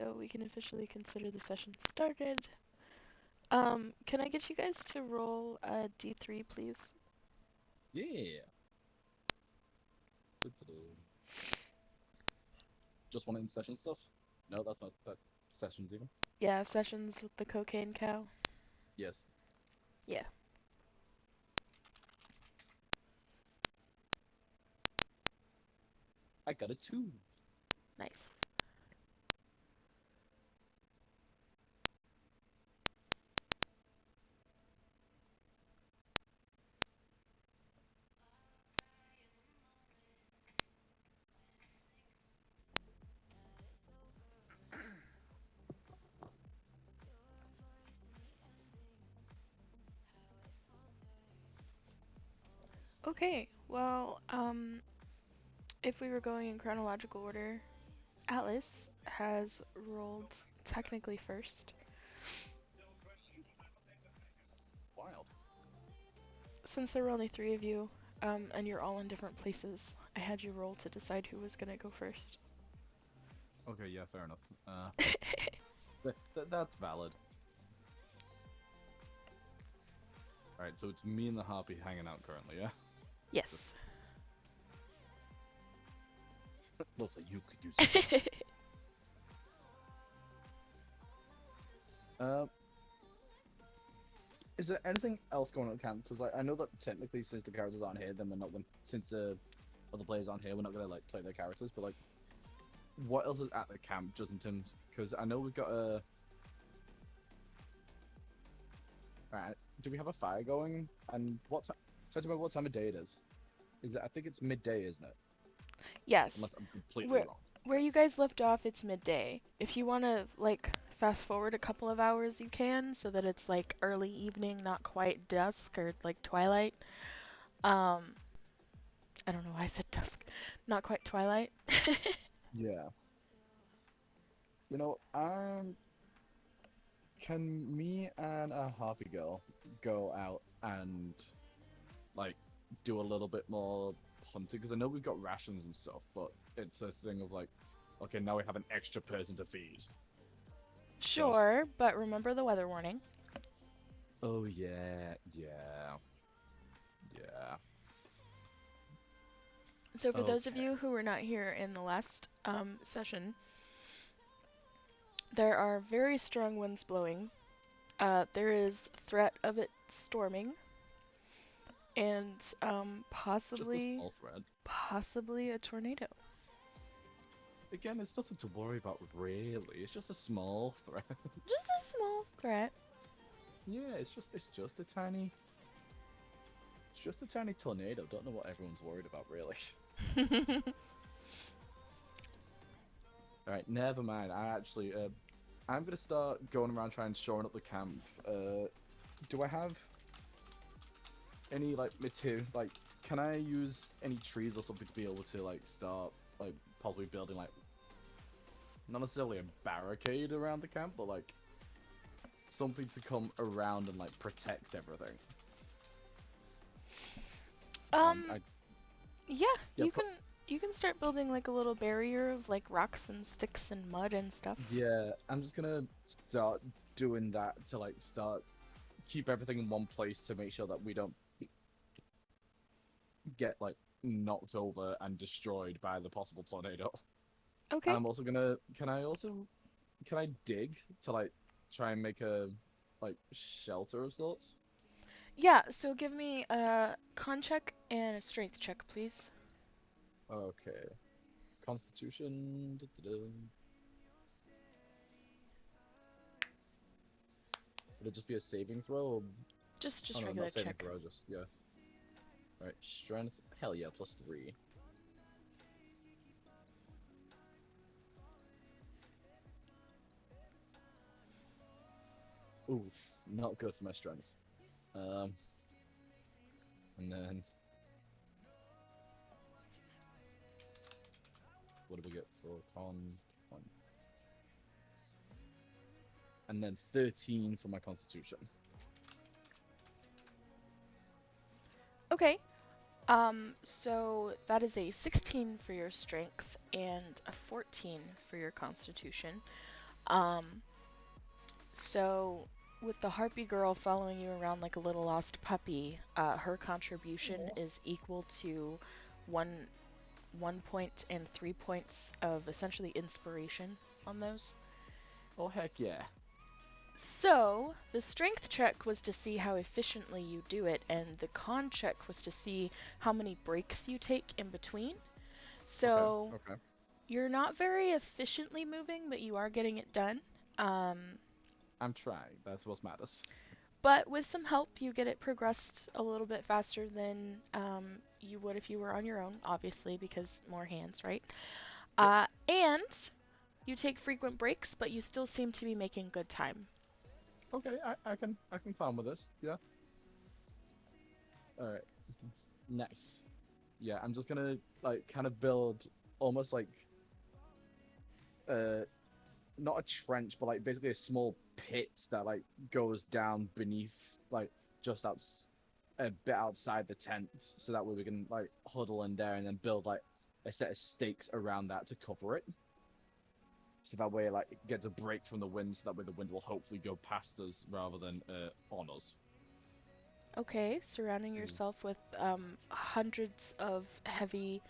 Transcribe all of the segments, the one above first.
so we can officially consider the session started. Can I get you guys to roll a d3, please? Yeah. Just one in session stuff? No, that's not that sessions even. Yeah, sessions with the cocaine cow. Yes. Yeah. I got a 2. Nice. Okay, well, if we were going in chronological order, Alice has rolled technically first. Wild. Since there were only 3 of you, and you're all in different places, I had you roll to decide who was gonna go first. Okay, yeah, fair enough. That's valid. Alright, so it's me and the harpy hanging out currently, yeah? Yes. Listen, you could use it. Is there anything else going on at camp? Because like, I know that technically, since the characters aren't here, then we're not going. Since the other players aren't here, we're not gonna like play their characters. But like, what else is at the camp? Just in terms, because I know we've got a. Right, do we have a fire going? And what time? Try to remember what time of day it is. Is it? I think it's midday, isn't it? Yes. Unless I'm completely wrong. Where you guys left off, it's midday. If you want to, like, fast forward a couple of hours, you can, so that it's, like, early evening, not quite dusk, or, like, twilight. I don't know why I said dusk. Not quite twilight. Yeah. You know, can me and a harpy girl go out and like do a little bit more hunting? Because I know we've got rations and stuff, but it's a thing of like, okay, now we have an extra person to feed. Sure, but remember the weather warning. Oh yeah, yeah, yeah. So for those of Okay. you who were not here in the last session, there are very strong winds blowing. There is threat of it storming, and Just a possibly small thread. possibly a tornado. Again, it's nothing to worry about really. It's just a small thread. Just a small threat. Yeah, it's just a tiny tornado. Don't know what everyone's worried about really. All right, never mind. I'm gonna start going around trying shoring up the camp. Do I have any like material? Like, can I use any trees or something to be able to like start like possibly building like not necessarily a barricade around the camp, but like something to come around and like protect everything. um, I yeah, yeah you can start building like a little barrier of like rocks and sticks and mud and stuff. yeah. I'm just gonna start doing that to like start keep everything in one place to make sure that we don't get like knocked over and destroyed by the possible tornado. Okay. And I'm also gonna can I dig to like try and make a like shelter of sorts? Yeah, so give me a con check and a strength check, please. Okay. Constitution. Would it just be a saving throw? Or... Oh Just no, regular not saving check. throw, just yeah. Right, strength. Hell yeah, +3. Oof, not good for my strength. Um, and then what do we get for con? One. And then 13 for my constitution. Okay. So that is a 16 for your strength and a 14 for your constitution. Um, so with the harpy girl following you around like a little lost puppy, her contribution Oh, is equal to one 1 point and 3 points of essentially inspiration on those. oh heck yeah. So, the strength check was to see how efficiently you do it, and the con check was to see how many breaks you take in between. Okay, So, okay. you're not very efficiently moving, but you are getting it done. Um, I'm trying. That's what matters. but with some help, you get it progressed a little bit faster than you would if you were on your own, obviously, because more hands, right? Yep. And you take frequent breaks, but you still seem to be making good time. Okay, I can clown with this. Yeah. All right. Nice. Yeah, I'm just gonna like kind of build almost like uh not a trench, but like basically a small pit that like goes down beneath, like just a bit outside the tent, so that way we can like huddle in there and then build like a set of stakes around that to cover it. So that way, like, it gets a break from the wind, so that way the wind will hopefully go past us rather than on us. Okay, surrounding yourself with hundreds of heavy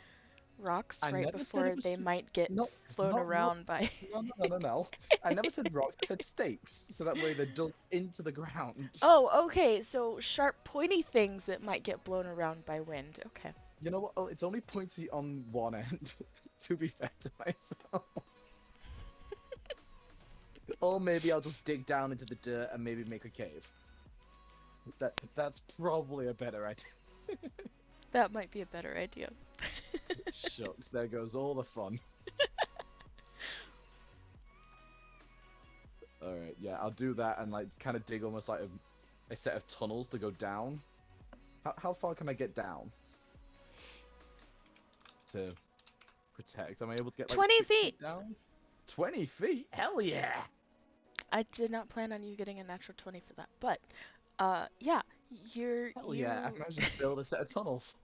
rocks I right never said before it they was might get not flown not ro- around by. no no no no no. I never said rocks. I said stakes, so that way they're dug into the ground. Oh, okay, so sharp, pointy things that might get blown around by wind. Okay. You know what? Oh, it's only pointy on one end. To be fair to myself. Or maybe I'll just dig down into the dirt and maybe make a cave. That's probably a better idea. That might be a better idea. Shucks, there goes all the fun. Alright, yeah, I'll do that and like kind of dig almost like a set of tunnels to go down. How far can I get down? To protect. Am I able to get like 20 6 feet! feet down? 20 feet? Hell yeah! I did not plan on you getting a natural 20 for that, but, yeah, Hell yeah, I managed to build a set of tunnels.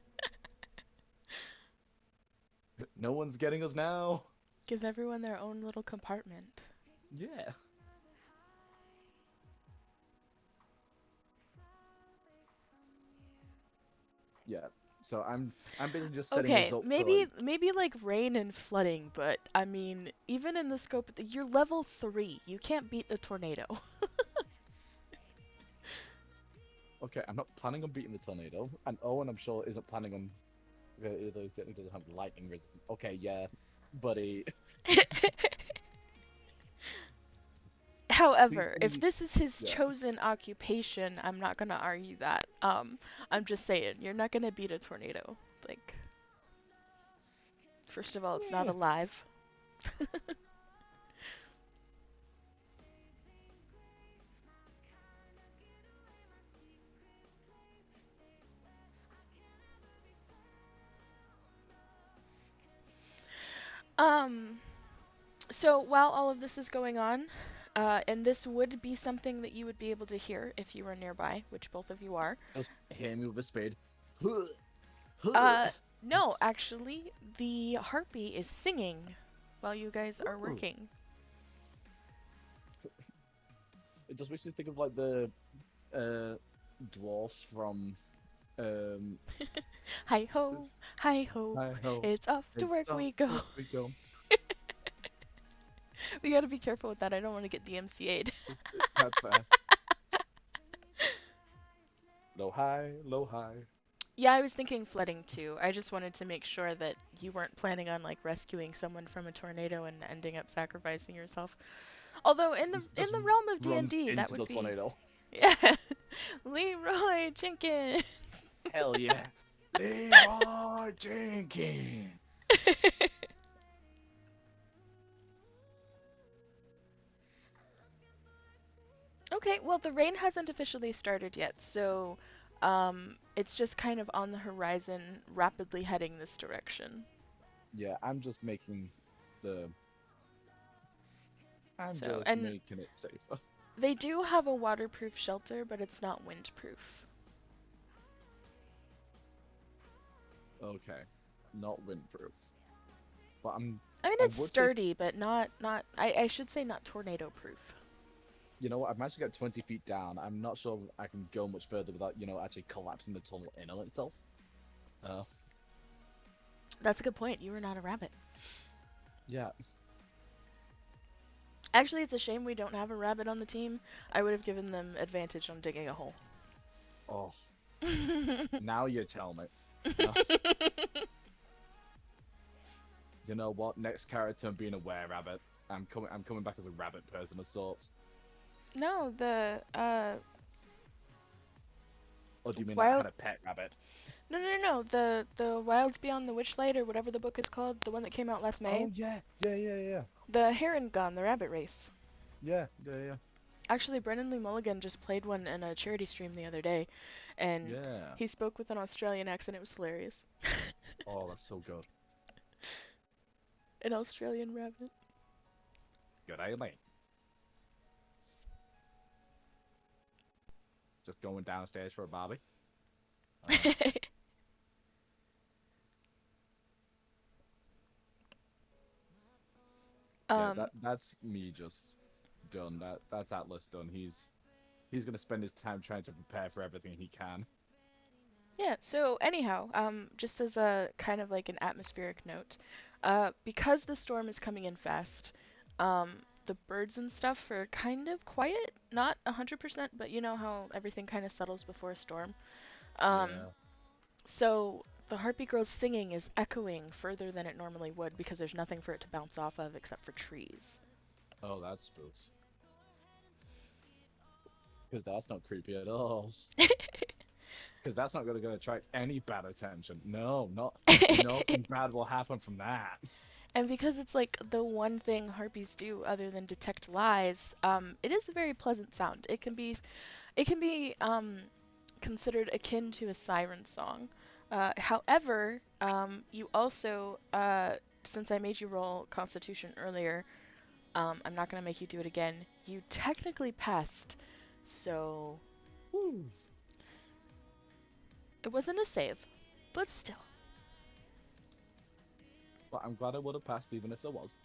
No one's getting us now. give everyone their own little compartment. Yeah. Yeah. So I'm basically just setting Okay, this up to like maybe like rain and flooding, but I mean, even in the scope, you're level 3. You can't beat a tornado. okay, I'm not planning on beating the tornado, and Owen I'm sure isn't planning on although he certainly doesn't have lightning resistance. Okay, yeah, buddy. Please However, tell if me this is his yeah. chosen occupation, I'm not gonna argue that. I'm just saying, you're not gonna beat a tornado. Like, first of all, it's not Yeah. alive. Um, so while all of this is going on, and this would be something that you would be able to hear if you were nearby, which both of you are. Just hit me with a spade. Uh, no, actually, the harpy is singing while you guys are Ooh. working. It just makes me think of like the dwarfs from Hi ho, this- hi ho, Hi ho. it's off to It's work off we go. to we go. We gotta be careful with that. I don't want to get DMCA'd. That's fair. Low high, low high. Yeah, I was thinking flooding too. I just wanted to make sure that you weren't planning on like rescuing someone from a tornado and ending up sacrificing yourself. Although in Just the realm of runs DnD, that into would the be tornado. yeah, Leroy Jenkins. Hell yeah. Leroy Jenkins. Okay, well the rain hasn't officially started yet, so it's just kind of on the horizon, rapidly heading this direction. Yeah, I'm just making the. I'm So, just and making it safer. they do have a waterproof shelter, but it's not windproof. Okay, not windproof. But I mean, I it's would say, sturdy, but not. I should say not tornado proof. you know what? I've managed to get 20 feet down. I'm not sure I can go much further without, actually collapsing the tunnel in on itself. Uh, That's a good point. You were not a rabbit. yeah. Actually, it's a shame we don't have a rabbit on the team. I would have given them advantage on digging a hole. Oh, now you tell me. Uh, you know what? Next character being a were-rabbit. I'm coming back as a rabbit person of sorts. No, the Or do you mean like wild. had a pet rabbit? No. The Wilds Beyond the Witchlight or whatever the book is called, the one that came out last May. Oh yeah. The Heron Gun, the rabbit race. Yeah. Actually, Brennan Lee Mulligan just played one in a charity stream the other day, and Yeah. he spoke with an Australian accent. It was hilarious. Oh, that's so good. An Australian rabbit. Good day, mate. Just going downstairs for a barbie. Uh, yeah, um, that's me just done. That's Atlas done. He's gonna spend his time trying to prepare for everything he can. yeah, so anyhow, just as a kind of like an atmospheric note, because the storm is coming in fast, the birds and stuff are kind of quiet, not 100%, but you know how everything kind of settles before a storm. Um, Yeah. so the Harpy Girl's singing is echoing further than it normally would because there's nothing for it to bounce off of except for trees. Oh, that spooks. Because that's not creepy at all. Because that's not gonna attract any bad attention. No, not nothing bad will happen from that. And because it's like the one thing harpies do other than detect lies, it is a very pleasant sound. It can be considered akin to a siren song. However, you also, since I made you roll Constitution earlier, I'm not gonna make you do it again. You technically passed, so Woo. it wasn't a save, but still. But I'm glad I would have passed even if there was.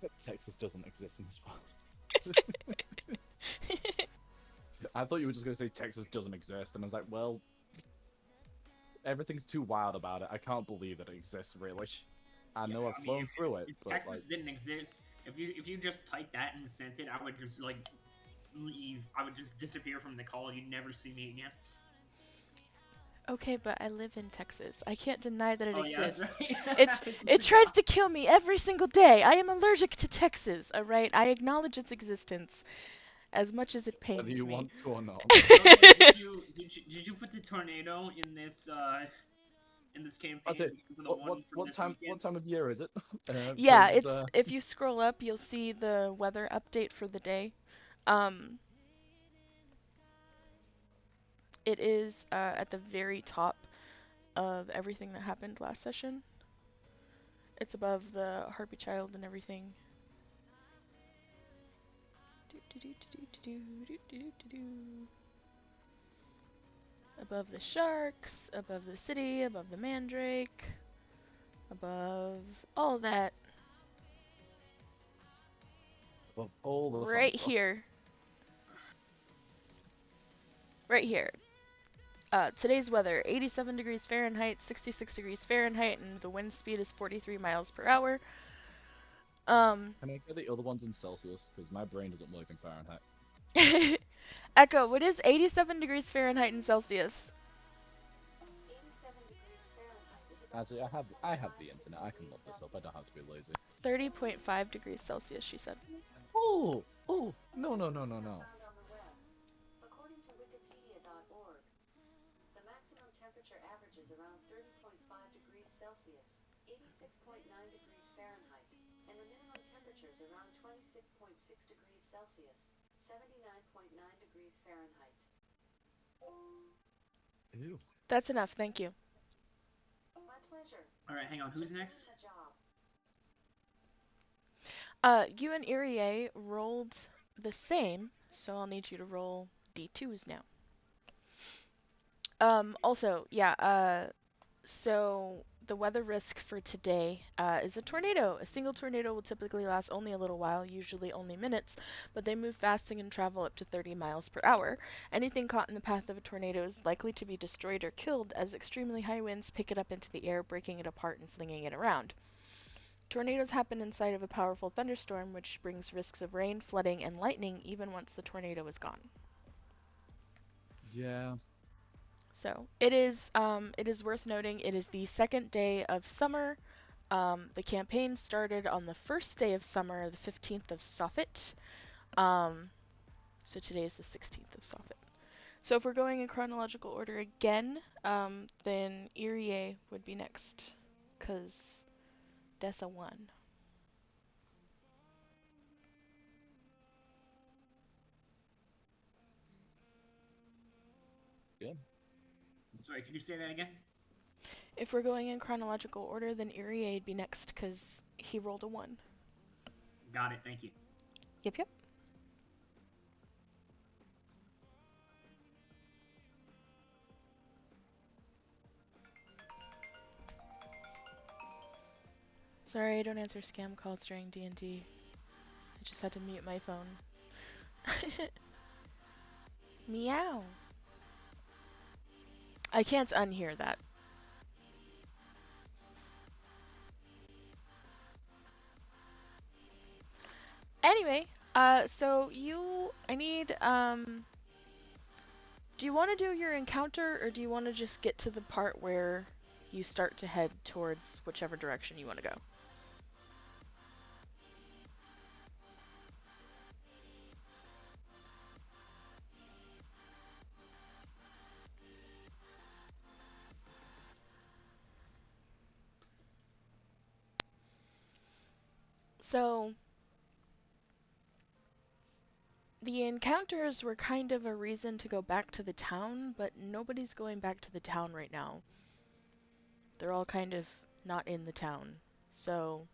But Texas doesn't exist in this world. I thought you were just gonna say Texas doesn't exist, and I was like, well, everything's too wild about it. I can't believe that it exists, really. I Yeah, know I've I mean, flown through it, if but like, Texas didn't exist, if you just typed that and sent it, I would just like leave. I would just disappear from the call. You'd never see me again. Okay, but I live in Texas. I can't deny that it Oh yeah, that's exists. right. It tries to kill me every single day. I am allergic to Texas, alright? I acknowledge its existence as much as it whether pains you me. want to or not. Okay, did you put the tornado in this That's campaign it. for the What what one from what this time weekend? what time of year is it? Yeah, Because it's if you scroll up, you'll see the weather update for the day. Um, it is at the very top of everything that happened last session. It's above the Harpy Child and everything. Above the sharks, above the city, above the mandrake, above all that. well, all the fun Right stuff. here. Right here. Today's weather, 87 degrees Fahrenheit, 66 degrees Fahrenheit, and the wind speed is 43 miles per hour. Can I get the other ones in Celsius? Because my brain doesn't work in Fahrenheit. Echo, what is 87 degrees Fahrenheit in Celsius? Actually, I have the internet. I can look this up. I don't have to be lazy. 30.5 degrees Celsius, she said. Oh, no. According to Wikipedia.org, the maximum temperature averages around 30.5 degrees Celsius, 86.9 degrees Fahrenheit, and the minimum temperatures around 26.6 degrees Celsius, 79.9 degrees Fahrenheit. Ew. That's enough, thank you. My pleasure. All right, hang on. Who's Just doing next? the job. You and Irie rolled the same, so I'll need you to roll d2s now. Also, yeah, so the weather risk for today is a tornado. A single tornado will typically last only a little while, usually only minutes, but they move fast and can travel up to 30 miles per hour. Anything caught in the path of a tornado is likely to be destroyed or killed, as extremely high winds pick it up into the air, breaking it apart and flinging it around. Tornadoes happen inside of a powerful thunderstorm, which brings risks of rain, flooding, and lightning even once the tornado is gone. Yeah. So it is worth noting it is the second day of summer. The campaign started on the first day of summer, the 15th of Soffit. So today is the 16th of Soffit. So if we're going in chronological order again, then Irie would be next, because Dessa won. Yeah. Sorry, could you say that again? If we're going in chronological order, then Irie would be next, because he rolled a 1. Got it. Thank you. Yep, yep. Sorry, I don't answer scam calls during D&D. I just had to mute my phone. Meow. I can't unhear that. Anyway, so I need, do you want to do your encounter, or do you want to just get to the part where you start to head towards whichever direction you want to go? So, the encounters were kind of a reason to go back to the town, but nobody's going back to the town right now. They're all kind of not in the town. So,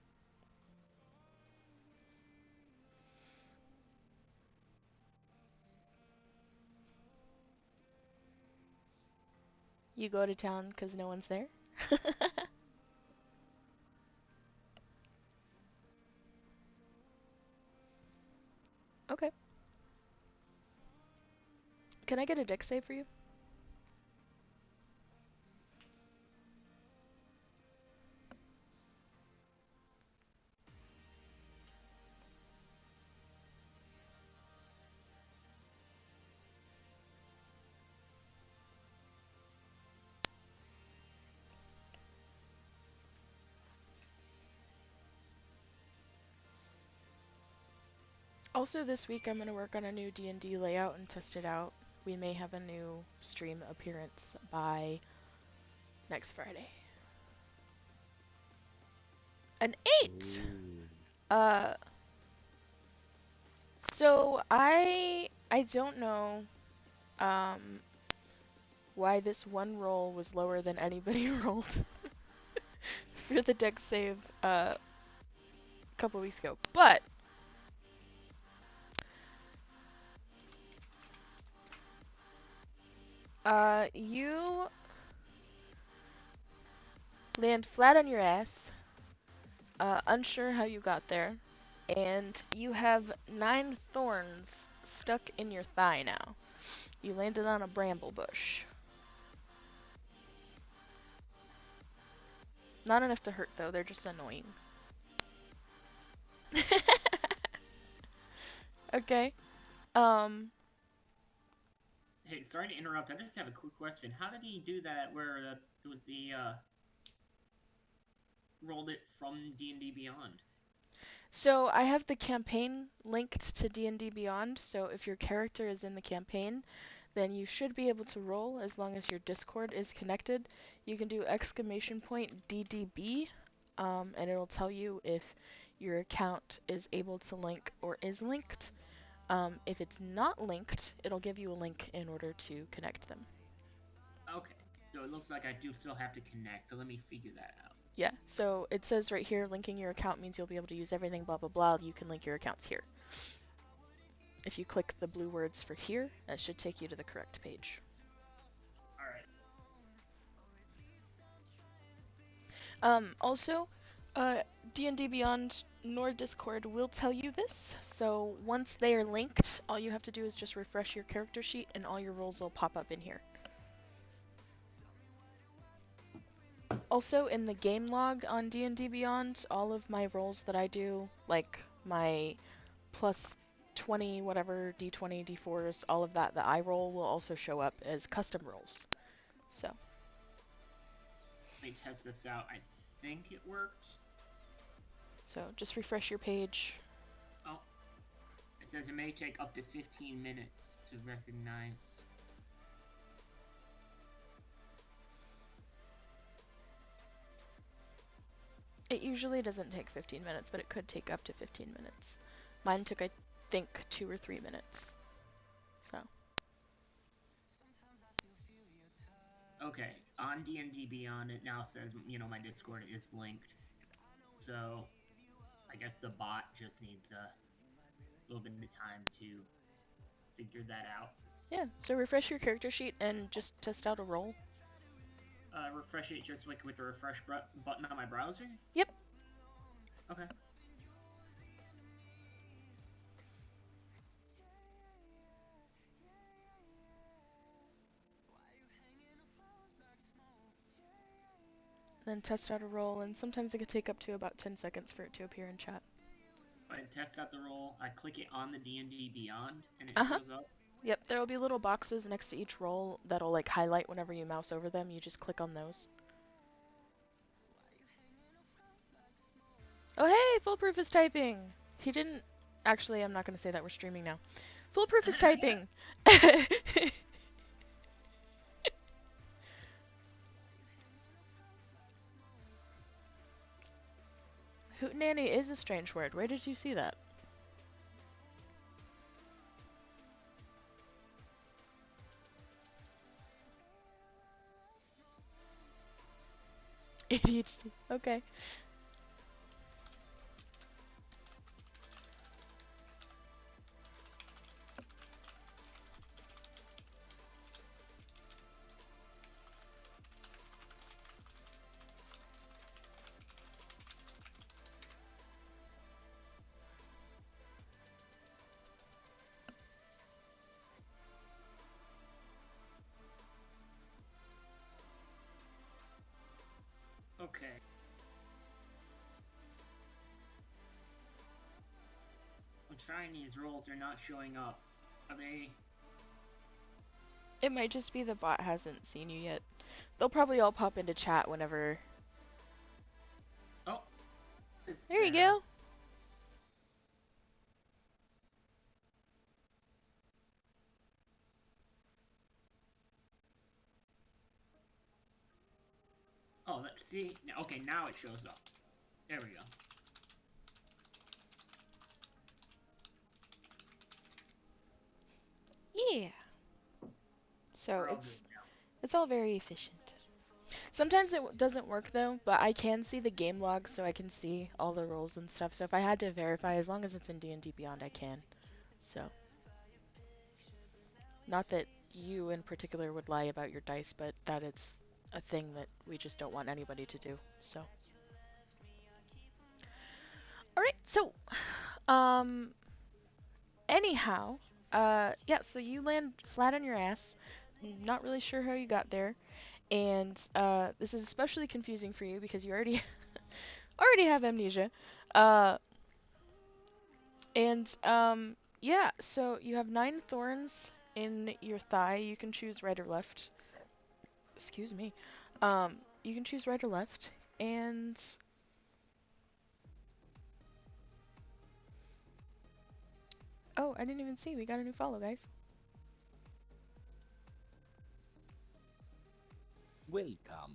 you go to town because no one's there? Okay. Can I get a dex save for you? Also this week I'm going to work on a new D&D layout and test it out. We may have a new stream appearance by next Friday. An 8! Ooh. So I don't know why this one roll was lower than anybody rolled for the dex save a couple weeks ago. But you land flat on your ass, unsure how you got there, and you have 9 thorns stuck in your thigh now. You landed on a bramble bush. Not enough to hurt though, they're just annoying. Okay. Hey, sorry to interrupt. I just have a quick question. How did he do that? Where it was the rolled it from D&D Beyond? So I have the campaign linked to D&D Beyond, so if your character is in the campaign, then you should be able to roll as long as your Discord is connected. You can do !DDB, and it'll tell you if your account is able to link or is linked. If it's not linked, it'll give you a link in order to connect them. Okay, so it looks like I do still have to connect. So let me figure that out. Yeah, so it says right here, linking your account means you'll be able to use everything, blah, blah, blah. You can link your accounts here. If you click the blue words for here, that should take you to the correct page. All right. Also, D&D Beyond nor Discord will tell you this, so once they are linked, all you have to do is just refresh your character sheet and all your roles will pop up in here. Also, in the game log on D&D Beyond, all of my roles that I do, like my plus 20 whatever, D20, D4s, all of that I roll will also show up as custom rolls. So. Let me test this out. I think it worked. So just refresh your page. Oh. It says it may take up to 15 minutes to recognize. It usually doesn't take 15 minutes, but it could take up to 15 minutes. Mine took, I think, 2 or 3 minutes. So. Okay, on D&D Beyond, it now says, my Discord is linked. So, I guess the bot just needs a little bit of time to figure that out. Yeah, so refresh your character sheet and just test out a roll. Refresh it just with the refresh button on my browser? Yep. Okay. Then test out a roll, and sometimes it could take up to about 10 seconds for it to appear in chat. I test out the roll, I click it on the D&D Beyond, and it shows up. Yep, there will be little boxes next to each roll that'll like highlight whenever you mouse over them. You just click on those. Oh hey, Foolproof is typing! He didn't... Actually, I'm not going to say that, we're streaming now. Foolproof is typing! Hootenanny is a strange word. Where did you see that? ADHD. Okay. Okay. I'm trying these rolls, they're not showing up. Are they... It might just be the bot hasn't seen you yet. They'll probably all pop into chat whenever... Oh! There you go! Oh, see? Okay, now it shows up. There we go. Yeah! So it's all very efficient. Sometimes it doesn't work though, but I can see the game log so I can see all the rolls and stuff. So if I had to verify, as long as it's in D&D Beyond, I can. So. Not that you in particular would lie about your dice, but that it's a thing that we just don't want anybody to do, so. Alright, so, anyhow, yeah, so you land flat on your ass, not really sure how you got there, and, this is especially confusing for you because you already, already have amnesia, yeah, so you have 9 thorns in your thigh. You can choose right or left. Excuse me. You can choose right or left, and oh, I didn't even see. We got a new follow, guys. Welcome.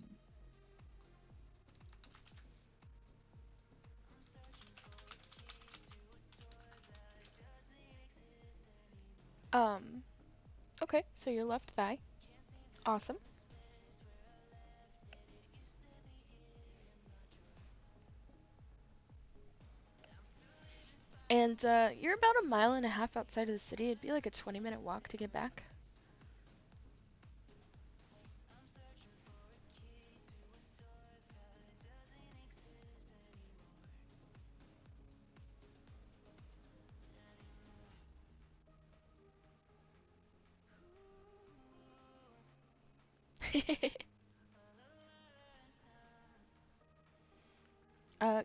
Um, okay, so your left thigh. Awesome. And you're about a mile and a half outside of the city. It'd be like a 20-minute walk to get back.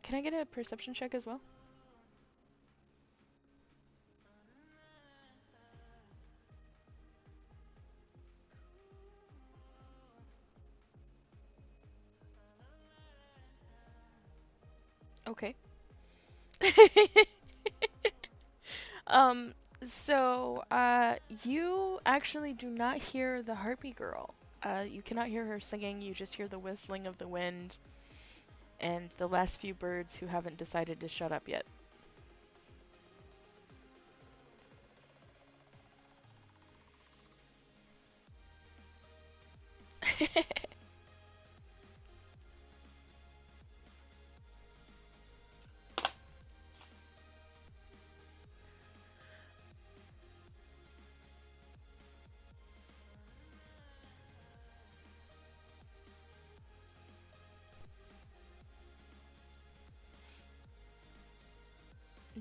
Can I get a perception check as well? Okay. Um, you actually do not hear the harpy girl. You cannot hear her singing, you just hear the whistling of the wind and the last few birds who haven't decided to shut up yet.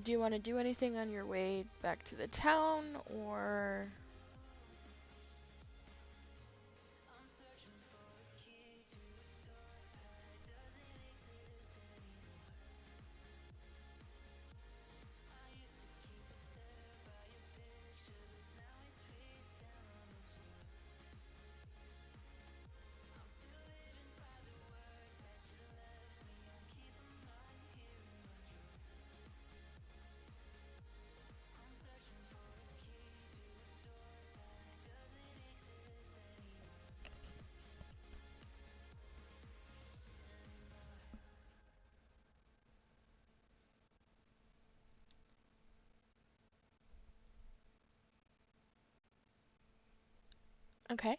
Do you want to do anything on your way back to the town, or... Okay.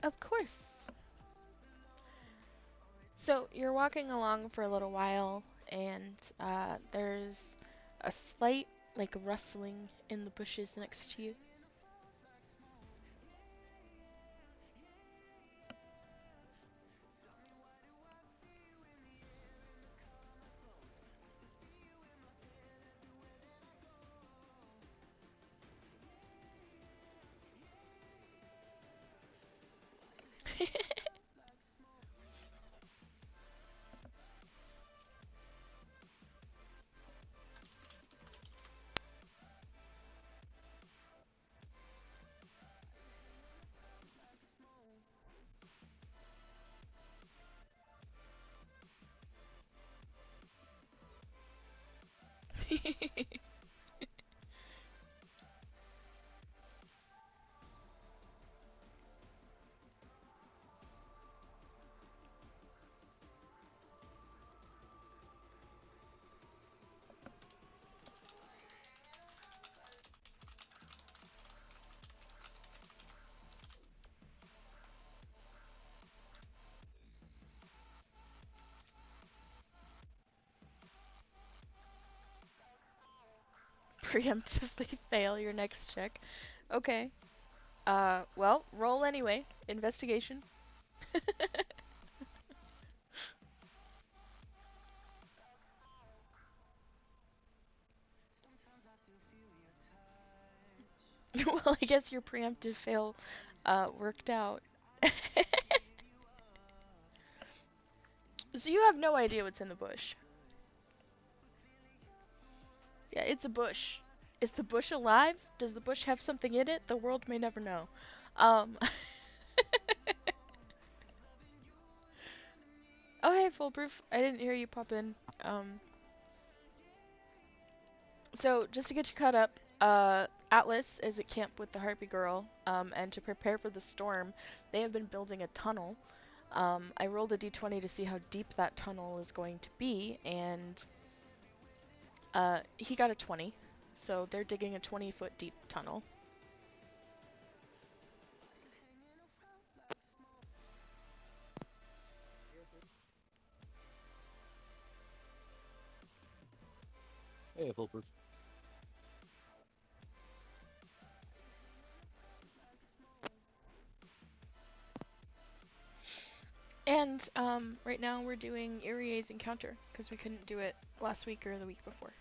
Of course. So you're walking along for a little while, and there's a slight, like, rustling in the bushes next to you. Preemptively fail your next check. Okay. Well, roll anyway. Investigation. Well, I guess your preemptive fail worked out. So you have no idea what's in the bush. Yeah, it's a bush. Is the bush alive? Does the bush have something in it? The world may never know. Um. Oh, hey, Foolproof. I didn't hear you pop in. So, just to get you caught up, Atlas is at camp with the Harpy Girl, and to prepare for the storm, they have been building a tunnel. I rolled a d20 to see how deep that tunnel is going to be, and he got a 20. So they're digging a 20-foot deep tunnel. Hey, foolproof. And right now we're doing Irie's encounter, because we couldn't do it last week or the week before.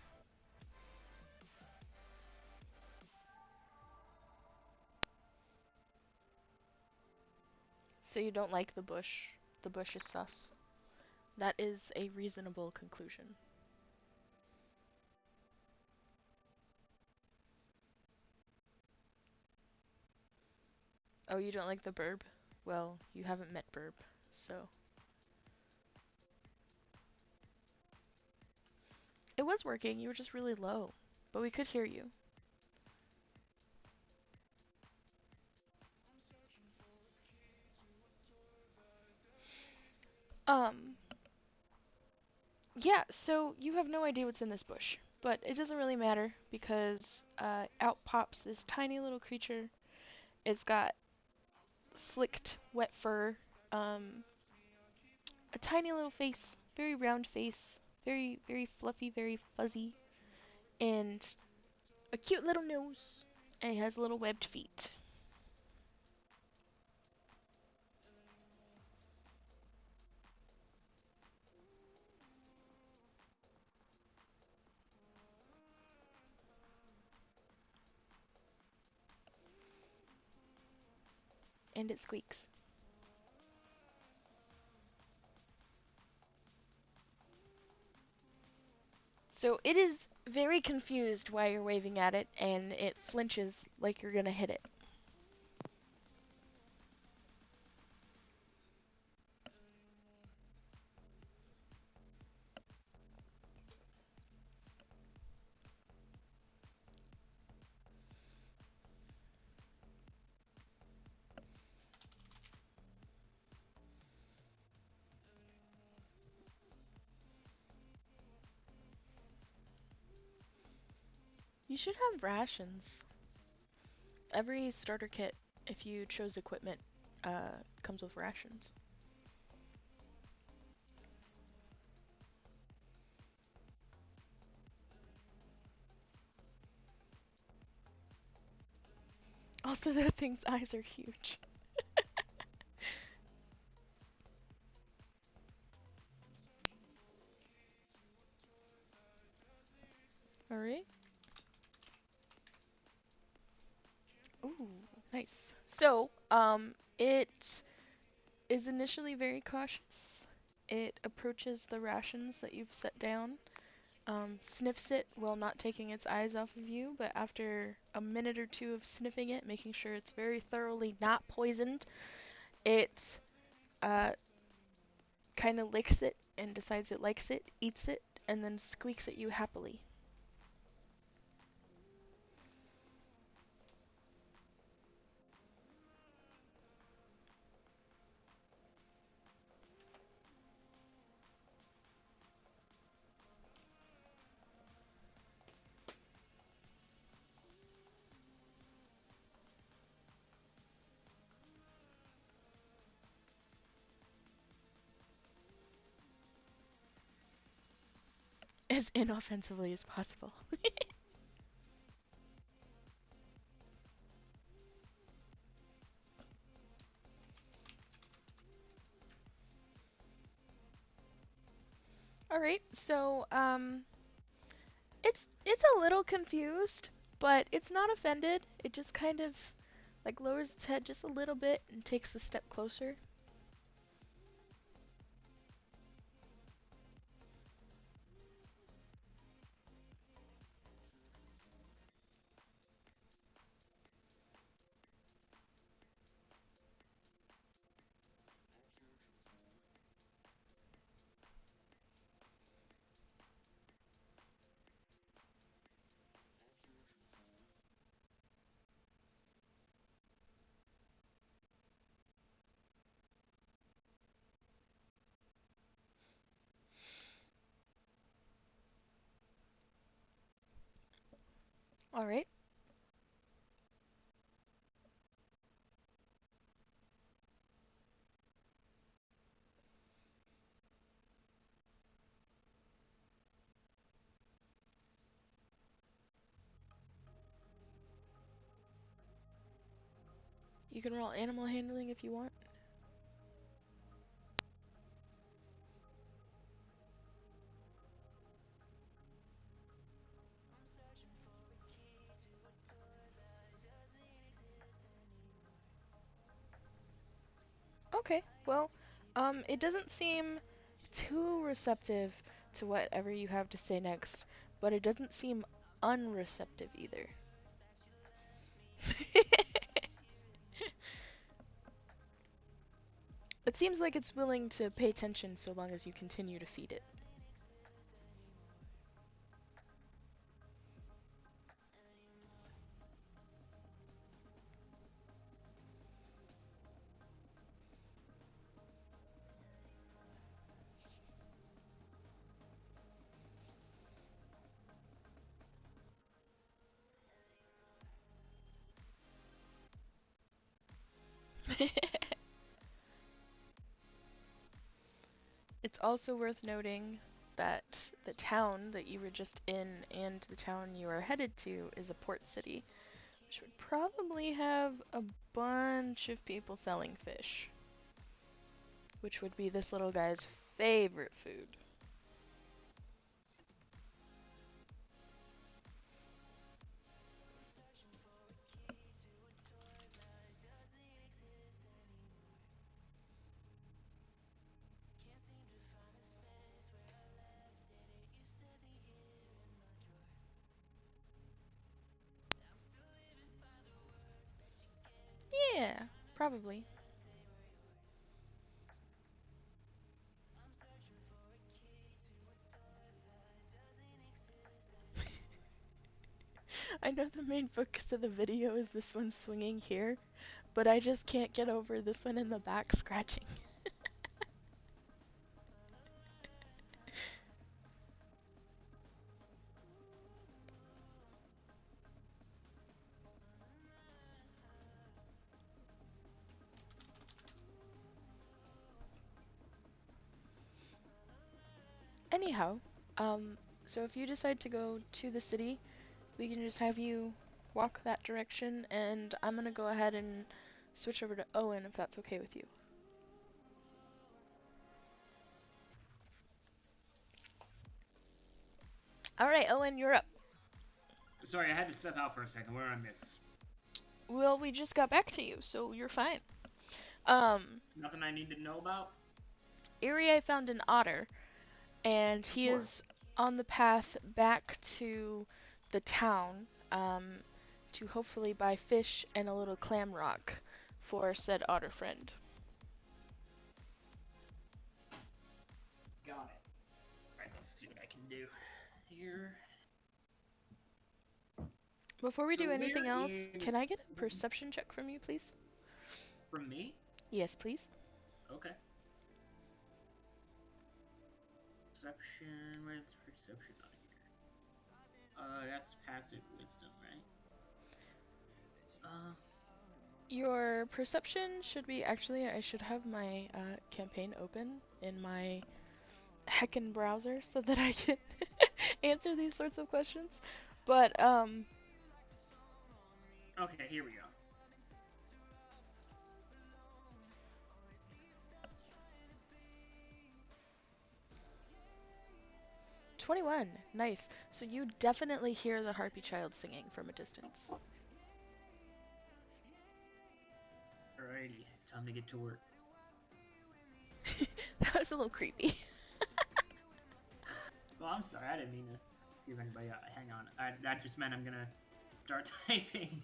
So you don't like the bush? The bush is sus. That is a reasonable conclusion. Oh, you don't like the burb? Well, you haven't met burb, so... It was working, you were just really low. But we could hear you. Yeah, so you have no idea what's in this bush. But it doesn't really matter, because out pops this tiny little creature. It's got slicked, wet fur, a tiny little face, very round face, very, very fluffy, very fuzzy, and a cute little nose, and it has little webbed feet. And it squeaks. So it is very confused why you're waving at it, and it flinches like you're gonna hit it. You should have rations. Every starter kit, if you chose equipment, comes with rations. Also, that thing's eyes are huge. Alright. Ooh, nice. So, it is initially very cautious. It approaches the rations that you've set down, sniffs it while not taking its eyes off of you, but after a minute or two of sniffing it, making sure it's very thoroughly not poisoned, it kind of licks it and decides it likes it, eats it, and then squeaks at you happily. As inoffensively as possible. Alright, so, it's a little confused, but it's not offended. It just kind of, like, lowers its head just a little bit and takes a step closer. All right. You can roll animal handling if you want. Okay, well, it doesn't seem too receptive to whatever you have to say next, but it doesn't seem unreceptive either. It seems like it's willing to pay attention so long as you continue to feed it. It's also worth noting that the town that you were just in and the town you are headed to is a port city, which would probably have a bunch of people selling fish, which would be this little guy's favorite food. Yeah, probably. I know the main focus of the video is this one swinging here, but I just can't get over this one in the back scratching. Anyhow, so if you decide to go to the city, we can just have you walk that direction, and I'm gonna go ahead and switch over to Owen if that's okay with you. Alright, Owen, you're up. Sorry, I had to step out for a second. Where did I miss? Well, we just got back to you, so you're fine. Nothing I need to know about? Erie found an otter, and he Sure. is on the path back to the town, to hopefully buy fish and a little clam rock for said otter friend. Got it. Alright, let's see what I can do here. Before we So do anything where else, can I is- get a perception check from you, please? From me? Yes, please. Okay. Perception. Where's perception on here? That's passive wisdom, right? Your perception should be actually, I should have my campaign open in my heckin' browser so that I can answer these sorts of questions. But, Okay, here we go. '21, nice. So you definitely hear the harpy child singing from a distance. Alrighty, time to get to work. That was a little creepy. Well, I'm sorry, I didn't mean to keep anybody out. Hang on. That just meant I'm gonna start typing.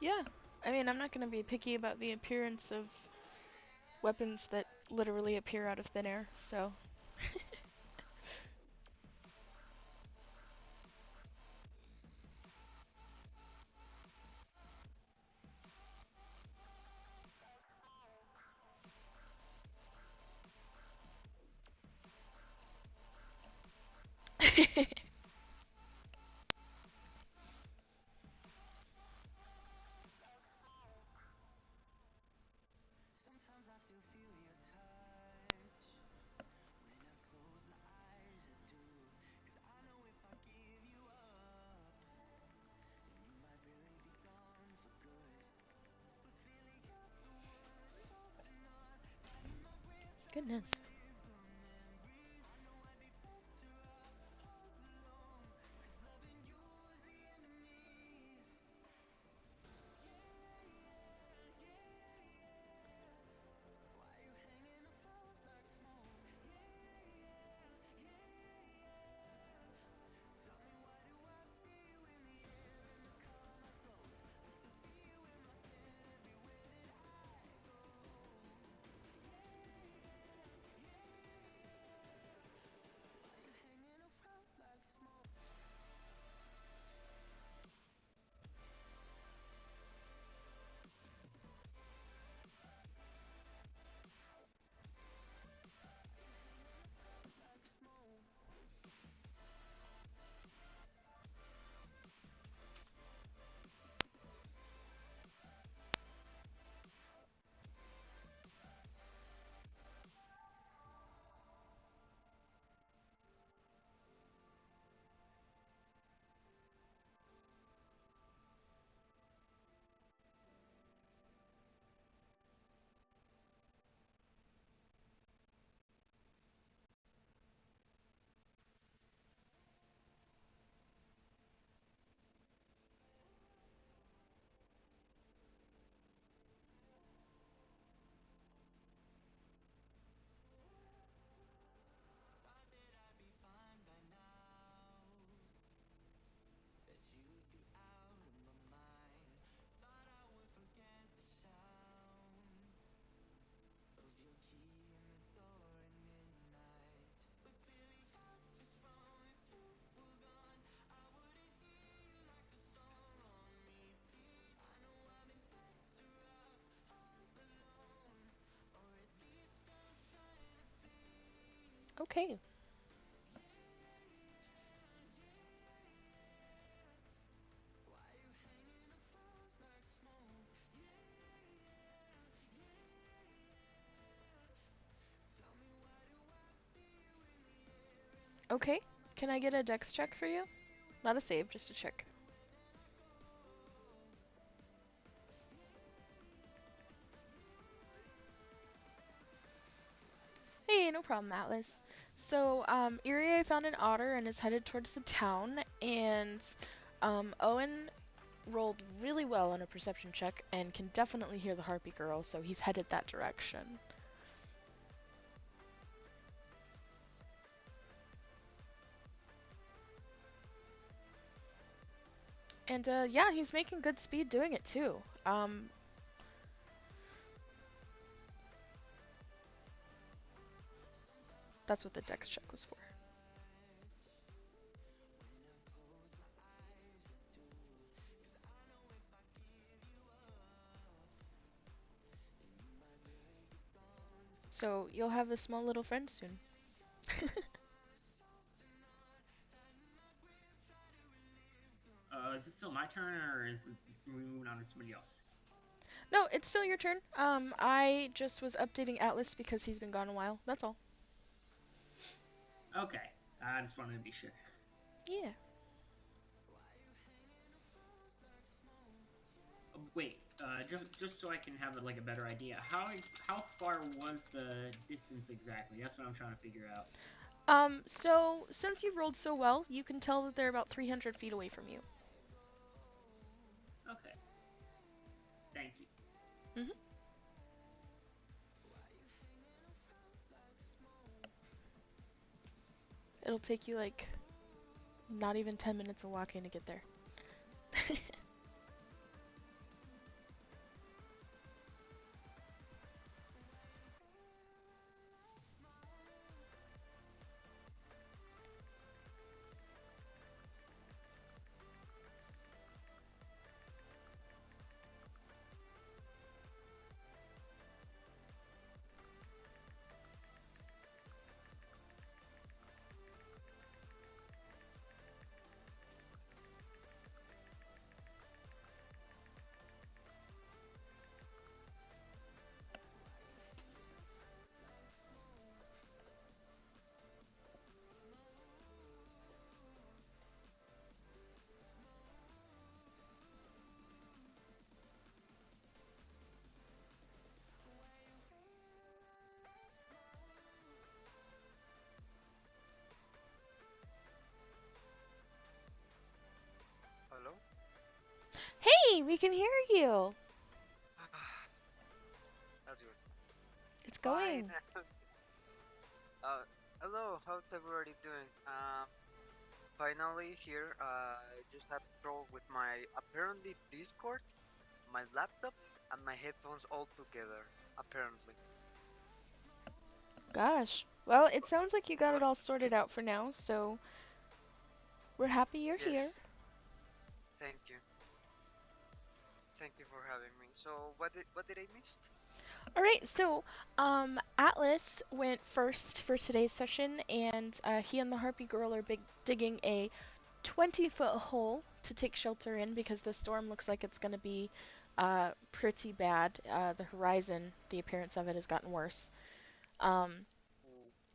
Yeah, I mean, I'm not gonna be picky about the appearance of weapons that literally appear out of thin air, so. Goodness. Okay. Okay. Can I get a dex check for you? Not a save, just a check. Hey, no problem, Atlas. So, Irie found an otter and is headed towards the town, and Owen rolled really well on a perception check and can definitely hear the harpy girl, so he's headed that direction. And yeah, he's making good speed doing it too. That's what the dex check was for. So you'll have a small little friend soon. Is it still my turn, or is it we moving on to somebody else? No, it's still your turn. I just was updating Atlas because he's been gone a while. That's all. Okay, I just wanted to be sure. Yeah. Wait, just so I can have like a better idea, how far was the distance exactly? That's what I'm trying to figure out. So since you've rolled so well, you can tell that they're about 300 feet away from you. Okay. Thank you. Mm-hmm. It'll take you like not even 10 minutes of walking to get there. we can hear you. That's good. It's Fine. going. Hello, how's everybody doing? Finally here, I just had trouble with my apparently Discord, my laptop, and my headphones all together, apparently. Gosh. Well, it sounds like you got it But all sorted out for now, so we're happy you're here. yes, thank you. Thank you for having me. So what did I miss? Alright, so, Atlas went first for today's session, and he and the Harpy Girl are digging a 20-foot hole to take shelter in because the storm looks like it's going to be pretty bad. The horizon, the appearance of it has gotten worse. And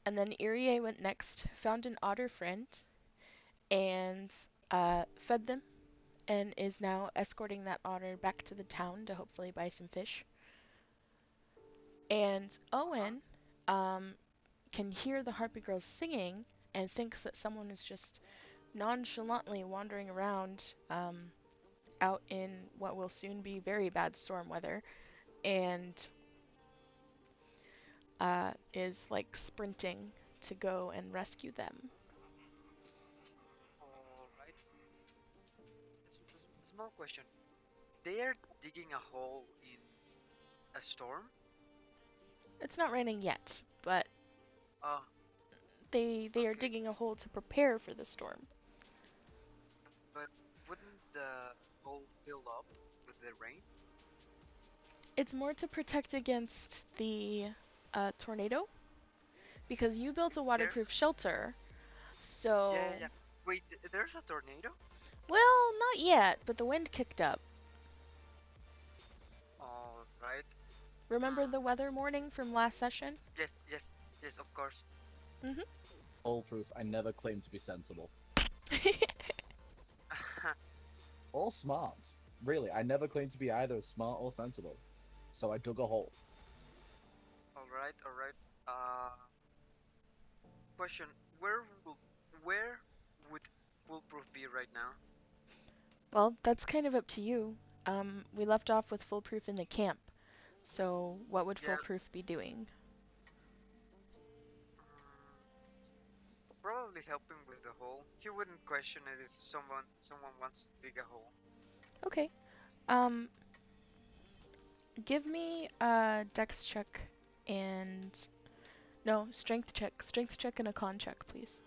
then Irie went next, found an otter friend, and fed them, and is now escorting that otter back to the town to hopefully buy some fish. And Owen can hear the Harpy Girls singing and thinks that someone is just nonchalantly wandering around out in what will soon be very bad storm weather, and is like sprinting to go and rescue them. Alright. Small question. They are digging a hole in a storm? It's not raining yet, but Oh, they are okay. digging a hole to prepare for the storm. But wouldn't the hole fill up with the rain? It's more to protect against the tornado, because you built a waterproof shelter, so... Yeah. Wait, there's a tornado? Well, not yet, but the wind kicked up. Alright. Remember the weather warning from last session? Yes, of course. Mm-hmm. Foolproof, I never claimed to be sensible. Or smart. Really, I never claimed to be either smart or sensible. So I dug a hole. Alright. Question, where would Foolproof be right now? Well, that's kind of up to you. We left off with Foolproof in the camp. So, what would Yeah. Foolproof be doing? Probably helping with the hole. He wouldn't question it if someone wants to dig a hole. Okay. Give me a dex check and... No, strength check. Strength check and a con check, please.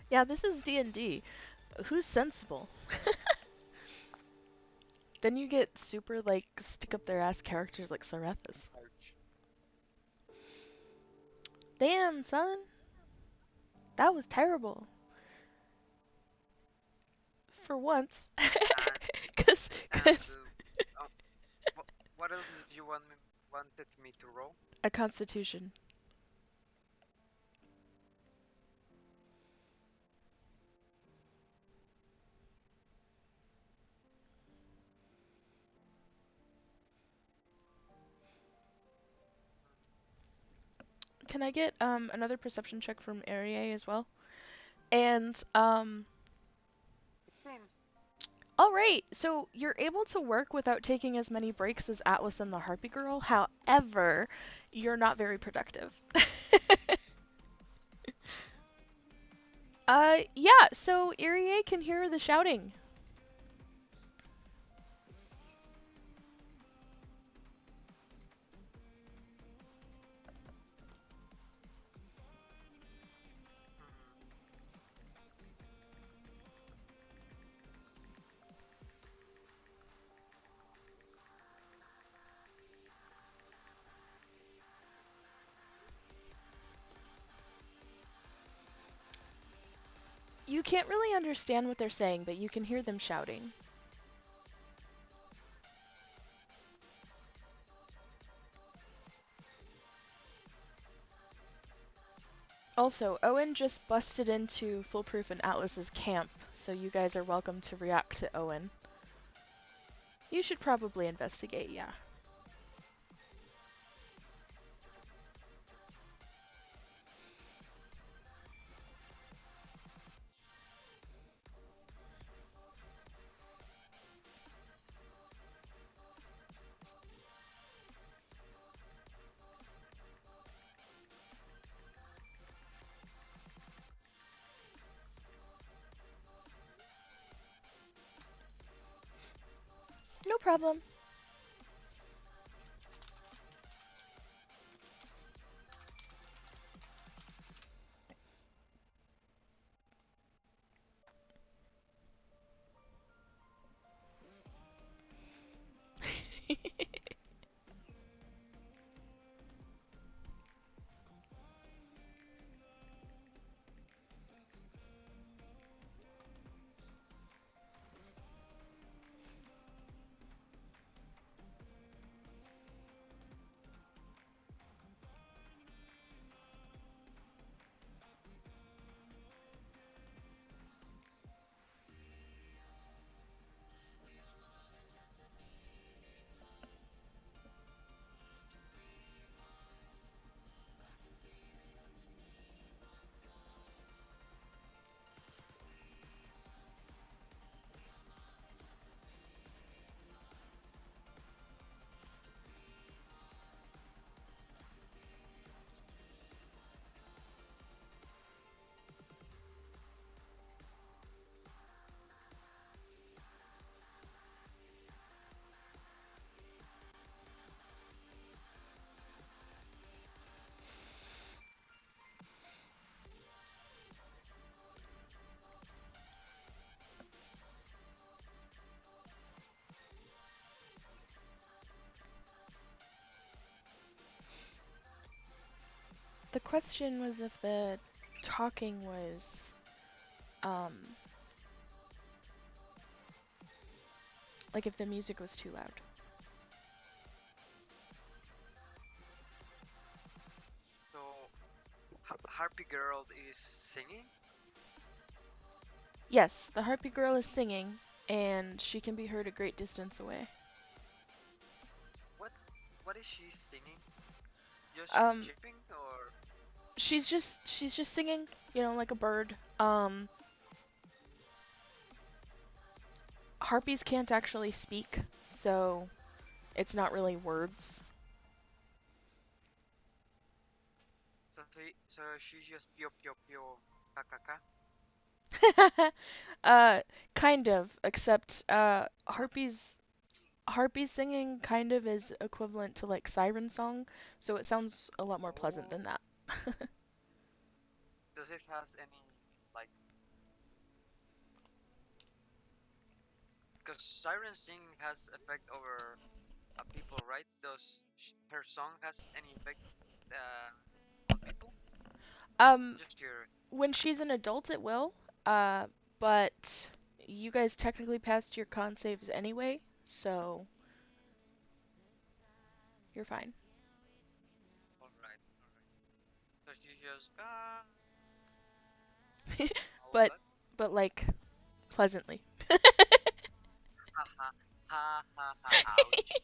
Yeah, this is D&D. Who's sensible? Then you get super, like, stick up their ass characters like Sarethis. Ouch. Damn, son! That was terrible. For once. Cause... And what else did you wanted me to roll? A constitution. Can I get another perception check from Arie as well? And It's mean. alright, so you're able to work without taking as many breaks as Atlas and the Harpy Girl. However, you're not very productive. Yeah, so Irie can hear the shouting. You can't really understand what they're saying, but you can hear them shouting. Also, Owen just busted into Foolproof and Atlas's camp, so you guys are welcome to react to Owen. You should probably investigate, yeah. No problem. The question was if the talking was, like if the music was too loud. So, Harpy Girl is singing? Yes, the Harpy Girl is singing, and she can be heard a great distance away. What is she singing? Just Um, chirping or? she's just singing, you know, like a bird. Harpies can't actually speak, so it's not really words. So she's just pio pio pio kakaka. Kind of, except Harpies singing kind of is equivalent to like siren song, so it sounds a lot more pleasant than Oh, that. does it has any like? Because siren singing has effect over people, right? Does her song has any effect on people? Um, Just curious. when she's an adult, it will. But you guys technically passed your con saves anyway, so you're fine. All right, all right. So she just all of but that. but like pleasantly. Ha ha ha ha ha. Ouch.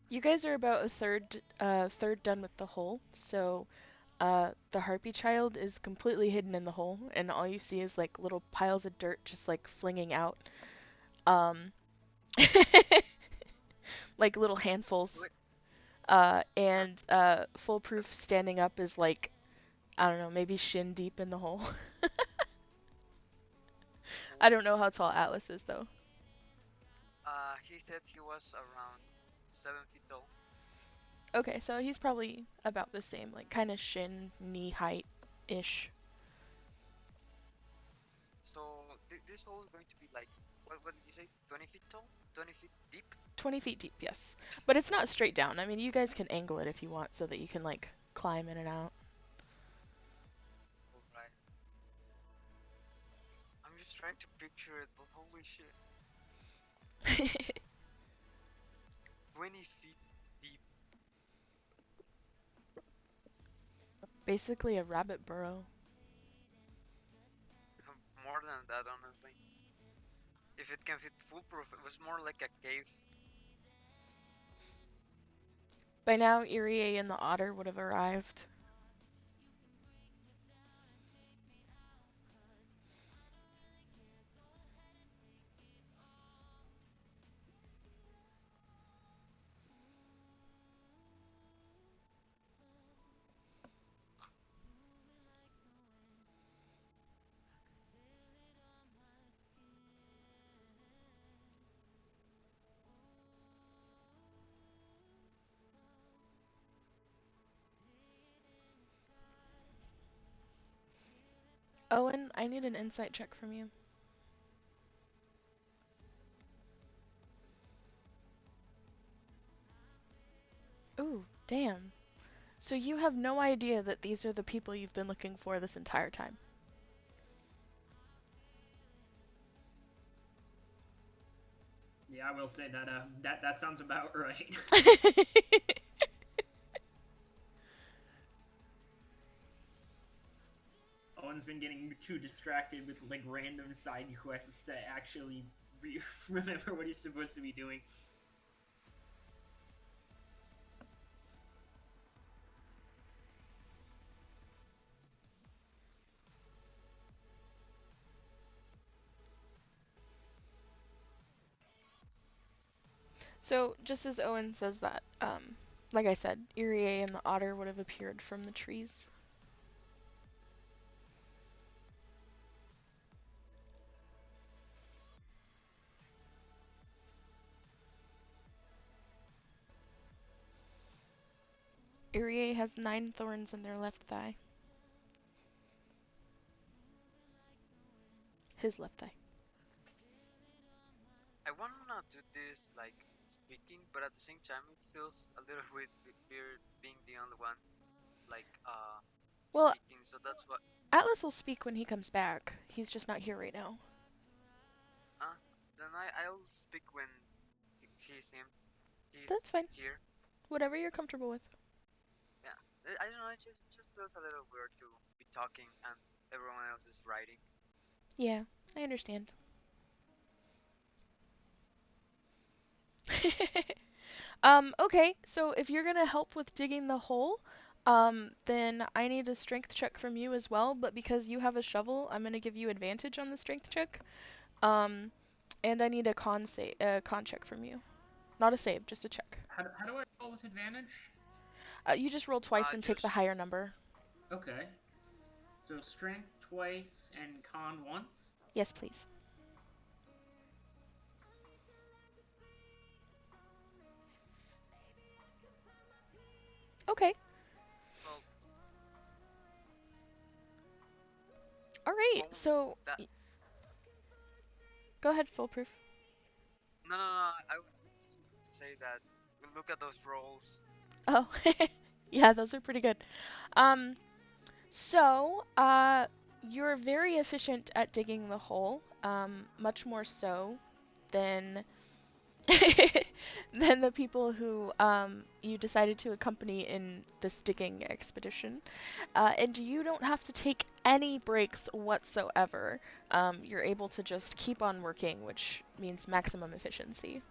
You guys are about a third done with the hole, so the harpy child is completely hidden in the hole, and all you see is like little piles of dirt just like flinging out. Um, like little handfuls. Wait, And Foolproof standing up is like, I don't know, maybe shin deep in the hole. I don't know how tall Atlas is though. he said he was around 7 feet tall. Okay, so he's probably about the same, like kind of shin, knee height ish. So this hole is going to be like What did you say? 20 feet tall? 20 feet deep? 20 feet deep, yes. But it's not straight down. I mean, you guys can angle it if you want so that you can, like, climb in and out. Alright. I'm just trying to picture it, but holy shit. 20 feet deep. Basically a rabbit burrow. More than that, honestly. If it can fit foolproof, it was more like a cave. By now, Irie and the otter would have arrived. Owen, I need an insight check from you. Ooh, damn. So you have no idea that these are the people you've been looking for this entire time. Yeah, I will say that that sounds about right. Owen's been getting too distracted with like random side quests to actually remember what he's supposed to be doing. So, just as Owen says that, like I said, Irie and the otter would have appeared from the trees. Irie has 9 thorns in their left thigh. His left thigh. I wanna do this like speaking, but at the same time it feels a little weird being the only one like Well, speaking. So that's what. Atlas will speak when he comes back. He's just not here right now. Then I'll speak when he's him. He's That's fine. here. Whatever you're comfortable with. Yeah. I don't know. It just feels a little weird to be talking and everyone else is writing. Yeah, I understand. Okay, so if you're gonna help with digging the hole, then I need a strength check from you as well, but because you have a shovel, I'm gonna give you advantage on the strength check. And I need a con check from you. Not a save, just a check. How do I roll with advantage? You just roll twice and take the Just higher number. Okay. So strength twice and con once? Yes, please. Okay. well, Alright, phones so... that. Go ahead, foolproof. No. I would just to say that look at those rolls. Oh, yeah, those are pretty good. So, you're very efficient at digging the hole, much more so than than the people who you decided to accompany in this digging expedition. And you don't have to take any breaks whatsoever. You're able to just keep on working, which means maximum efficiency.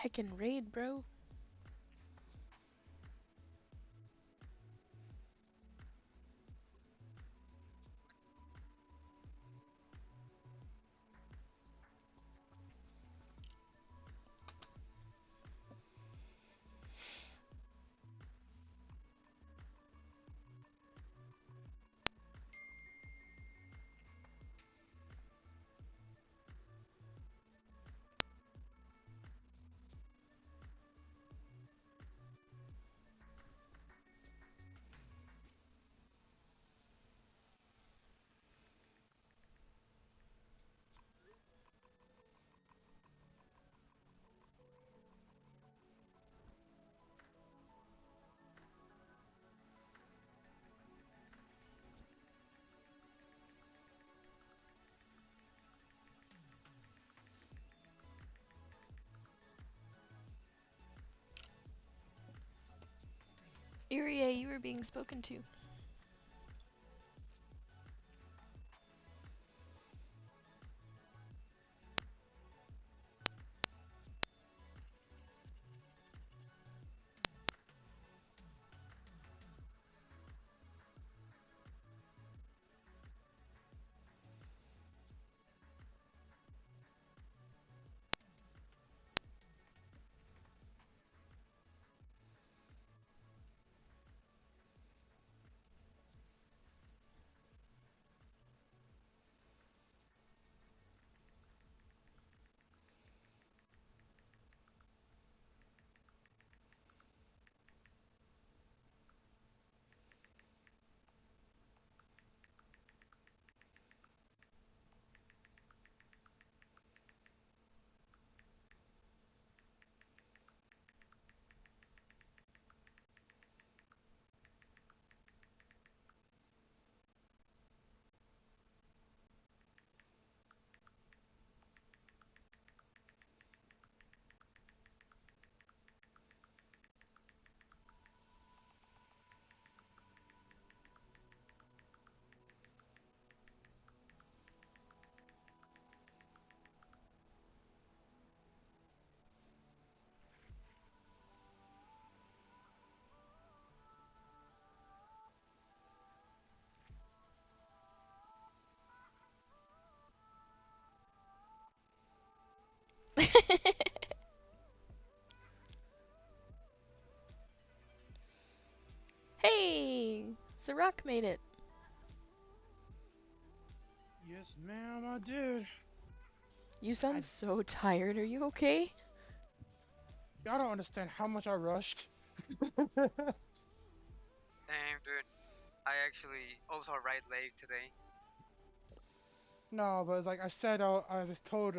Heckin' raid, bro. Irie, you were being spoken to. Hey! Zarak made it. Yes, ma'am, I did. You sound so tired. Are you okay? Y'all don't understand how much I rushed. Damn, dude. I actually also arrived late today. No, but like I said, I just told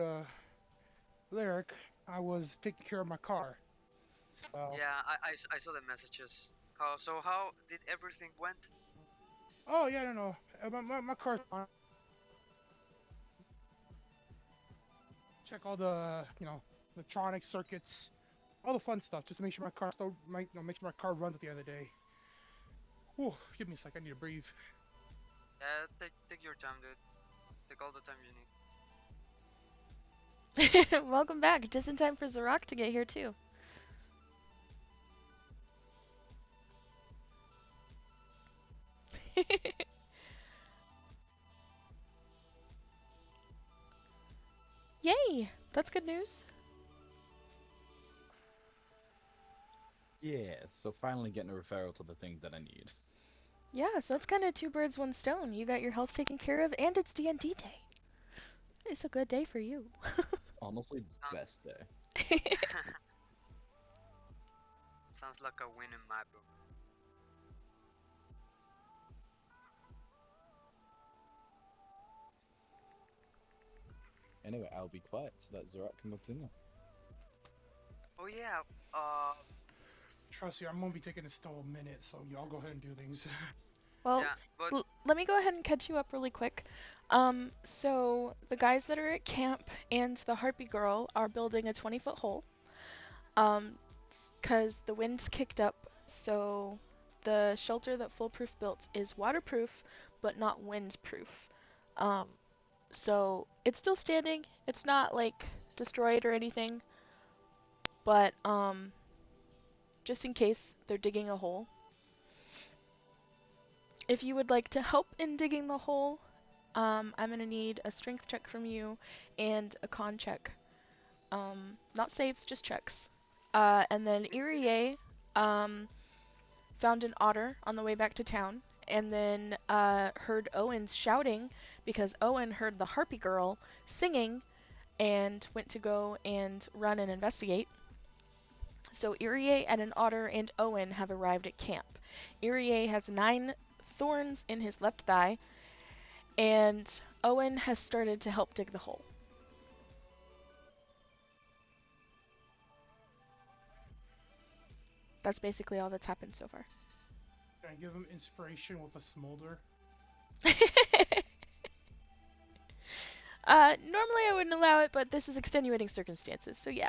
Lyric I was taking care of my car. So, Yeah, I saw the messages. How did everything went? oh yeah, no, my car's fine. Check all the electronic circuits, all the fun stuff, just to make sure my car still make sure my car runs at the end of the day. Whew, give me a sec, I need to breathe. Yeah, take your time, dude. Take all the time you need. Welcome back. Just in time for Zarak to get here too. Yay! That's good news. Yeah, so finally getting a referral to the things that I need. Yeah, so that's kind of two birds, one stone. You got your health taken care of, and it's DnD day. It's a good day for you. Honestly, Sound- best day. Sounds like a win in my book. Anyway, I'll be quiet so that Zorak can continue. Oh yeah, Trust you, I'm gonna be taking this still a minute, so y'all go ahead and do things. Well, yeah, but let me go ahead and catch you up really quick. So the guys that are at camp and the Harpy Girl are building a 20-foot hole. Because the wind's kicked up, so the shelter that Foolproof built is waterproof, but not windproof. Um, so it's still standing. It's not like destroyed or anything. but just in case they're digging a hole. If you would like to help in digging the hole, I'm gonna need a strength check from you and a con check. Not saves, just checks. And then Irie, found an otter on the way back to town, and then heard Owen's shouting because Owen heard the harpy girl singing and went to go and run and investigate. So Irie and an otter and Owen have arrived at camp. Irie has 9 thorns in his left thigh, and Owen has started to help dig the hole. That's basically all that's happened so far. Can I give him inspiration with a smolder? Normally I wouldn't allow it, but this is extenuating circumstances, so yeah.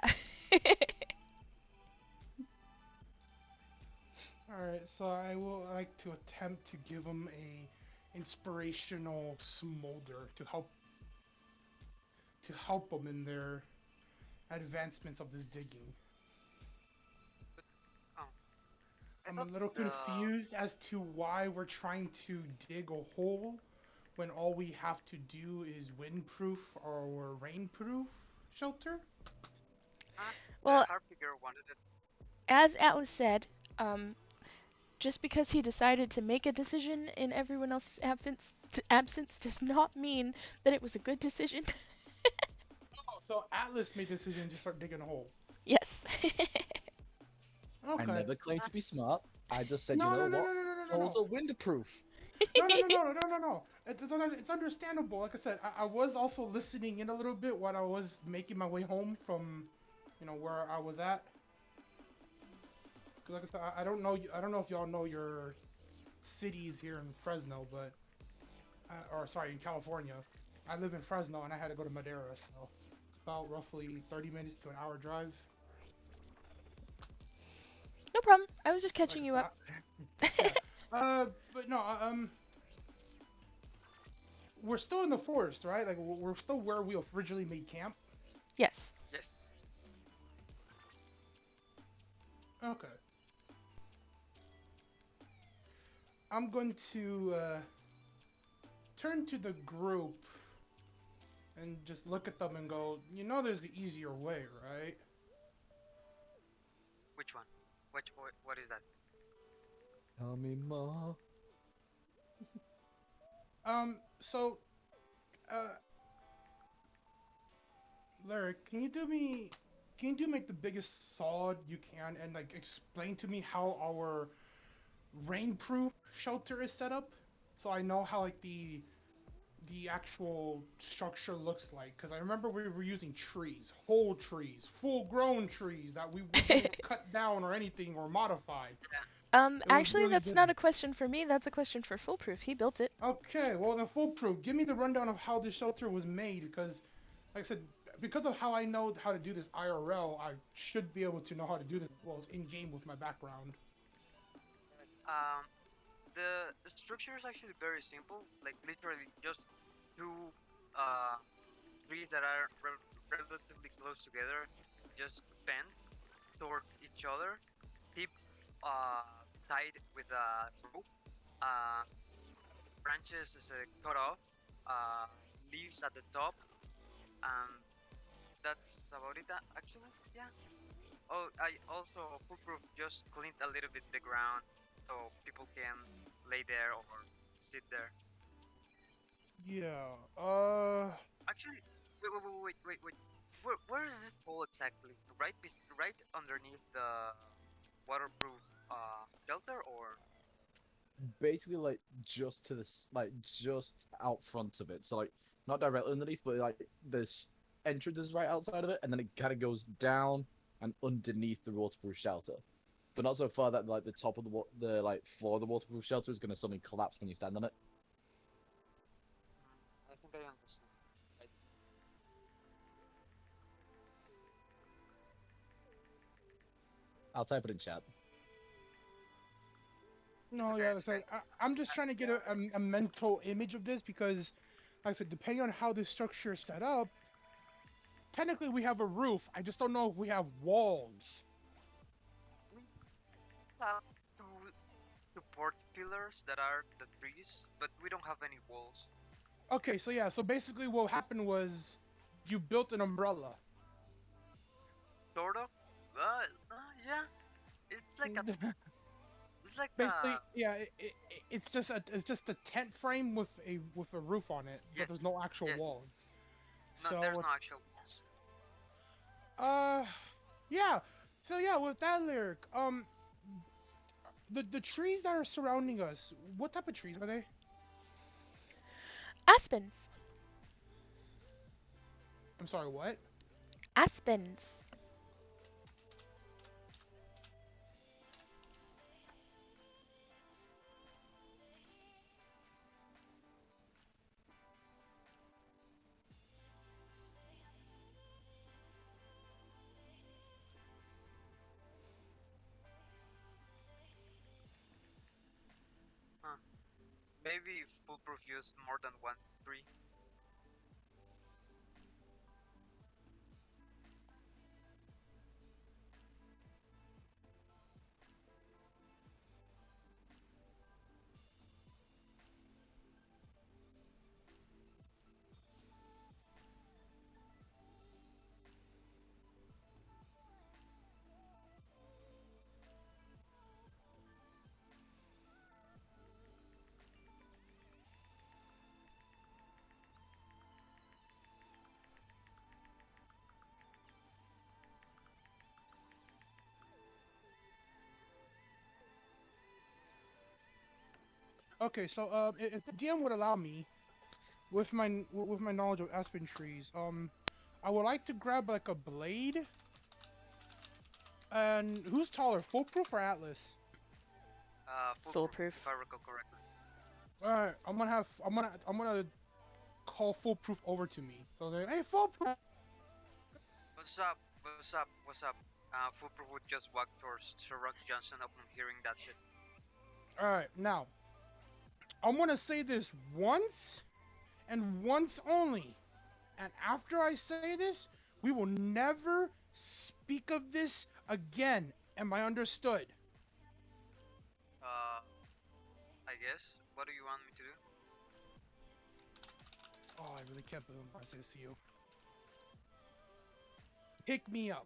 Alright, so I will like to attempt to give him a inspirational smolder to help them in their advancements of this digging. Oh, I I'm a thought little the confused as to why we're trying to dig a hole when all we have to do is windproof or rainproof shelter. the Well, harpy girl wanted it. as Atlas said, just because he decided to make a decision in everyone else's absence does not mean that it was a good decision. Oh, so Atlas made the decision to start digging a hole. Yes. I Okay. never claimed to be smart. I just said, No, you know no, no, what? no, no, no, no, no, Holes no. are windproof. No. It's understandable. Like I said, I was also listening in a little bit while I was making my way home from, where I was at. Cause like I said, I don't know. I don't know if y'all know your cities here in Fresno, but, or sorry, in California. I live in Fresno and I had to go to Madera, so it's about roughly 30 minutes to an hour drive. No problem. I was just Like catching I you said, up. yeah. But no, we're still in the forest, right? Like we're still where we originally made camp. Yes. Yes. Okay. I'm going to turn to the group and just look at them and go, there's the easier way, right? Which one? What is that? Tell me more. So, uh, Larry, can you do make the biggest sod you can and like explain to me how our rainproof shelter is set up, so I know how like the actual structure looks like? Because I remember we were using trees, whole trees, full-grown trees that we didn't cut down or anything or modify. It was Actually, really that's good. not a question for me. That's a question for Foolproof. He built it. Okay, well then foolproof. Give me the rundown of how this shelter was made, because, like I said, because of how I know how to do this IRL, I should be able to know how to do this as well as in game with my background. Um, the structure is actually very simple. Like literally just two uh trees that are relatively close together, just bent towards each other, tips tied with a rope, uh, branches is cut off, uh, leaves at the top, and that's about it. Actually, yeah. Oh, I also foolproof just cleaned a little bit the ground so people can lay there or sit there. Yeah. Actually, wait. Where is this hole exactly? Right underneath the waterproof shelter, or Basically, like just to this, like just out front of it. So like not directly underneath, but like this entrance is right outside of it, and then it kind of goes down and underneath the waterproof shelter. But not so far that like the top of the like floor of the waterproof shelter is going to suddenly collapse when you stand on it. I think I understand. Right. I'll type it in chat. It's No, okay. yeah, It's that's right. okay. I'm just trying to get a mental image of this because, like I said, depending on how this structure is set up, technically we have a roof. I just don't know if we have walls. We have two support pillars that are the trees, but we don't have any walls. Okay, so yeah, so basically what happened was you built an umbrella. Sort of. Yeah. It's like a. It's like Basically, yeah, it's just a tent frame with a roof on it, Yes, but there's no actual yes. walls. No, there's no actual walls. Yeah. So yeah, with that lyric, the trees that are surrounding us, what type of trees are they? Aspens. I'm sorry, what? Aspens. Huh. Maybe foolproof used more than one tree. Okay, so if the DM would allow me, with my knowledge of aspen trees, I would like to grab like a blade. And who's taller, foolproof or Atlas? Foolproof, Foolproof. if I recall correctly. All right, I'm gonna call foolproof over to me. So they're, hey, foolproof. What's up? What's up? What's up? Foolproof would just walk towards Sir Rock Johnson upon hearing that shit. All right, now I'm gonna say this once, and once only. And after I say this, we will never speak of this again. Am I understood? I guess. What do you want me to do? Oh, I really can't believe I'm gonna say this to you. Pick me up.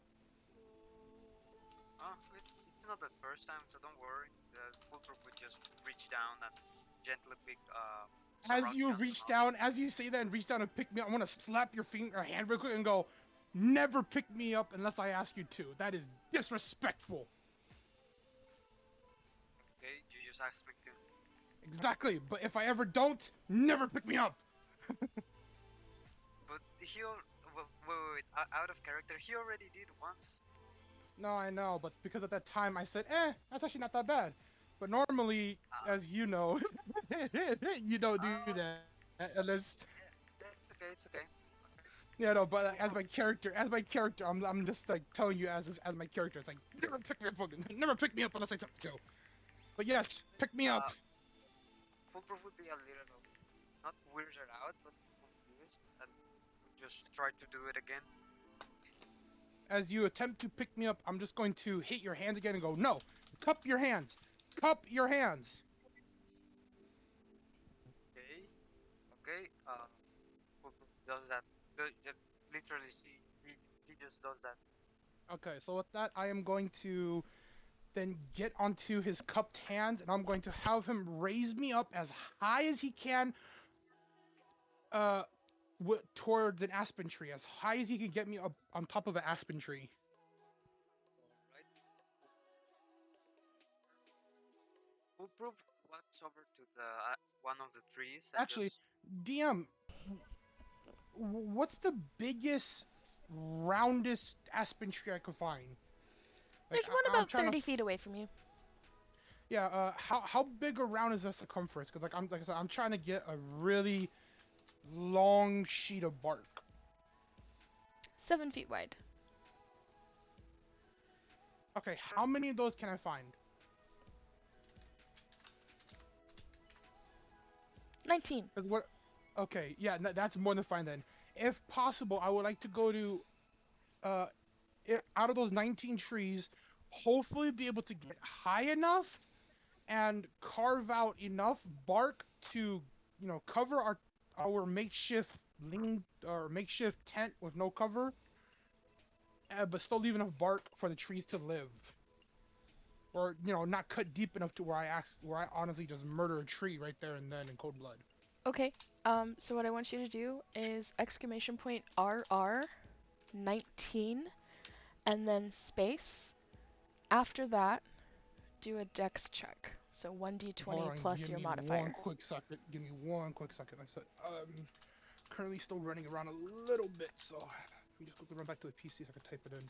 It's not the first time, so don't worry. The foolproof would just reach down and gently pick Sir As Rock you Johnson reach up. down, as you say that and reach down and pick me up, I'm gonna slap your hand real quick and go, never pick me up unless I ask you to. That is disrespectful. Okay, you just asked me to. Exactly, but if I ever don't, never pick me up. But wait, out of character, he already did once. No, I know, but because at that time I said, that's actually not that bad. But normally, as you know, you don't do that unless. That's okay. It's okay. Yeah, no, but as my character, I'm just like telling you as my character. It's like never pick me up unless I tell you to. But yes, pick me up. Foolproof would be a little not weirded out, but confused, and would just try to do it again. As you attempt to pick me up, I'm just going to hit your hands again and go, no, cup your hands, cup your hands. Okay. Foolproof does that. Literally, he just does that. Okay, so with that, I am going to then get onto his cupped hands, and I'm going to have him raise me up as high as he can, towards an aspen tree, as high as he can get me up on top of an aspen tree. Alright. Foolproof walks over to the one of the trees and Actually, just. DM, what's the biggest, roundest aspen tree I could find? Like, There's one about 30 feet away from you. Yeah. How big around is the circumference? Because like I said, I'm trying to get a really long sheet of bark. 7 feet wide. Okay, how many of those can I find? 19. Because what? Okay, yeah, that's more than fine then. If possible, I would like to go to out of those 19 trees, hopefully be able to get high enough and carve out enough bark to, cover our makeshift tent with no cover, but still leave enough bark for the trees to live. Or, not cut deep enough to where I honestly just murder a tree right there and then in cold blood. Okay. So what I want you to do is exclamation point RR 19 and then space. After that, do a dex check. So 1d20 Hold on, plus give your me modifier. one quick second. Give me one quick second. I said, currently still running around a little bit, so let me just quickly run back to the PC so I can type it in.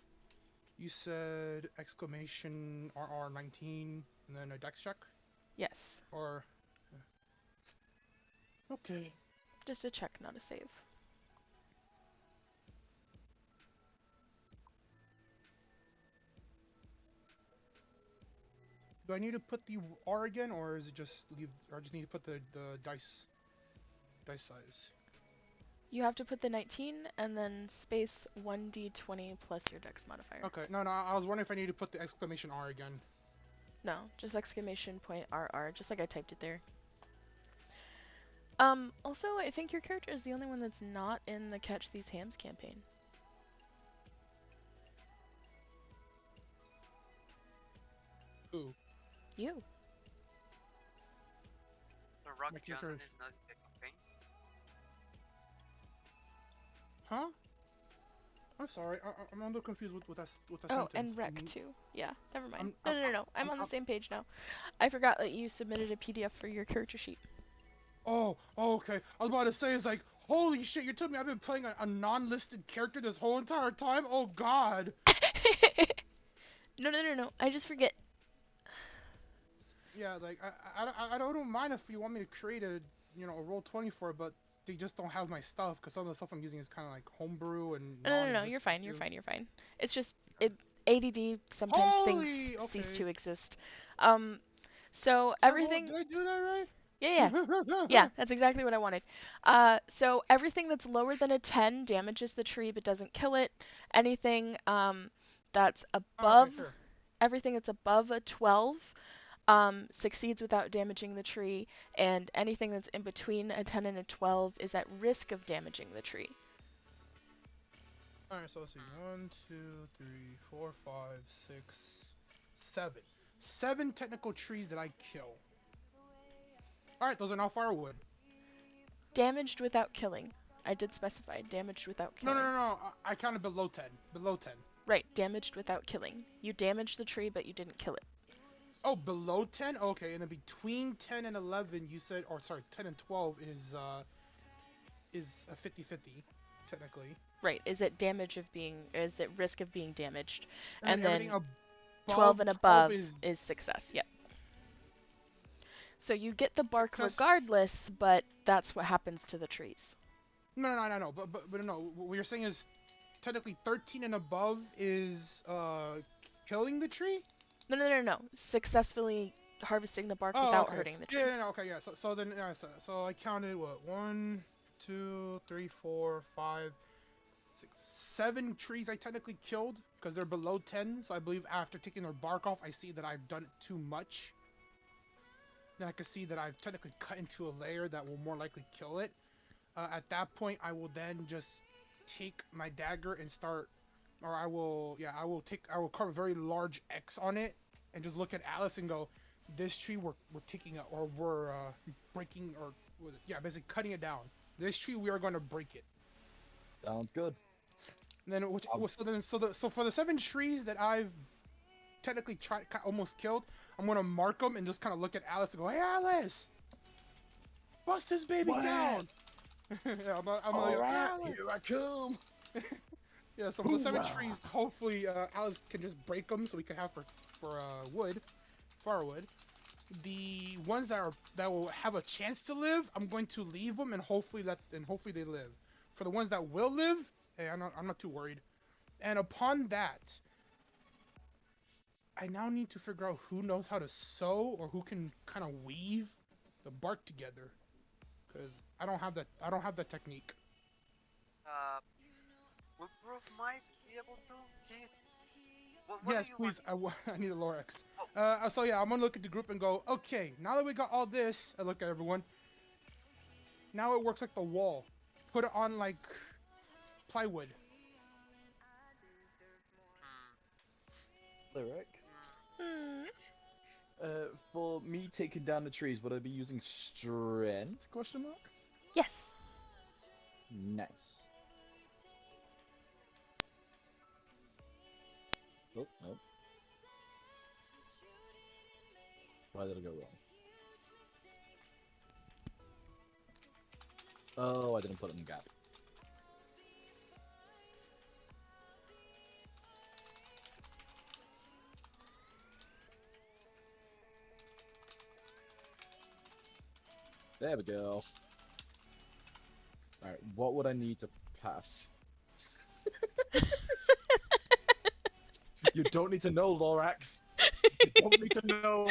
You said exclamation RR19 and then a dex check? Yes. Or... Okay. Just a check, not a save. Do I need to put the R again, or is it just leave, or I just need to put the dice size? You have to put the 19 and then space 1d20 plus your dex modifier. Okay, no, I was wondering if I need to put the exclamation R again. No, just exclamation point RR, just like I typed it there. Also, I think your character is the only one that's not in the Catch These Hams campaign. Who? You. So Rock My Johnson character is not in the campaign. Huh? I'm sorry, I'm a little confused with that Oh, sentence. and Rec too. Yeah, never mind. I'm- No. I'm on the same page now. I forgot that you submitted a PDF for your character sheet. Oh, okay. I was about to say, it's like, holy shit, you're telling me I've been playing a non-listed character this whole entire time? Oh god. No. I just forget. Yeah, like, I don't mind if you want me to create a roll 20 for it, but they just don't have my stuff, because some of the stuff I'm using is kind of like homebrew and No. non-existent You're fine. too. You're fine. It's just ADD. Sometimes Holy, things cease okay. to exist. So Did everything. I do that right? Yeah, that's exactly what I wanted. So everything that's lower than a 10 damages the tree but doesn't kill it. Anything that's above, Okay, sure. everything that's above a 12 succeeds without damaging the tree, and anything that's in between a 10 and a 12 is at risk of damaging the tree. Alright, so let's see. 1, 2, 3, 4, 5, 6, 7. 7 technical trees that I kill. Alright, those are now firewood. Damaged without killing. I did specify damaged without No, killing. I counted below 10. Below 10. Right, damaged without killing. You damaged the tree, but you didn't kill it. Oh, below 10? Okay, and then between 10 and 11, you said, or sorry, 10 and 12 is a 50-50, technically. Right, is it risk of being damaged? And then everything above 12 and above is is success, yep. So you get the bark Success. regardless, but that's what happens to the trees. No, but no, what you're saying is technically 13 and above is killing the tree? No. Successfully harvesting the bark Oh, without okay. hurting the tree. Yeah, okay, yeah. So then, yeah, so I counted what? 1, 2, 3, 4, 5, 6, 7 trees I technically killed because they're below 10. So I believe after taking their bark off, I see that I've done it too much. Then I can see that I've technically cut into a layer that will more likely kill it. At that point, I will then just take my dagger and start, or I will carve a very large X on it and just look at Alice and go, this tree we're taking it, or we're breaking, or basically cutting it down. This tree we are going to break it. Sounds good. And then so for the 7 trees that I've technically almost killed, I'm gonna mark them and just kind of look at Alice and go, hey Alice, bust this baby down. Yeah, I'm like, Alright, here I come. Yeah, so for the 7 Hoorah. trees, hopefully Alice can just break them so we can have for wood, firewood. The ones that will have a chance to live, I'm going to leave them and hopefully they live. For the ones that will live, hey, I'm not too worried. And upon that, I now need to figure out who knows how to sew or who can kind of weave the bark together, because I don't have that technique. Will Proof might be able to? He's. What Yes, do you please. want? I need a lore X. Oh, So yeah, I'm gonna look at the group and go, okay, now that we got all this, I look at everyone. Now it works like the wall. Put it on like plywood. hmm, Lyric. Hmm. For me taking down the trees, would I be using strength? Question mark. Yes. Nice. Oh, no. Why did I go wrong? Oh, I didn't put it in the gap. There we go. Alright, what would I need to pass? You don't need to know, Lorax. You don't need to know.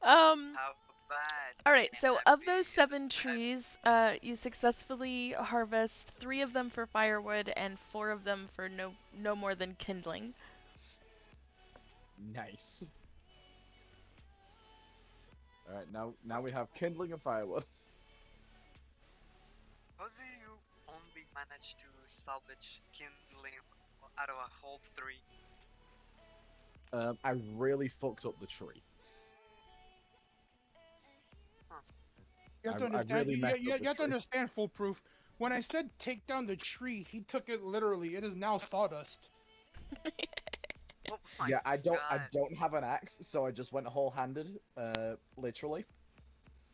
how bad? All right, can so I of be? those Is it 7 bad? trees, you successfully harvest 3 of them for firewood and 4 of them for no more than kindling. Nice. Alright, now we have kindling and firewood. How do you only manage to salvage kindling out of a whole 3? I really fucked up the tree. You have to I understand. really messed You up the have to tree. understand, foolproof. When I said take down the tree, he took it literally. It is now sawdust. Oh my Yeah, I god. don't have an axe, so I just went whole-handed, literally,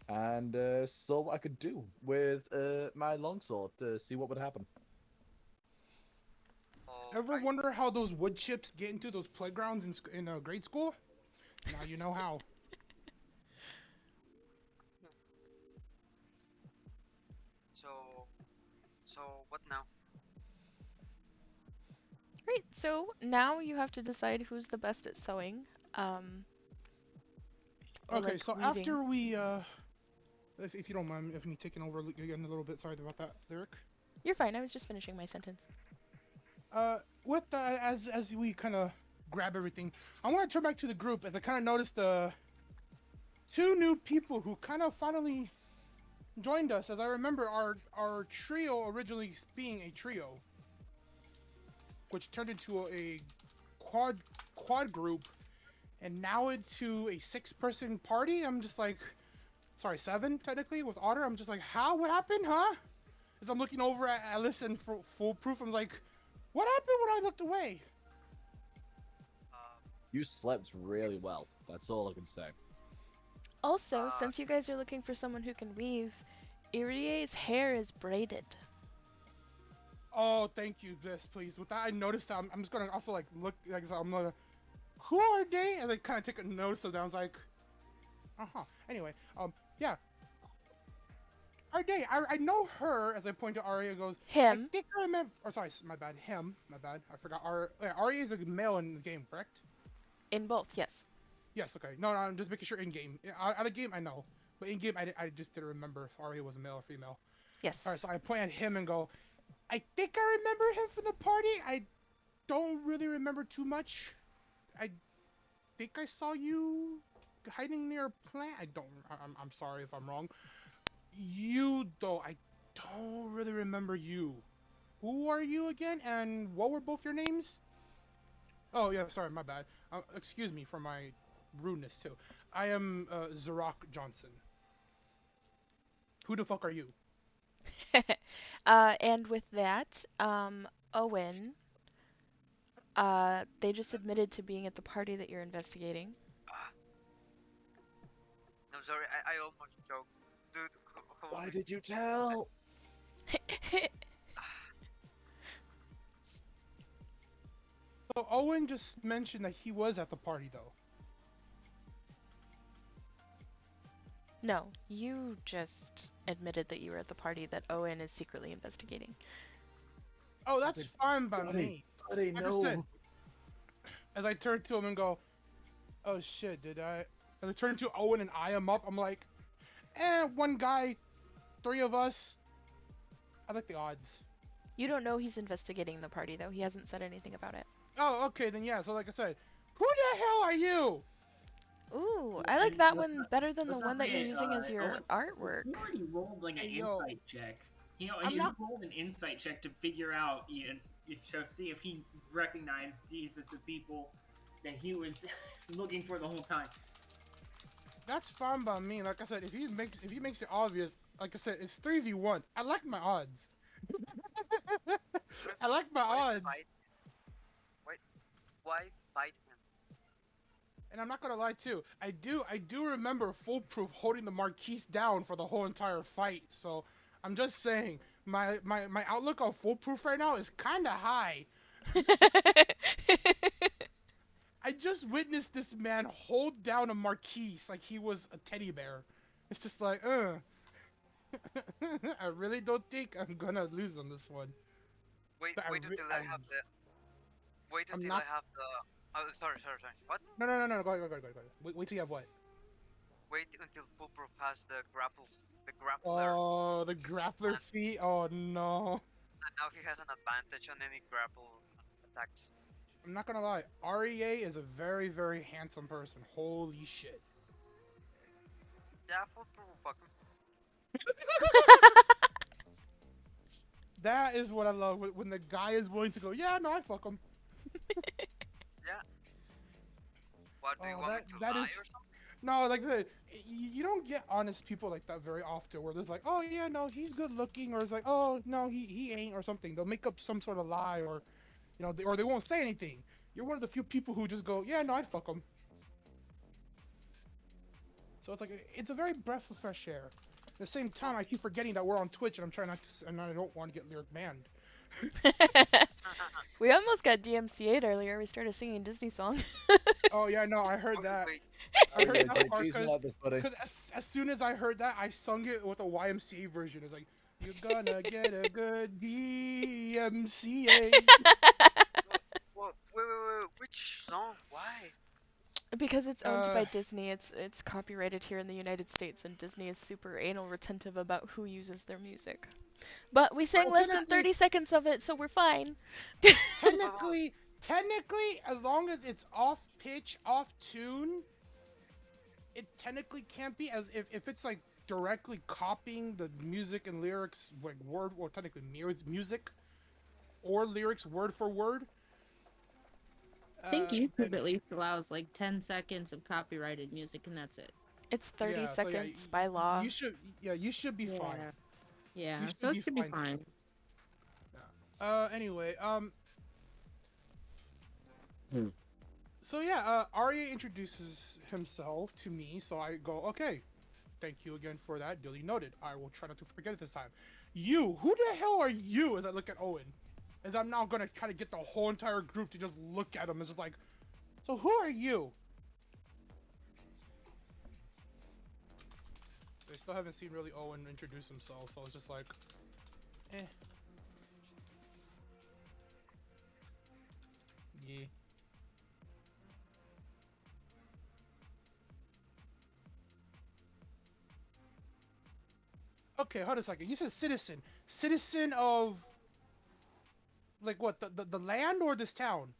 and saw what I could do with my longsword to see what would happen. Oh, Ever wonder how those wood chips get into those playgrounds in grade school? Now you know how. So what now? Great. So now you have to decide who's the best at sewing. Or Okay, like so weaving. after we if you don't mind, if me taking over again a little bit, sorry about that, lyric. You're fine. I was just finishing my sentence. With as we kind of grab everything, I want to turn back to the group, and I kind of noticed 2 new people who kind of finally joined us. As I remember, our trio originally being a trio, which turned into a quad group, and now into a 6-person party. I'm just like, sorry, 7 technically with Otter. I'm just like, how? What happened, huh? As I'm looking over at Alice and Foolproof, I'm like, what happened when I looked away? You slept really well. That's all I can say. Also, since you guys are looking for someone who can weave, Irie's hair is braided. Oh, thank you, this, please. With that, I noticed that I'm just gonna also like look, like I'm gonna, who are they? And I kind of take a notice of them. I was like, Anyway, yeah. Are they? I know her. As I point to Arya, goes. Him. I think I remember. Or sorry, my bad. Him. My bad. I forgot. Arya is a male in the game, correct? In both, yes. Yes. Okay. No, I'm just making sure in game. Out of game, I know, but in game, I just didn't remember if Arya was a male or female. Yes. All right. So I point at him and go. I think I remember him from the party. I don't really remember too much. I think I saw you hiding near a plant. I'm sorry if I'm wrong. You though, I don't really remember you. Who are you again? And what were both your names? Oh yeah, sorry, my bad. Excuse me for my rudeness too. I am Zarok Johnson. Who the fuck are you? And with that, Owen, they just admitted to being at the party that you're investigating. I'm sorry, I almost choked. Dude, Why did you tell? So Owen just mentioned that he was at the party though. No, you just admitted that you were at the party that Owen is secretly investigating. Oh, that's fine by me. Buddy, Like I said, no. as I turn to him and go, oh shit, did I? As I turn to Owen and eye him up, I'm like, one guy, 3 of us. I like the odds. You don't know he's investigating the party though. He hasn't said anything about it. Oh, okay, then yeah. So like I said, who the hell are you? Ooh, I like that Let's one not- better than the let's not one that you're forget, using as your Owen, artwork. He already rolled like an Hey, yo. insight check. He I'm not- rolled an insight check to figure out, to see if he recognized these as the people that he was looking for the whole time. That's fine by me. Like I said, if he makes it obvious, like I said, it's 3v1. I like my odds. I like my Why odds. fight? Why fight him? And I'm not gonna lie too. I do remember Foolproof holding the Marquise down for the whole entire fight. So I'm just saying, my outlook on Foolproof right now is kind of high. I just witnessed this man hold down a Marquise like he was a teddy bear. It's just like, I really don't think I'm gonna lose on this one. Wait But until I have the. Wait I'm until not- I have the. Oh, sorry. What? No. Go ahead. Wait till you have what? Wait until Foolproof has the grapples. The grappler. Oh, the grappler feat. Oh no. And now he has an advantage on any grapple attacks. I'm not gonna lie. REA is a very, very handsome person. Holy shit. Yeah, Foolproof will fuck him. That is what I love when the guy is willing to go. Yeah, no, I fuck him. Yeah. What, do you Oh, want me to that lie is- or something? No, like I said, you don't get honest people like that very often. Where there's like, oh yeah, no, he's good looking, or it's like, oh no, he ain't, or something. They'll make up some sort of lie, or or they won't say anything. You're one of the few people who just go, yeah, no, I'd fuck him. So it's like it's a very breath of fresh air. At the same time, I keep forgetting that we're on Twitch, and I'm trying not to, and I don't want to get lyric banned. We almost got DMCA'd earlier. We started singing Disney song. Oh yeah, no, I heard that. Wait, I heard that Jay, part choose me like this, buddy. because as soon as I heard that, I sung it with a YMCA version. It's like, you're gonna get a good DMCA. wait, which song? Why? Because it's owned by Uh, Disney, it's copyrighted here in the United States, and Disney is super anal retentive about who uses their music. But we sang Well, less than technically- 30 seconds of it, so we're fine. technically, as long as it's off pitch, off tune, it technically can't be as if it's like directly copying the music and lyrics like word or technically music or lyrics word for word. I think then- YouTube at least allows like 10 seconds of copyrighted music, and that's it. It's 30 Yeah, so yeah, seconds by law. You should be fine. Yeah, You should so be it should be fine, fine. too. Anyway, Hmm. So yeah, Arya introduces himself to me, so I go, okay, thank you again for that, duly noted. I will try not to forget it this time. You, who the hell are you? As I look at Owen, as I'm now gonna kind of get the whole entire group to just look at him, as just like, so who are you? They still haven't seen really Owen introduce himself, so it's just like, eh. Yeah. Okay, hold a second. You said citizen. Citizen of... Like what, the land or this town?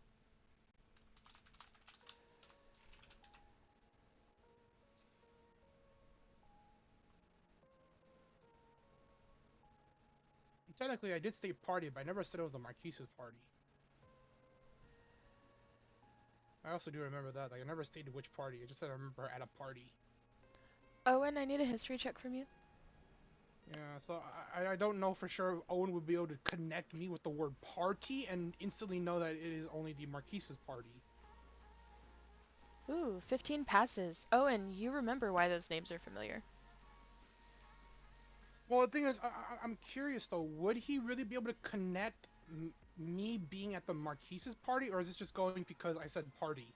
Technically, I did say party, but I never said it was the Marquise's party. I also do remember that. Like, I never stated which party. I just said I remember her at a party. Owen, I need a history check from you. Yeah, so I don't know for sure if Owen would be able to connect me with the word party and instantly know that it is only the Marquise's party. Ooh, 15 passes. Owen, you remember why those names are familiar. Well, the thing is, I'm curious though, would he really be able to connect me being at the Marquise's party, or is this just going because I said party?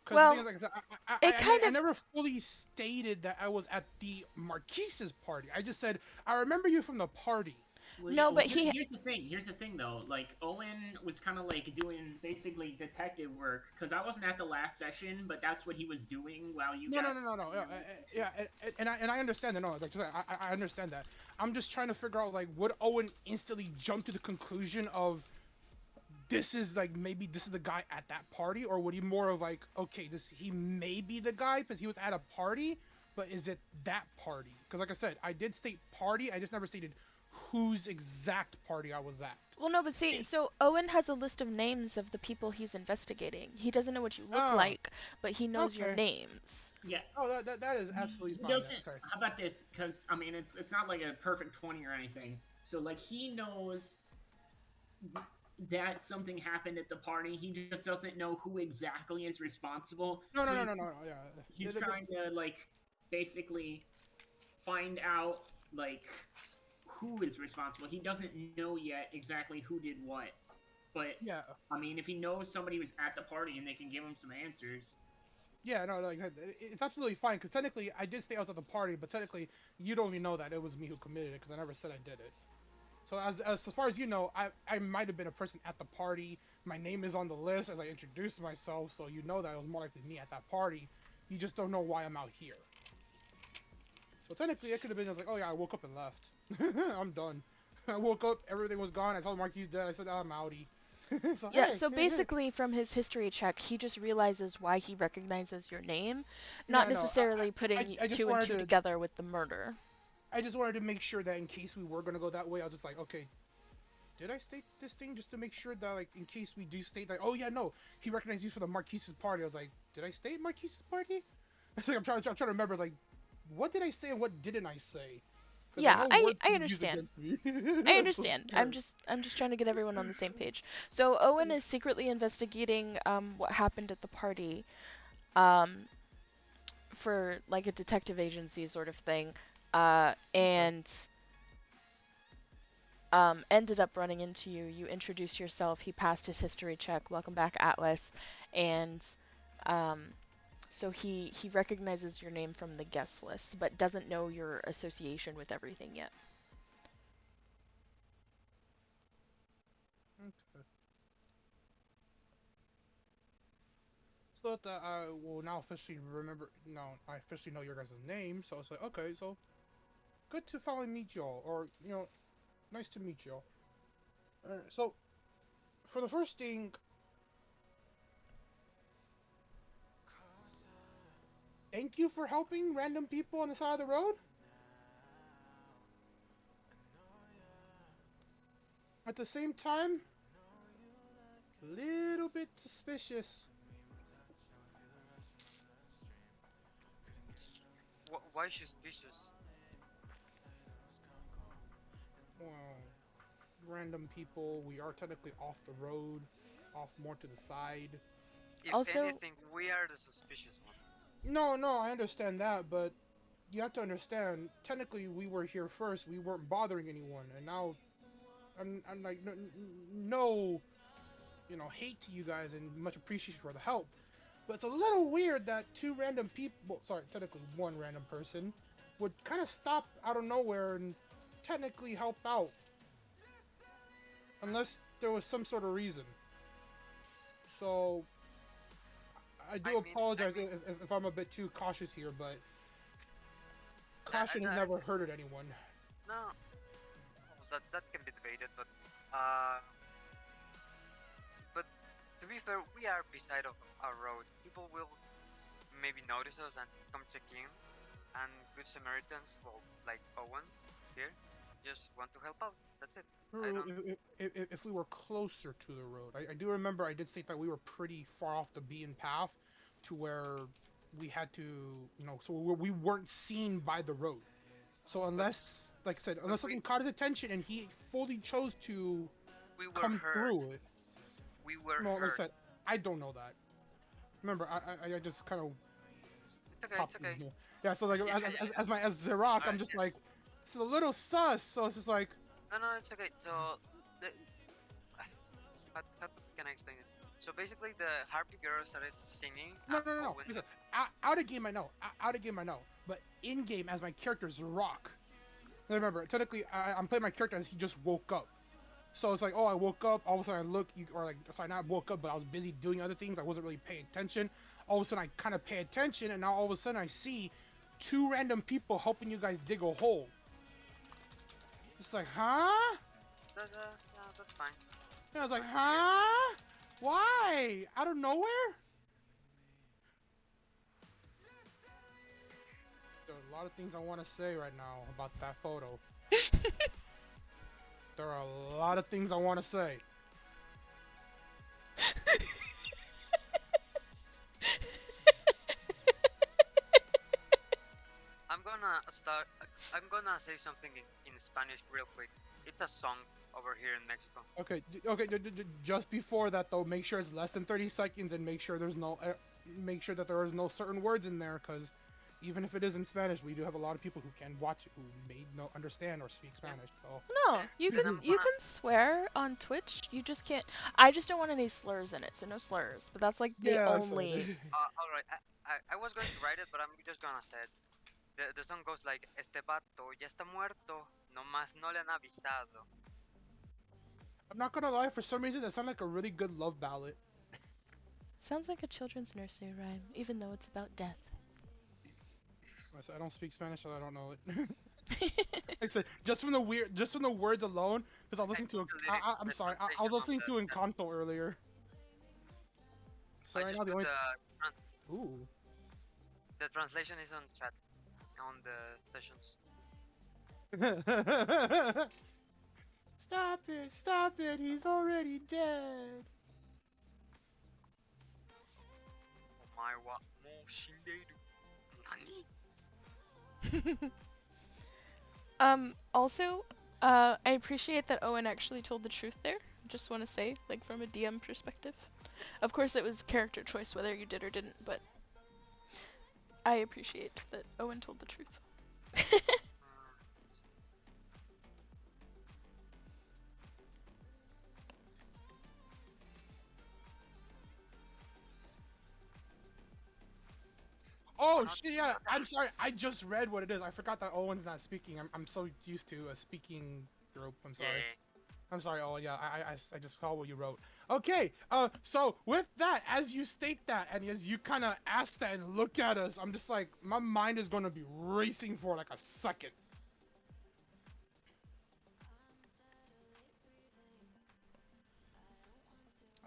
Because Well, the thing is, like I it said, kind I of- never fully stated that I was at the Marquise's party. I just said, I remember you from the party. Well, yeah. No, Well, but he here's the thing. Here's the thing, though. Like Owen was kind of like doing basically detective work because I wasn't at the last session, but that's what he was doing while you No, guys. no, no, no, no. were Yeah, in this session. and I understand that. No, like I understand that. I'm just trying to figure out like would Owen instantly jump to the conclusion of this is like maybe this is the guy at that party, or would he more of like okay, this he may be the guy because he was at a party, but is it that party? Because like I said, I did state party. I just never stated whose exact party I was at. Well, no, but see, so Owen has a list of names of the people he's investigating. He doesn't know what you look Oh, like, but he knows your okay. names. Yeah. Oh, that is absolutely He fine. doesn't. Okay. How about this? Because I mean, it's not like a perfect 20 or anything. So like he knows that something happened at the party. He just doesn't know who exactly is responsible. No, So no, no, he's no, no. Yeah. he's trying to like basically find out like who is responsible. He doesn't know yet exactly who did what. But Yeah. I mean, if he knows somebody was at the party and they can give him some answers. Yeah, no, like it's absolutely fine because technically I did stay out at the party, but technically you don't even know that it was me who committed it because I never said I did it. So as far as you know, I might have been a person at the party. My name is on the list as I introduced myself, so you know that it was more likely me at that party. You just don't know why I'm out here. So technically, it could have been just like, oh yeah, I woke up and left. I'm done. I woke up, everything was gone. I saw Marquis dead. I said, oh, I'm outie. So, Yeah, hey, so hey. basically from his history check, he just realizes why he recognizes your name, not Yeah, no, necessarily putting I just two and wanted two to. together with the murder. I just wanted to make sure that in case we were gonna go that way, I was just like, okay, did I state this thing just to make sure that like in case we do state like, oh yeah, no, he recognized you for the Marquise's party. I was like, did I state Marquise's party? It's like I'm trying to remember like, what did I say and what didn't I say? 'Cause Yeah, know I words can be used understand. against me. I I'm so understand. scared. I'm just trying to get everyone on the same page. So Owen is secretly investigating what happened at the party, um, for like a detective agency sort of thing, and ended up running into you. You introduced yourself. He passed his history check. Welcome back, Atlas, and um, so he recognizes your name from the guest list, but doesn't know your association with everything yet. Okay. So that I will now officially remember. Now I officially know your guys' name. So it's like, okay, so good to finally meet y'all, or nice to meet y'all. So for the first thing, thank you for helping random people on the side of the road. At the same time, a little bit suspicious. Why suspicious? Well, random people. We are technically off the road, off more to the side. If Also- anything, we are the suspicious ones. No, I understand that, but you have to understand. Technically, we were here first. We weren't bothering anyone, and now I'm like no, hate to you guys and much appreciation for the help. But it's a little weird that two random people, well, sorry, technically one random person, would kind of stop out of nowhere and technically help out. Unless there was some sort of reason. So, I do apologize if I'm a bit too cautious here, but caution has never hurted anyone. No, that can be debated, but to be fair, we are beside of our road. People will maybe notice us and come check in, and good Samaritans, well, like Owen here, just want to help out. That's it. I don't... If we were closer to the road, I do remember I did state that we were pretty far off the beaten path, to where we had to, so we weren't seen by the road. So unless, like I said, unless something caught his attention and he fully chose to come through it. We were No, hurt. like I said, I don't know that. Remember, I just kind of. It's okay. Yeah, so like as Zerok, I'm just like, it's a little sus. So it's just like. No, it's okay. So, how can I explain it? So basically, the Harpy girl started singing. No. Listen, out of game I know. Out of game I know. But in game, as my character Zerok, Remember, technically, I'm playing my character as he just woke up. So it's like, oh, I woke up. All of a sudden, I look, or like, sorry, not woke up, but I was busy doing other things. I wasn't really paying attention. All of a sudden, I kind of pay attention, and now all of a sudden, I see 2 random people helping you guys dig a hole. It's like, huh? That's fine. And I was like, huh? Why? Out of nowhere? There are a lot of things I want to say right now about that photo. There are a lot of things I want to say. I'm gonna say something in Spanish real quick. It's a song over here in Mexico. Okay, just before that though, make sure it's less than 30 seconds and make sure make sure that there is no certain words in there, because even if it is in Spanish, we do have a lot of people who can watch it who may not understand or speak Spanish. So. No, you can swear on Twitch. You just can't. I just don't want any slurs in it, so no slurs. But that's like the only. All right. I was going to write it, but I'm just gonna say it. The song goes like, este vato ya está muerto, nomás no le han avisado. I'm not gonna lie, for some reason that sounds like a really good love ballad. Sounds like a children's nursery rhyme, even though it's about death. I don't speak Spanish, so I don't know it. I said just from the words alone, because I was listening to I'm sorry, I was listening to Encanto earlier. So right now the only ooh. The translation is on chat, on the sessions. Stop it, he's already dead. Omae wa mou shindeiru. Nani? Also, I appreciate that Owen actually told the truth there. Just want to say, like, from a DM perspective. Of course, it was character choice whether you did or didn't, but I appreciate that Owen told the truth. Oh shit! Yeah, I'm sorry. I just read what it is. I forgot that Owen's not speaking. I'm so used to a speaking group. I'm sorry. Yeah. I'm sorry. Oh yeah, I just saw what you wrote. Okay. So with that, as you state that, and as you kind of ask that and look at us, I'm just like, my mind is gonna be racing for like a second.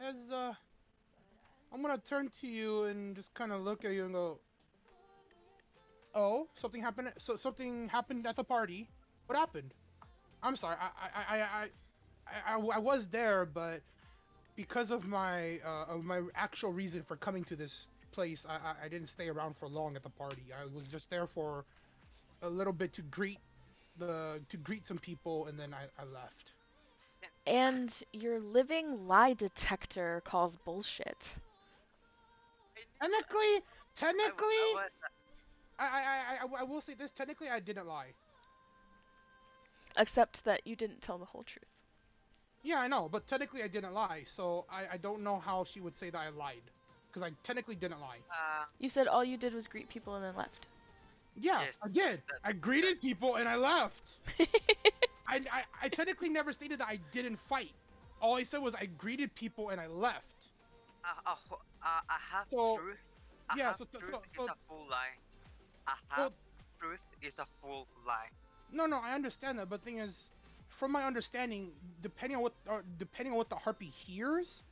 As I'm gonna turn to you and just kind of look at you and go, oh, something happened. So something happened at the party. What happened? I'm sorry. I was there, but because of my actual reason for coming to this place, I didn't stay around for long at the party. I was just there for a little bit to greet some people, and then I left. And your living lie detector calls bullshit. Technically, I will say this. Technically, I didn't lie. Except that you didn't tell the whole truth. Yeah, I know, but technically I didn't lie, so I don't know how she would say that I lied. Because I technically didn't lie. You said all you did was greet people and then left. Yeah, yes, I did. I greeted people and I left. I technically never stated that I didn't fight. All I said was I greeted people and I left. A half truth. Truth is a full lie. A half truth is a full lie. No, I understand that, but the thing is, from my understanding, depending on what the harpy hears,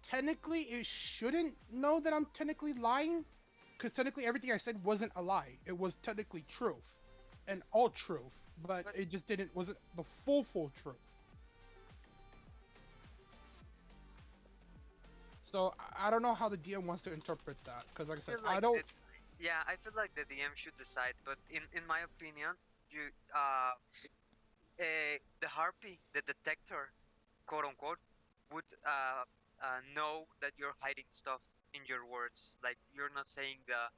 technically it shouldn't know that I'm technically lying, because technically everything I said wasn't a lie. It was technically truth, and all truth, but it just wasn't the full truth. So I don't know how the DM wants to interpret that, because like I said, I don't. I feel like the DM should decide, but in my opinion, the harpy, the detector, quote unquote, would know that you're hiding stuff in your words. Like you're not saying the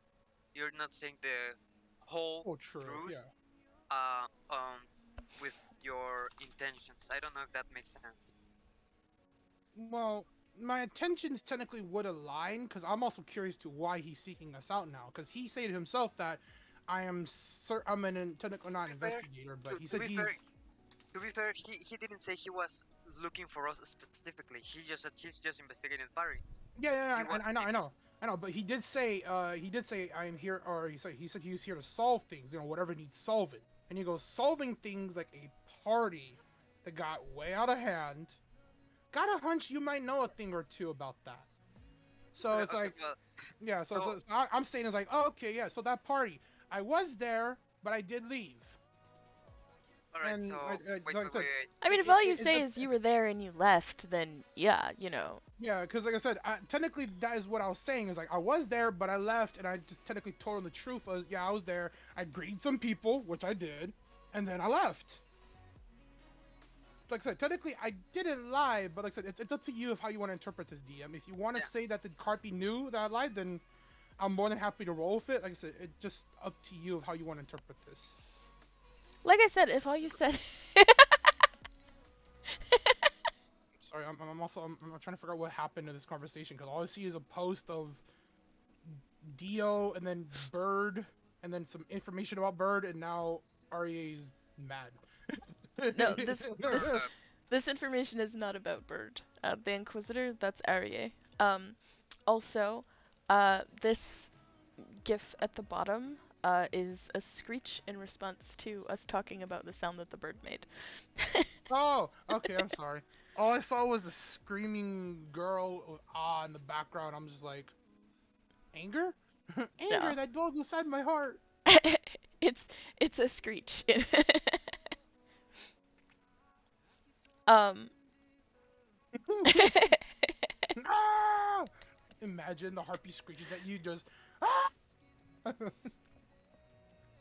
whole truth. Yeah. With your intentions. I don't know if that makes sense. Well, my intentions technically would align, because I'm also curious to why he's seeking us out now. Because he said himself that I'm technically not an To be fair, investigator, but to, he to said be fair, he's. he didn't say he was looking for us specifically. He just said he's just investigating the party. Yeah, He yeah, was. I know. But he did say I am here, or he said he was here to solve things, whatever needs solving. And he goes solving things like a party that got way out of hand. Got a hunch you might know a thing or two about that. So it's Okay, like, well, yeah. So, so I'm saying it's like, oh, okay, yeah. So that party, I was there, but I did leave. all right. And So wait, like I wait, wait, said, wait. I mean, if all you say is you were there and you left, then yeah, yeah, because like I said, technically that is what I was saying. Is like I was there, but I left, and I just technically told him the truth. Yeah, I was there. I greeted some people, which I did, and then I left. Like I said, technically I didn't lie, but like I said, it's up to you of how you want to interpret this, DM. If you want to Yeah. say that the Carpy knew that I lied, then I'm more than happy to roll with it. Like I said, it's just up to you of how you want to interpret this. like I said, if all you said. Sorry, I'm also I'm trying to figure out what happened in this conversation because all I see is a post of Dio and then Bird and then some information about Bird and now REA's mad. No, this information is not about Bird. The Inquisitor, that's Arie. Also, this GIF at the bottom is a screech in response to us talking about the sound that the bird made. Oh, okay, I'm sorry. All I saw was a screaming girl with in the background. I'm just like, anger? Anger No. that goes inside my heart. it's a screech. um. Ah! Imagine the harpy screeches at you just. Ah!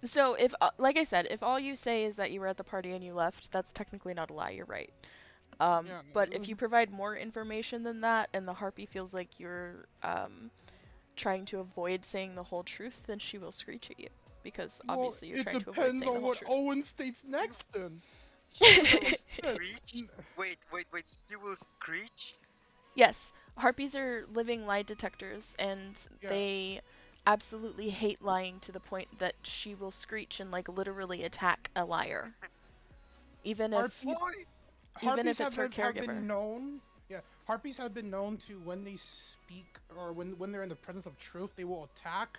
So if, like I said, if all you say is that you were at the party and you left, that's technically not a lie. You're right. Yeah. But if you provide more information than that, and the harpy feels like you're trying to avoid saying the whole truth, then she will screech at you because Well, obviously you're it trying to avoid depends saying the on whole what truth. Owen states next then. He will screech. Wait. He will screech. Yes, harpies are living lie detectors, and Yeah. they absolutely hate lying to the point that she will screech and like literally attack a liar, even if Harpies it's her have caregiver. been known. Yeah, harpies have been known to when they speak or when they're in the presence of truth, they will attack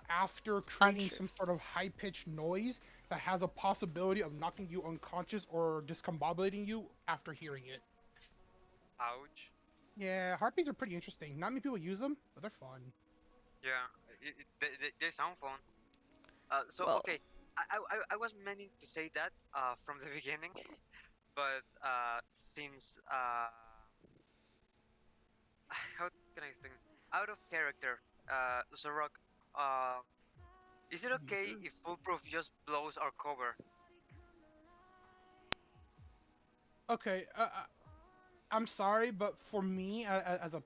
after creating Untruth. some sort of high-pitched noise that has a possibility of knocking you unconscious or discombobulating you after hearing it. Ouch. Yeah, harpies are pretty interesting. Not many people use them, but they're fun. Yeah, they sound fun. So Well, okay, I was meaning to say that from the beginning, but since how can I explain? Out of character, Zorok, is it okay if Foolproof just blows our cover? Okay, I'm sorry, but for me as a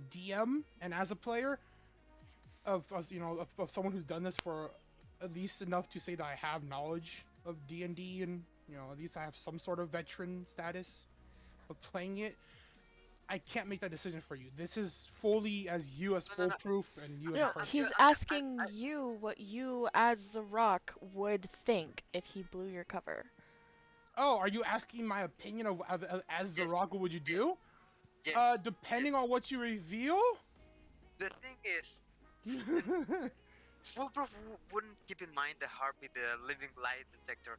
DM and as a player of someone who's done this for at least enough to say that I have knowledge of D&D and at least I have some sort of veteran status of playing it. I can't make that decision for you. This is fully as you as No. foolproof and you as no, a person. he's asking you what you as Zarok would think if he blew your cover. Oh, are you asking my opinion of as Yes. Zarok, what would you do? Yes. Depending yes. on what you reveal. The thing is, Foolproof wouldn't keep in mind the harpy, the living lie detector,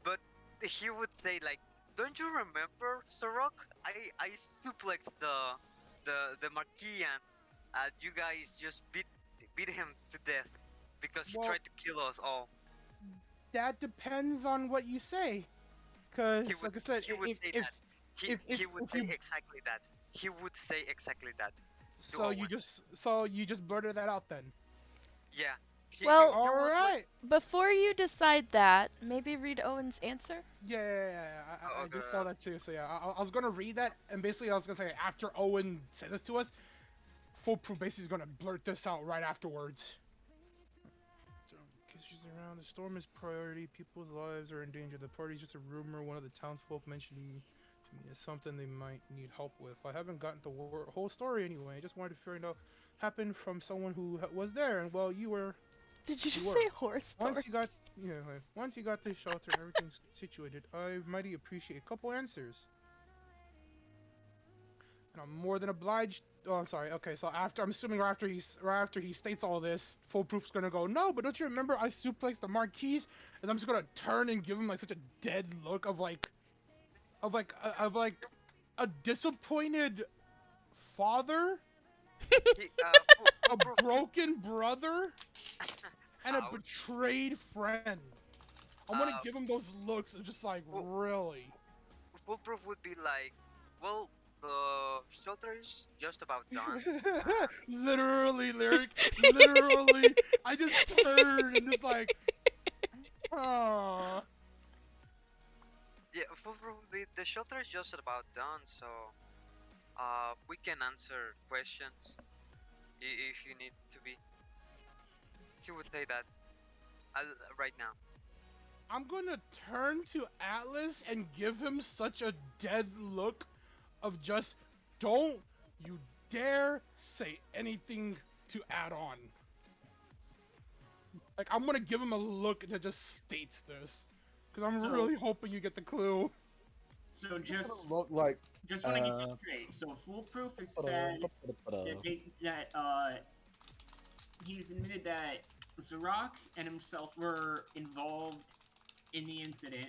but he would say like, "Don't you remember, Sorok? I suplexed the Marquis and you guys just beat him to death because he Well, tried to kill us all." That depends on what you say. Cause He would, like I said, he would say that. He would if say you exactly that. He would say exactly that. so you just blurted that out then. Yeah. Well, All right. Before you decide that, maybe read Owen's answer. Yeah. I just saw that too. So yeah, I was gonna read that, and basically I was gonna say after Owen said this to us, Foolproof basically is gonna blurt this out right afterwards. Kisses around. The storm is priority. People's lives are in danger. The party's just a rumor. One of the townsfolk mentioned to me as something they might need help with. I haven't gotten the whole story anyway. I just wanted to find out happened from someone who was there, and well, you were Did you You just were. say horse Once Thor? you got, like, once you got the shelter and everything's situated, I mighty appreciate a couple answers. And I'm more than obliged. Oh, I'm sorry. Okay, so after I'm assuming right after he states all this, Foolproof's gonna go, no, but don't you remember I suplexed the Marquise? And I'm just gonna turn and give him like such a dead look of like a disappointed father, He, a foolproof. broken brother, and a Ouch. betrayed friend. I'm gonna Uh, give him those looks of just like, Fool- really? foolproof would be like, well, the shelter is just about done. Literally, lyric. Literally, I just turned and just like, oh. Yeah, foolproof would be the shelter is just about done. So, we can answer questions if you need to be. He would say that right now. I'm gonna turn to Atlas and give him such a dead look of just, don't you dare say anything to add on. Like, I'm gonna give him a look that just states this. Because I'm So- really hoping you get the clue. So It's just gonna look like. want to get this straight. So Foolproof has said that he's admitted that Zarok and himself were involved in the incident,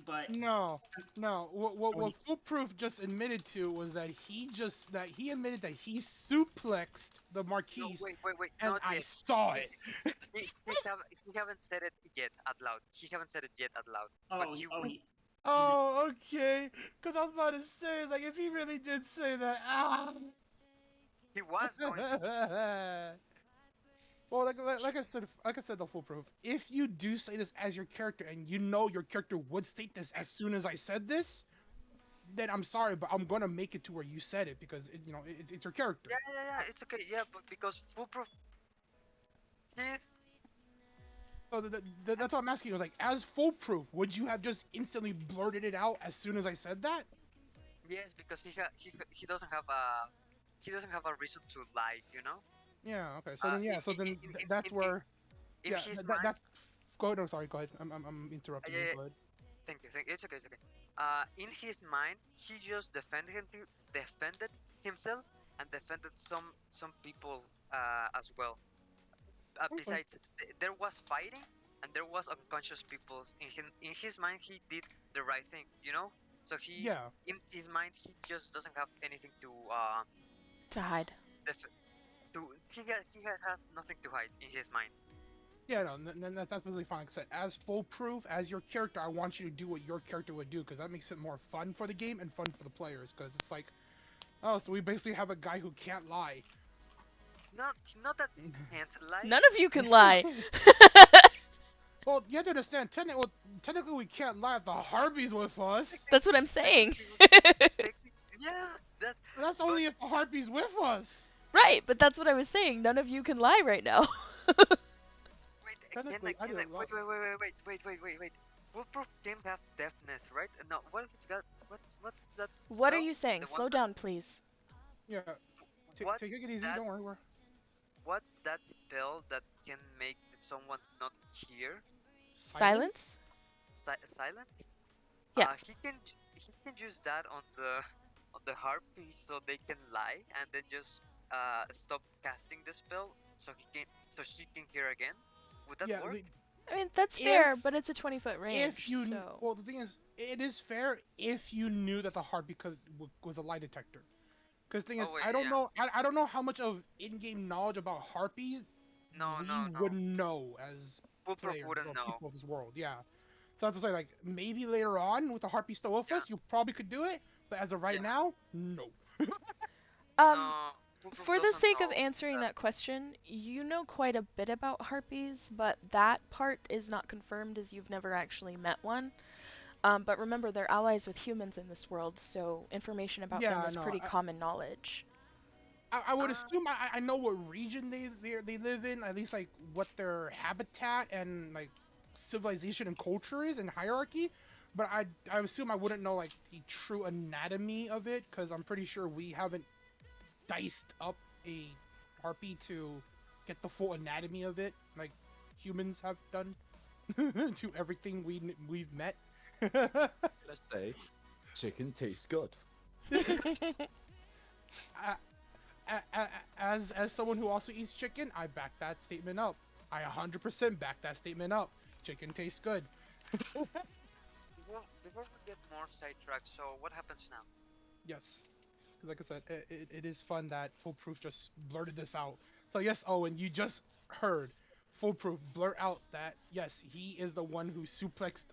but No. What Oh, Foolproof just admitted to was that he admitted that he suplexed the No, Marquise, wait, and not I yet. saw it. He haven't said it yet out loud. He haven't said it yet out loud. But he will. Oh, okay. Because I was about to say, it's like, if he really did say that, He was going to. Well, like I said, the Foolproof. If you do say this as your character, and you know your character would state this as soon as I said this, then I'm sorry, but I'm gonna make it to where you said it because it's your character. Yeah. It's okay. Yeah, but because foolproof, he's. So that's what I'm asking you. Like, as Foolproof, would you have just instantly blurted it out as soon as I said that? Yes, because he doesn't have a reason to lie. You know. Yeah. Okay. So then, yeah. So then that's in- where. In Yeah. his That, mind. that's. Go ahead. No, sorry. Go ahead. I'm interrupting you. Yeah, Go ahead. Thank you. It's okay. It's okay. In his mind, he just defended himself and defended some people as well. Okay. Besides, there was fighting and there was unconscious people. In his mind, he did the right thing. You know. So Yeah. in his mind, he just doesn't have anything to To hide. def- he has nothing to hide in his mind. Yeah. No. That's really fine. Cause as Foolproof, as your character, I want you to do what your character would do, because that makes it more fun for the game and fun for the players. Because it's like, oh, so we basically have a guy who can't lie. Not that he can't lie. None of you can lie. Well, you have to understand. Technically, we can't lie if the Harpy's with us. That's what I'm saying. Yeah, that. That's only if the Harpy's with us. Right, but that's what I was saying. None of you can lie right now. Wait, Technically, I didn't lie. wait. Foolproof games have deafness, right? No, what's that? What are spell? you saying? The one Slow that- down, please. Yeah. What's Take it easy. that- Don't worry. What's that spell that can make someone not hear? Silence? Silent? Yeah. He can use that on the harpy so they can lie and then just stop casting the spell so she can hear again. Would that Yeah. work? I mean, that's fair, If- but it's a 20-foot range. If you so. well, the thing is, it is fair if you knew that the Harpy was a lie detector. Because the thing is, Oh, wait, I don't yeah. know. I don't know how much of in-game knowledge about Harpies No, we no. would know as Foolproof players wouldn't or know. people of this world. Yeah. So I have to say, like, maybe later on with the Harpy still with Yeah. us, you probably could do it. But as of right Yeah. now, no. Um, No, Foolproof for the doesn't sake of know answering that. that question, you know quite a bit about harpies, but that part is not confirmed as you've never actually met one. But remember, they're allies with humans in this world, so information about them Yeah, is no, pretty I- common knowledge. I would assume I know what region they live in, at least like what their habitat and like civilization and culture is and hierarchy, but I assume I wouldn't know like the true anatomy of it, because I'm pretty sure we haven't diced up a harpy to get the full anatomy of it. Like, humans have done to everything we've met. Let's say, chicken tastes good. As someone who also eats chicken, I back that statement up. I 100% back that statement up. Chicken tastes good. Before we get more sidetracked, so what happens now? Yes. Like I said, it is fun that Foolproof just blurted this out. So yes, Owen, you just heard Foolproof blurt out that yes, he is the one who he suplexed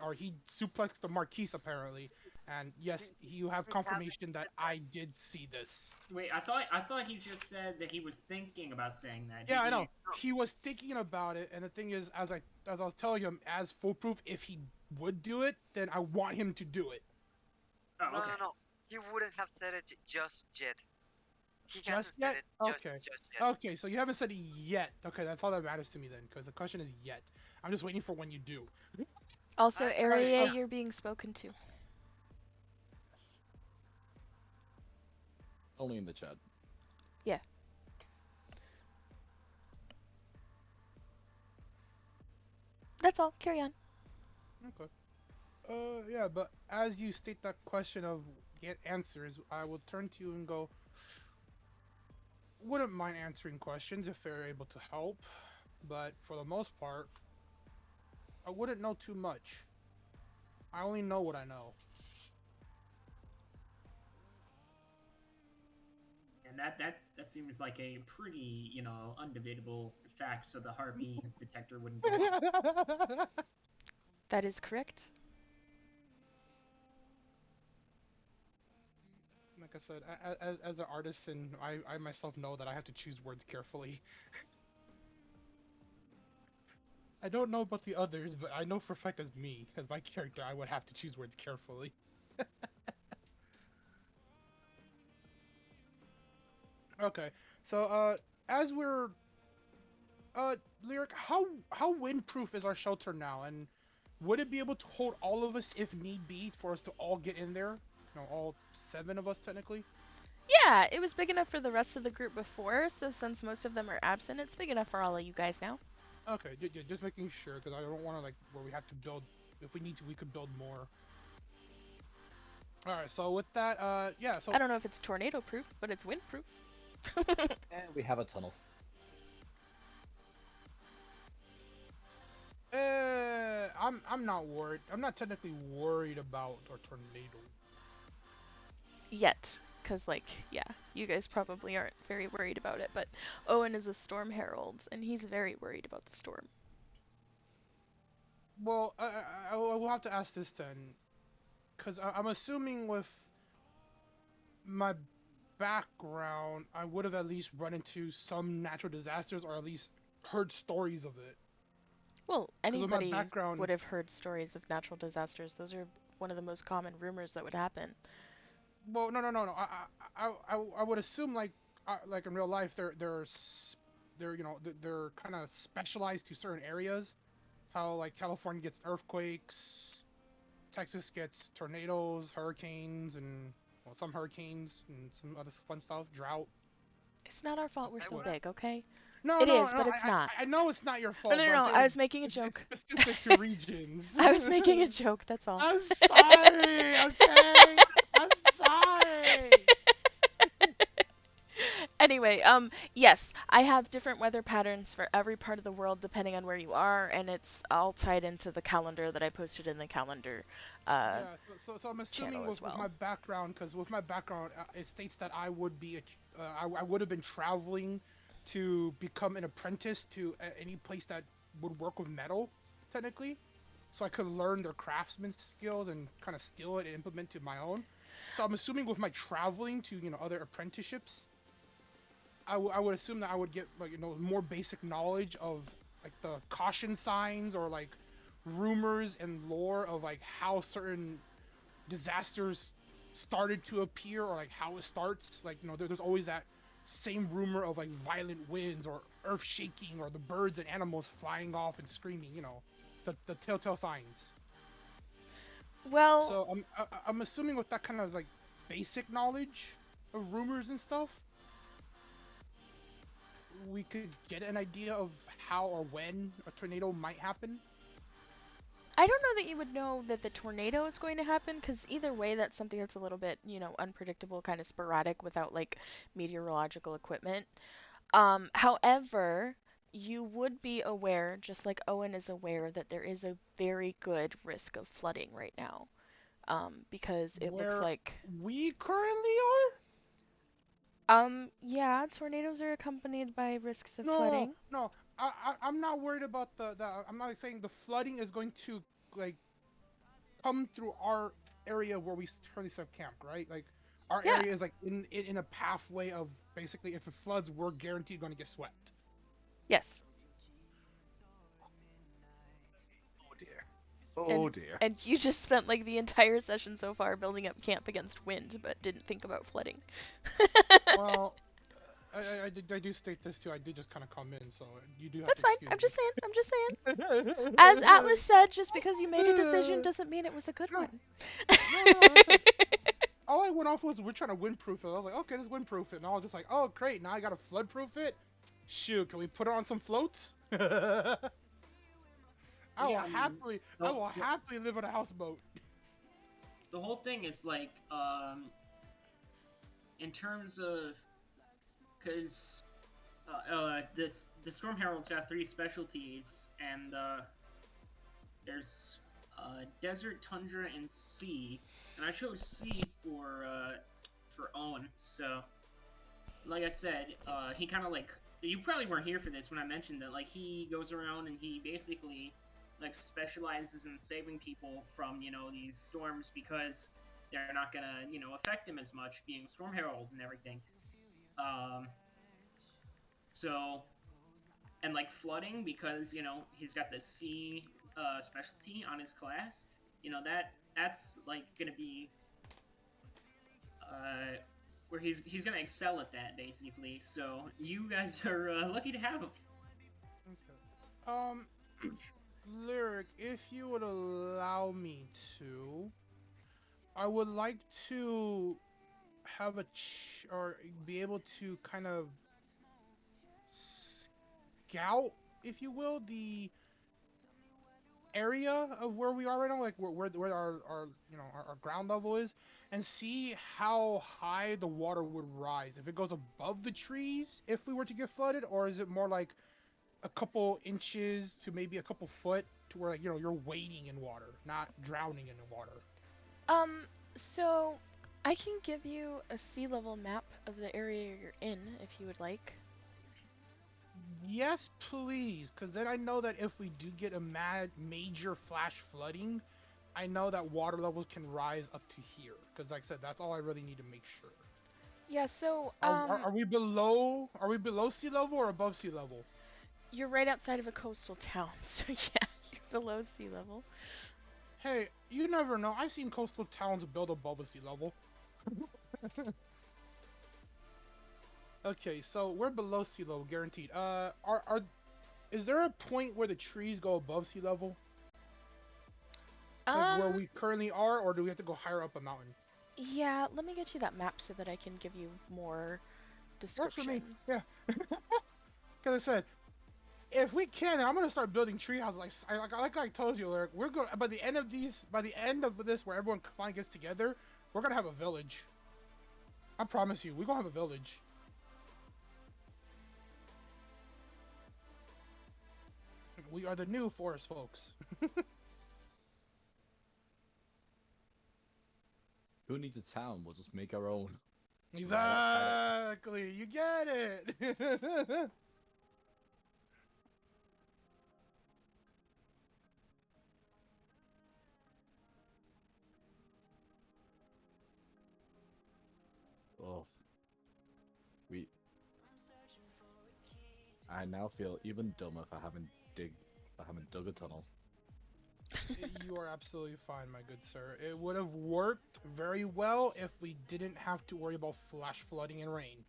the Marquise apparently, and yes, you have confirmation that I did see this. Wait, I thought he just said that he was thinking about saying that. Yeah, I know. No. He was thinking about it, and the thing is, as I was telling him, as Foolproof, if he would do it, then I want him to do it. Oh, No, okay. no. He wouldn't have said it just yet. He Just hasn't yet? said it Okay. just yet. Okay, so you haven't said it yet. Okay, that's all that matters to me then, because the question is yet. I'm just waiting for when you do. Also, Alright, Area, so- you're being spoken to. Only in the chat. That's all. Carry on. Okay. Yeah, but as you state that question of get answers, I will turn to you and go, wouldn't mind answering questions if they're able to help, but for the most part, I wouldn't know too much. I only know what I know. And that seems like a pretty, undebatable fact. So the heartbeat detector wouldn't go off. That is correct. Like I said, as an artisan, I myself know that I have to choose words carefully. I don't know about the others, but I know for a fact as me, as my character, I would have to choose words carefully. Okay, so as we're Lyric, how windproof is our shelter now, and would it be able to hold all of us if need be for us to all get in there? All 7 of us technically. Yeah, it was big enough for the rest of the group before, so since most of them are absent, it's big enough for all of you guys now. Okay, just making sure, because I don't want to, like, where we have to build, if we need to, we could build more. Alright, so with that, yeah, so... I don't know if it's tornado proof, but it's wind proof. And we have a tunnel. I'm not worried. I'm not technically worried about a tornado. Yet. Because, like, yeah, you guys probably aren't very worried about it, but Owen is a storm herald, and he's very worried about the storm. Well, I will have to ask this then, because I'm assuming with my background, I would have at least run into some natural disasters, or at least heard stories of it. Well, anybody background- would have heard stories of natural disasters. Those are one of the most common rumors that would happen. Well, no. I would assume like in real life, they're kind of specialized to certain areas. How like California gets earthquakes, Texas gets tornadoes, hurricanes, and well, some hurricanes and some other fun stuff, drought. It's not our fault we're so big, okay? No, It no, is, no, but it's not. I know it's not your fault. No, but I'm saying, I was making a joke. It's specific to regions. I was making a joke, that's all. I'm sorry, okay? I'm sorry. Anyway, yes, I have different weather patterns for every part of the world depending on where you are, and it's all tied into the calendar that I posted in the calendar. Yeah, so I'm assuming channel as with well. my background, because with my background, it states that I would be I would have been traveling to become an apprentice to any place that would work with metal, technically, so I could learn their craftsman skills and kind of steal it and implement to my own. So I'm assuming with my traveling to other apprenticeships, I would assume that I would get like more basic knowledge of like the caution signs or like rumors and lore of like how certain disasters started to appear or like how it starts. Like there's always that same rumor of like violent winds or earth shaking or the birds and animals flying off and screaming. The telltale signs. Well, So I'm assuming with that kind of like basic knowledge of rumors and stuff, we could get an idea of how or when a tornado might happen? I don't know that you would know that the tornado is going to happen, because either way, that's something that's a little bit, unpredictable, kind of sporadic without like meteorological equipment. However, you would be aware, just like Owen is aware, that there is a very good risk of flooding right now. Because it looks Where like, we currently yeah, tornadoes are accompanied by risks of are? flooding. No. I'm not worried about the. I'm not saying the flooding is going to like come through our area where we currently set up camp, right? Like our Yeah, area is like in a pathway of basically if it floods, we're guaranteed going to get swept. yes. Oh dear. Oh And dear. and you just spent like the entire session so far building up camp against wind, but didn't think about flooding. Well, I do state this too. I did just kind of come in, so you do have That's to fine. excuse I'm just saying. I'm just saying. me. As Atlas said, just because you made a decision doesn't mean it was a good No, one. that's it. All I went off was we're trying to windproof it. I was like, okay, let's windproof it. And I was just like, oh, great. Now I got to floodproof it. Shoot, can we put it on some floats? I will Yeah, I mean, happily, I will happily live on a houseboat. the whole thing is like, in terms of, because the Storm Herald's got 3 specialties, and there's desert, tundra, and sea, and I chose sea for Owen. So, like I said, he kind of like, you probably weren't here for this when I mentioned that. Like, he goes around and he basically like specializes in saving people from these storms because they're not gonna affect him as much, being Storm Herald and everything. So, and like flooding, because he's got the sea specialty on his class. That's like gonna be where he's gonna excel at that basically. So you guys are lucky to have him. Okay. Lyric, if you would allow me to, I would like to have or be able to kind of scout, if you will, the area of where we are right now, like where our our ground level is, and see how high the water would rise. If it goes above the trees, if we were to get flooded, or is it more like a couple inches to maybe a couple foot to where like you're wading in water, not drowning in the water. So I can give you a sea level map of the area you're in if you would like. Yes, please, because then I know that if we do get a major flash flooding, I know that water levels can rise up to here. Because like I said, that's all I really need to make sure. Yeah, so Are we below? Are we below sea level or above sea level? you're right outside of a coastal town, so yeah, you're below sea level. Hey, you never know. I've seen coastal towns built above a sea level. Okay, so we're below sea level, guaranteed. Is there a point where the trees go above sea level? Like where we currently are, or do we have to go higher up a mountain? Yeah, let me get you that map so that I can give you more description. Works for me, yeah. Because I said, if we can, I'm gonna start building tree houses. Like I told you, Lyric, we're going by the end of this, where everyone finally gets together, we're gonna have a village. I promise you, we're gonna have a village. We are the new forest folks. Who needs a town? We'll just make our own. Exactly, you get it. Oh, we. I now feel even dumber if I haven't dug a tunnel. You are absolutely fine, my good sir. It would have worked very well if we didn't have to worry about flash flooding and rain.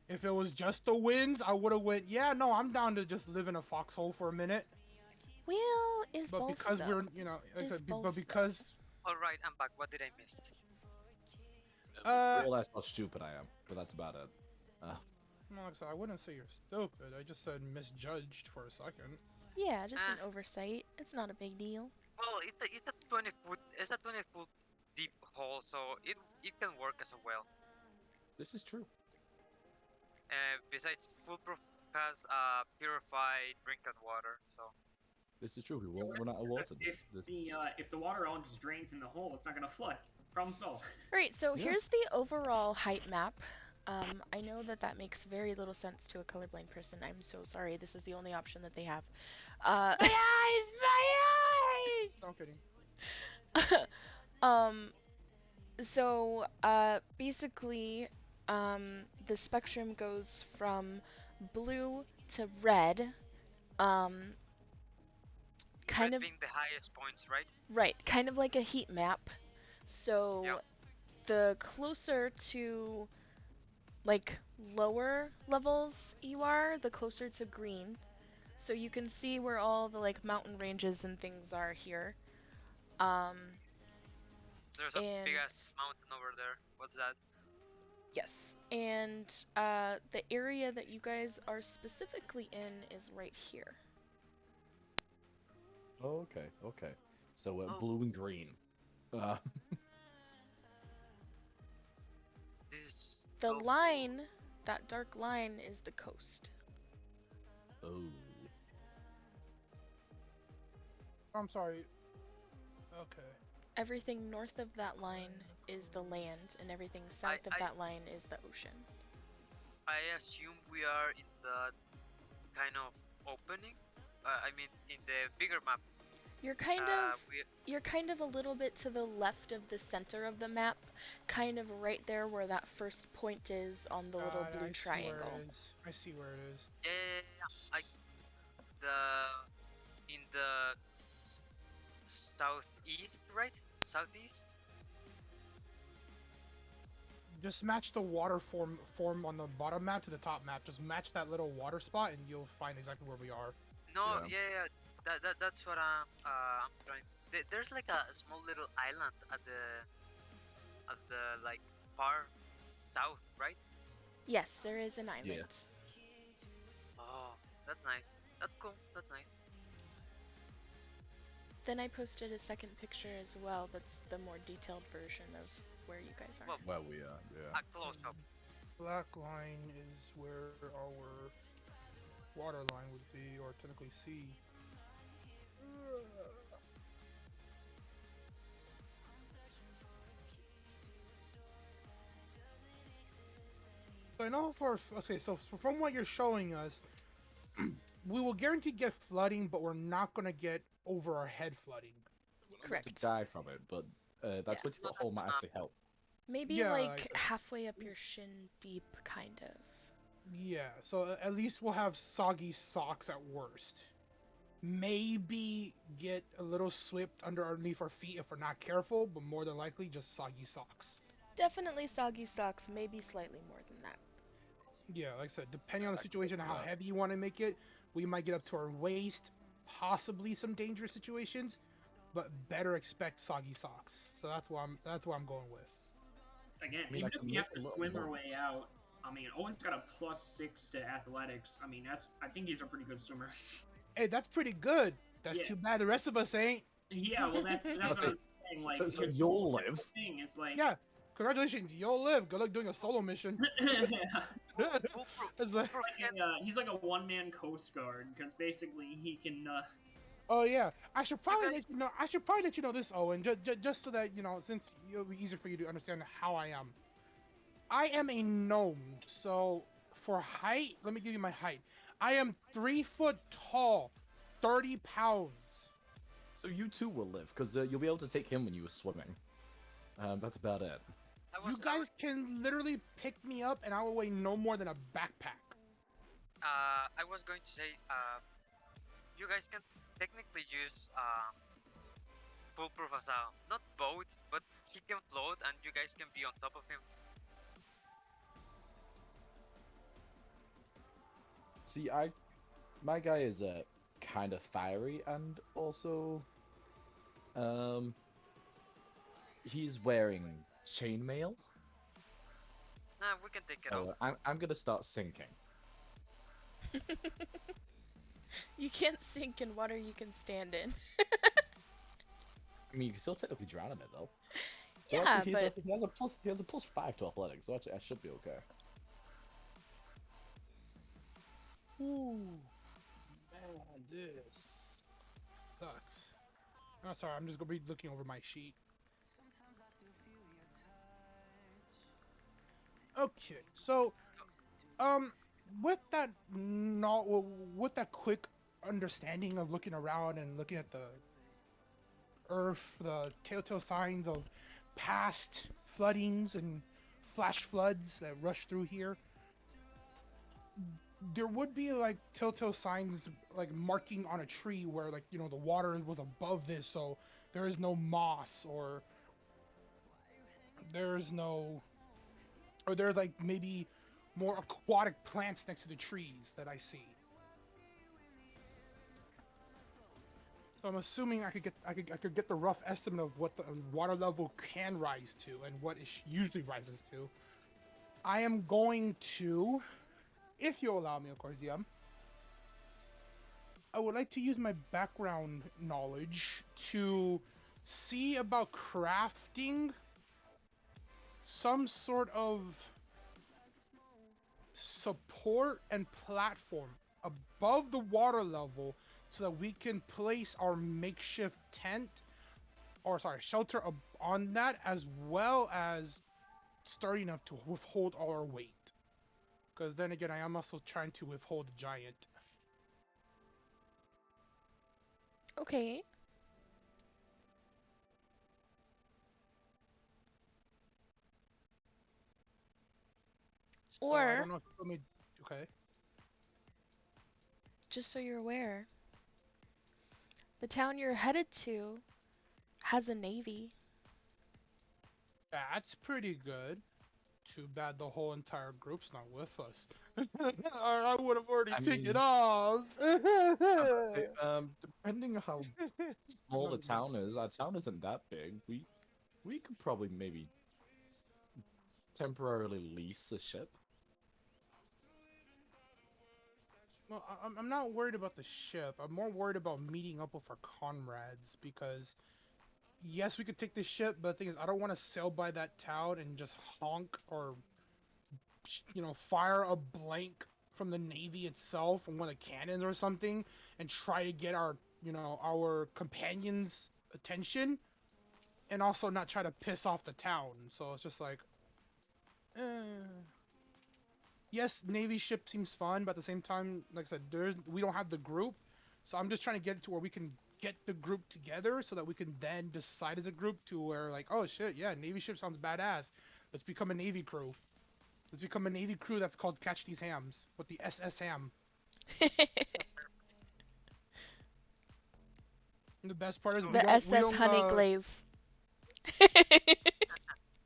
If it was just the winds, I would have went, yeah, no, I'm down to just live in a foxhole for a minute. Well, is But both because though. we're, but because All right, I'm back. What did I miss? I realize how stupid I am, but that's about it. No, like I said, I wouldn't say you're stupid. I just said misjudged for a second. Yeah, just an Ah, oversight. It's not a big deal. well, it's a 20 foot deep hole, so it can work as a well. This is true. Besides, foolproof has purified drinking water, so This is true. We won't run out of water. If the water all just drains in the hole, it's not gonna flood. Problem solved. Alright, so Yeah. here's the overall height map. I know that that makes very little sense to a colorblind person. I'm so sorry. This is the only option that they have. My eyes! My eyes! No, I'm kidding. um, so, basically, the spectrum goes from blue to red. Kind red of, being the highest points, right? right, kind of like a heat map. So, Yeah. the closer to like lower levels you are, the closer to green. So you can see where all the like mountain ranges and things are here. There's a And big ass mountain over there. What's that? yes, and the area that you guys are specifically in is right here. Okay, okay. So Oh. blue and green. This. The oh, line, that dark line, is the coast. Oh. I'm sorry. Okay. Everything north of that line is the land, and everything south of I- that line is the ocean. I assume we are in the kind of opening. I mean, in the bigger map. You're kind of We You're kind of a little bit to the left of the center of the map, kind of right there where that first point is on the little blue I triangle. See where it is. I see where it is. yeah, in the southeast, right? Southeast. Just match the water form on the bottom map to the top map. Just match that little water spot, and you'll find exactly where we are. No, Yeah. yeah. That's what I'm trying. There's like a small little island at the like far south, right? Yes, there is an island. Yeah. Oh, that's nice. That's cool. That's nice. Then I posted a second picture as well that's the more detailed version of where you guys are. Well, Where we are, yeah. a close up. Black line is where our water line would be, or technically sea. So I know okay, so from what you're showing us, we will guarantee get flooding, but we're not gonna get over our head flooding. Correct. To die from it, but that Yeah. 20-foot hole might actually help. Maybe Yeah, like like- halfway up your shin deep, kind of. Yeah, so at least we'll have soggy socks at worst. Maybe get a little swept underneath our feet if we're not careful, but more than likely just soggy socks. Definitely soggy socks, maybe slightly more than that. Yeah, like I said, depending on the I can situation and do how that. heavy you want to make it, we might get up to our waist, possibly some dangerous situations, but better expect soggy socks. So that's what I'm going with. Again, I mean, I even if can we have make a to little swim our note. way out, I mean, Owen's got a +6 to athletics. I mean, I think he's a pretty good swimmer. Hey, that's pretty good. That's Yeah. too bad the rest of us ain't. Yeah, well, that's what I was saying. Like, So here's you'll the live. thing is like, Yeah, congratulations, you'll live. Good luck doing a solo mission. Foolproof. It's like, he's like a one-man Coast Guard because basically he can. oh yeah, I should probably guys- let you know. I should probably let you know this, Owen, just so that you know, since it'll be easier for you to understand how I am. I am a gnome, so for height, let me give you my height. I am 3 foot tall, 30 pounds. So you too will live, because you'll be able to take him when you were swimming. That's about it. You guys can literally pick me up, and I will weigh no more than a backpack. I was going to say, you guys can technically use foolproof as a not boat, but he can float, and you guys can be on top of him. See, my guy is kind of fiery, and also, he's wearing chainmail. Nah, we can take it So out. I'm gonna start sinking. You can't sink in water you can stand in. I mean, you can still technically drown in it though. Well, Yeah, actually, but he has a +5 to athletics, so actually I should be okay. Ooh, man, this sucks. Oh, sorry, I'm just gonna be looking over my sheet. Okay, so with that not with that quick understanding of looking around and looking at the earth, the telltale signs of past floodings and flash floods that rush through here, there would be like telltale signs like marking on a tree where, like, you know, the water was above this, so there is no moss, or there's no, or there's like maybe more aquatic plants next to the trees that I see. So I'm assuming I could get the rough estimate of what the water level can rise to and what it usually rises to. I am going to, if you allow me, of course, DM, I would like to use my background knowledge to see about crafting some sort of support and platform above the water level so that we can place our makeshift tent, or sorry, shelter on that, as well as sturdy enough to withhold all our weight. Because then again, I am also trying to withhold a giant. okay. So I Or don't know if you told me. Okay. just so you're aware, the town you're headed to has a navy. That's pretty good. Too bad the whole entire group's not with us. Or I would have already I taken mean, off. depending on how small the town is, our town isn't that big. We could probably maybe temporarily lease a ship. Well, I'm not worried about the ship. I'm more worried about meeting up with our comrades, because yes, we could take the ship, but the thing is, I don't want to sail by that town and just honk or, you know, fire a blank from the navy itself from one of the cannons or something and try to get our, you know, our companions' attention, and also not try to piss off the town. So it's just like, eh. Yes, navy ship seems fun, but at the same time, like I said, we don't have the group, so I'm just trying to get it to where we can get the group together so that we can then decide as a group to where, like, oh shit, yeah, navy ship sounds badass. Let's become a navy crew. Let's become a navy crew that's called Catch These Hams with the SS Ham. And the best part is The we SS don't Honey Glaze.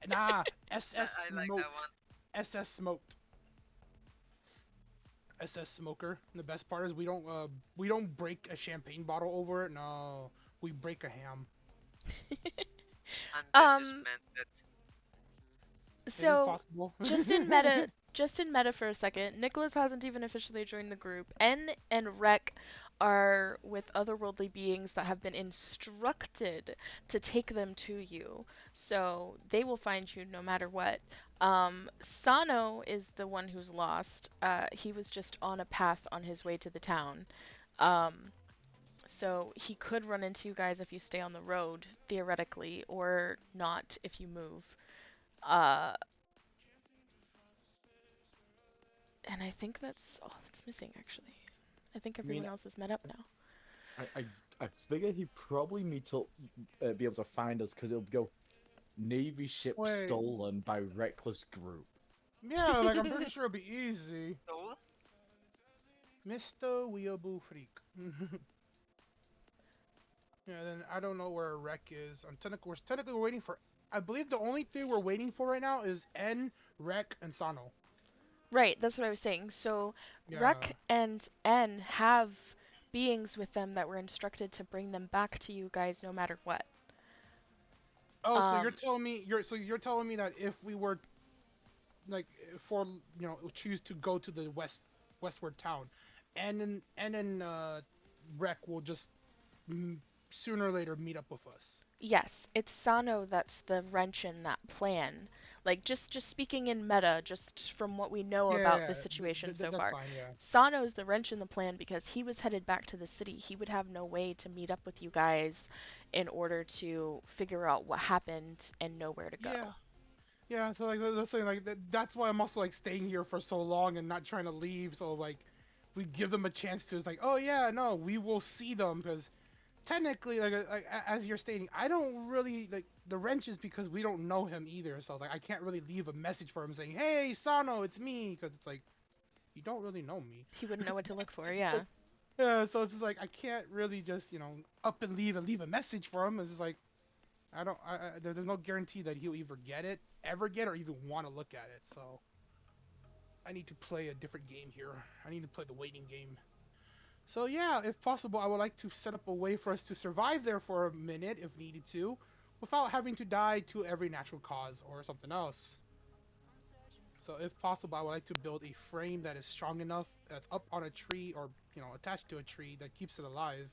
nah, Yeah, SS I like Smoked. that one. SS Smoked. SS Smoker. And the best part is we don't break a champagne bottle over it. No, we break a ham. And that just um, meant that It is so possible. just in meta for a second, Nicholas hasn't even officially joined the group. N and Rec are with otherworldly beings that have been instructed to take them to you. So they will find you no matter what. Sano is the one who's lost. He was just on a path on his way to the town. Um, so he could run into you guys if you stay on the road, theoretically, or not if you move. Uh, and I think that's all that's missing, actually. I think I mean, everyone else is met up now. I figure he'd probably meet up, be able to find us because it'll go Navy ship Wait. stolen by reckless group. Yeah, like I'm pretty sure it'll be easy. soul. Mr. Weeaboo Freak. Yeah, then I don't know where Rec is. We're technically waiting for. I believe the only thing we're waiting for right now is N, Rec, and Sano. Right, that's what I was saying. So Yeah. Rek and N have beings with them that were instructed to bring them back to you guys no matter what. Oh, so you're Um, telling me you're telling me that if we were like for choose to go to the westward town, and then Rec will just sooner or later meet up with us. Yes, it's Sano that's the wrench in that plan. Like just speaking in meta, just from what we know about Yeah, this situation so that's far. fine. Yeah. Sano's the wrench in the plan because he was headed back to the city. He would have no way to meet up with you guys in order to figure out what happened and know where to go. Yeah. Yeah, so like that's saying like that's why I'm also like staying here for so long and not trying to leave. So like, we give them a chance to. It's like, oh yeah, no, we will see them because technically, as you're stating, I don't really like the wrench is because we don't know him either. So like, I can't really leave a message for him saying, hey, Sano, it's me, because it's like you don't really know me. He wouldn't know what to look for, yeah. Yeah, so it's just like I can't really just up and leave a message for him. It's just like I don't. There's no guarantee that he'll ever get, or even want to look at it. So I need to play a different game here. I need to play the waiting game. So yeah, if possible, I would like to set up a way for us to survive there for a minute, if needed to, without having to die to every natural cause or something else. So if possible, I would like to build a frame that is strong enough, that's up on a tree or attached to a tree that keeps it alive.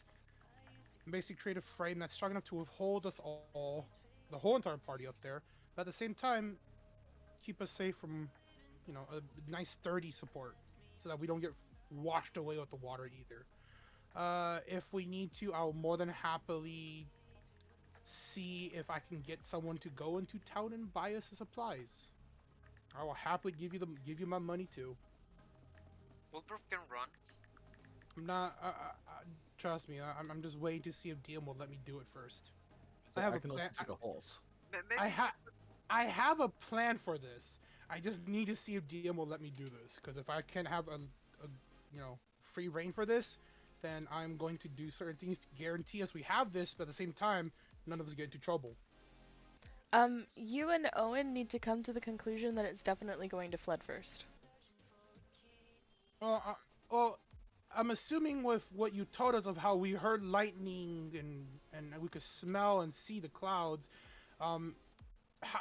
And basically create a frame that's strong enough to hold us all, the whole entire party up there, but at the same time, keep us safe from, a nice sturdy support, so that we don't get washed away with the water either. If we need to, I'll more than happily see if I can get someone to go into town and buy us the supplies. I will happily give you my money too. Wolfproof can run. I'm not. Trust me. I'm just waiting to see if DM will let me do it first. So I have I a can also plan. take a horse. Maybe I have a plan for this. I just need to see if DM will let me do this. Because if I can't have a free reign for this, then I'm going to do certain things to guarantee us we have this, but at the same time, none of us get into trouble. You and Owen need to come to the conclusion that it's definitely going to flood first. Well, I'm assuming with what you told us of how we heard lightning and we could smell and see the clouds.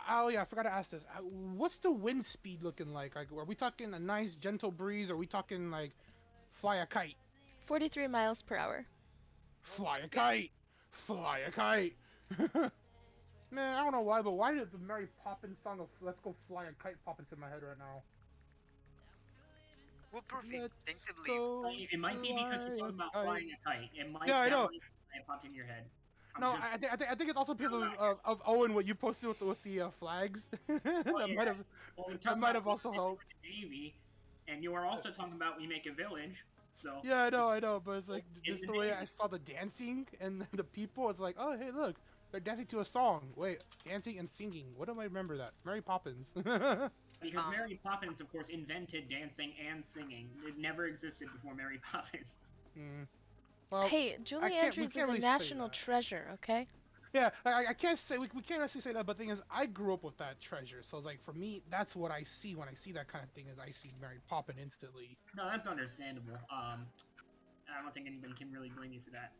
Oh yeah, I forgot to ask this. What's the wind speed looking like? Like, are we talking a nice gentle breeze? Or are we talking like fly a kite? 43 miles per hour. Fly a kite! Fly a kite! Man, I don't know why, but why did the Mary Poppins song of "Let's Go Fly a Kite" pop into my head right now? Wolfproof Let's instinctively. go It might be because we're fly talking about a kite. flying a kite. It might. Yeah, I know. It popped in your head. No, I think it's also because of Owen, what you posted with the flags. That might have also helped. Navy, and you were also talking about we make a village. So Yeah, I know, but it's like in just the the way Navy. I saw the dancing and the people. It's like, oh hey, look, they're dancing to a song. Wait, dancing and singing. What do I remember that? Mary Poppins. Because Mary Poppins, of course, invented dancing and singing. It never existed before Mary Poppins. Well, Hey, Julie we Andrews is can't a really say national that. treasure, okay? Yeah, I can't say we can't necessarily say that, but the thing is, I grew up with that treasure, so like for me, that's what I see when I see that kind of thing. Is I see Mary Poppins instantly. No, that's understandable. I don't think anybody can really blame you for that.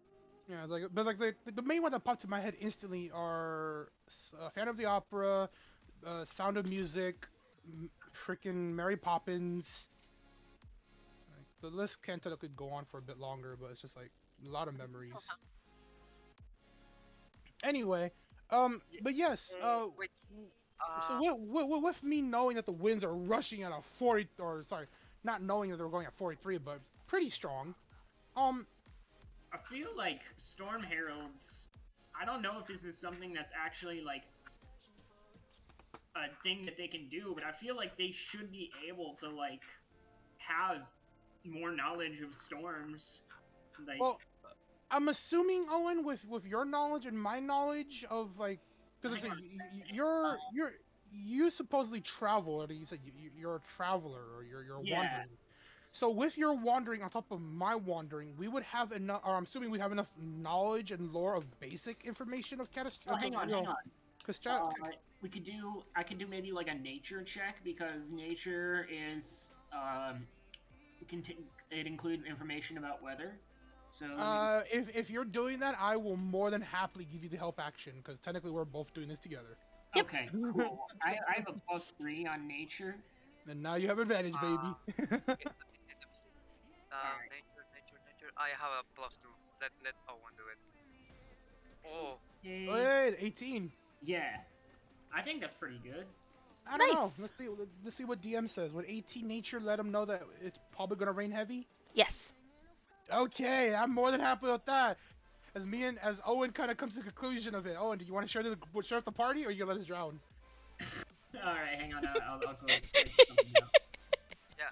Yeah, but the main one that popped in my head instantly are Fan of the Opera, Sound of Music, freaking Mary Poppins. Like, the list can't technically go on for a bit longer, but it's just like a lot of memories. Anyway, but yes, Wait. so with me knowing that the winds are rushing at a 40, or sorry, not knowing that they're going at 43, but pretty strong. I feel like Storm Heralds. I don't know if this is something that's actually like a thing that they can do, but I feel like they should be able to like have more knowledge of storms. Like, Well, I'm assuming Owen, with your knowledge and my knowledge of like, because it's Hang like, you supposedly travel, or you said you're a traveler, or you're Yeah. wandering. So with your wandering on top of my wandering, we would have enough, or I'm assuming we have enough knowledge and lore of basic information of oh, hang on. Because We could do. I could do maybe like a nature check because nature is it includes information about weather. So if you're doing that, I will more than happily give you the help action, because technically we're both doing this together. Yep. okay, cool. I have a +3 on nature, And now you have advantage, baby. Okay, let me see. Alright. Nature. I have a +2. Let Owen do it. Oh, Wait, 18. Yeah, I think that's pretty good. I don't know. Nice. Let's see what DM says. Would 18 nature let him know that it's probably gonna rain heavy? Yes. Okay, I'm more than happy with that. As Owen kind of comes to the conclusion of it. Owen, do you want to share the party, or you gonna let us drown? Alright, hang on, I'll go check something out. yeah.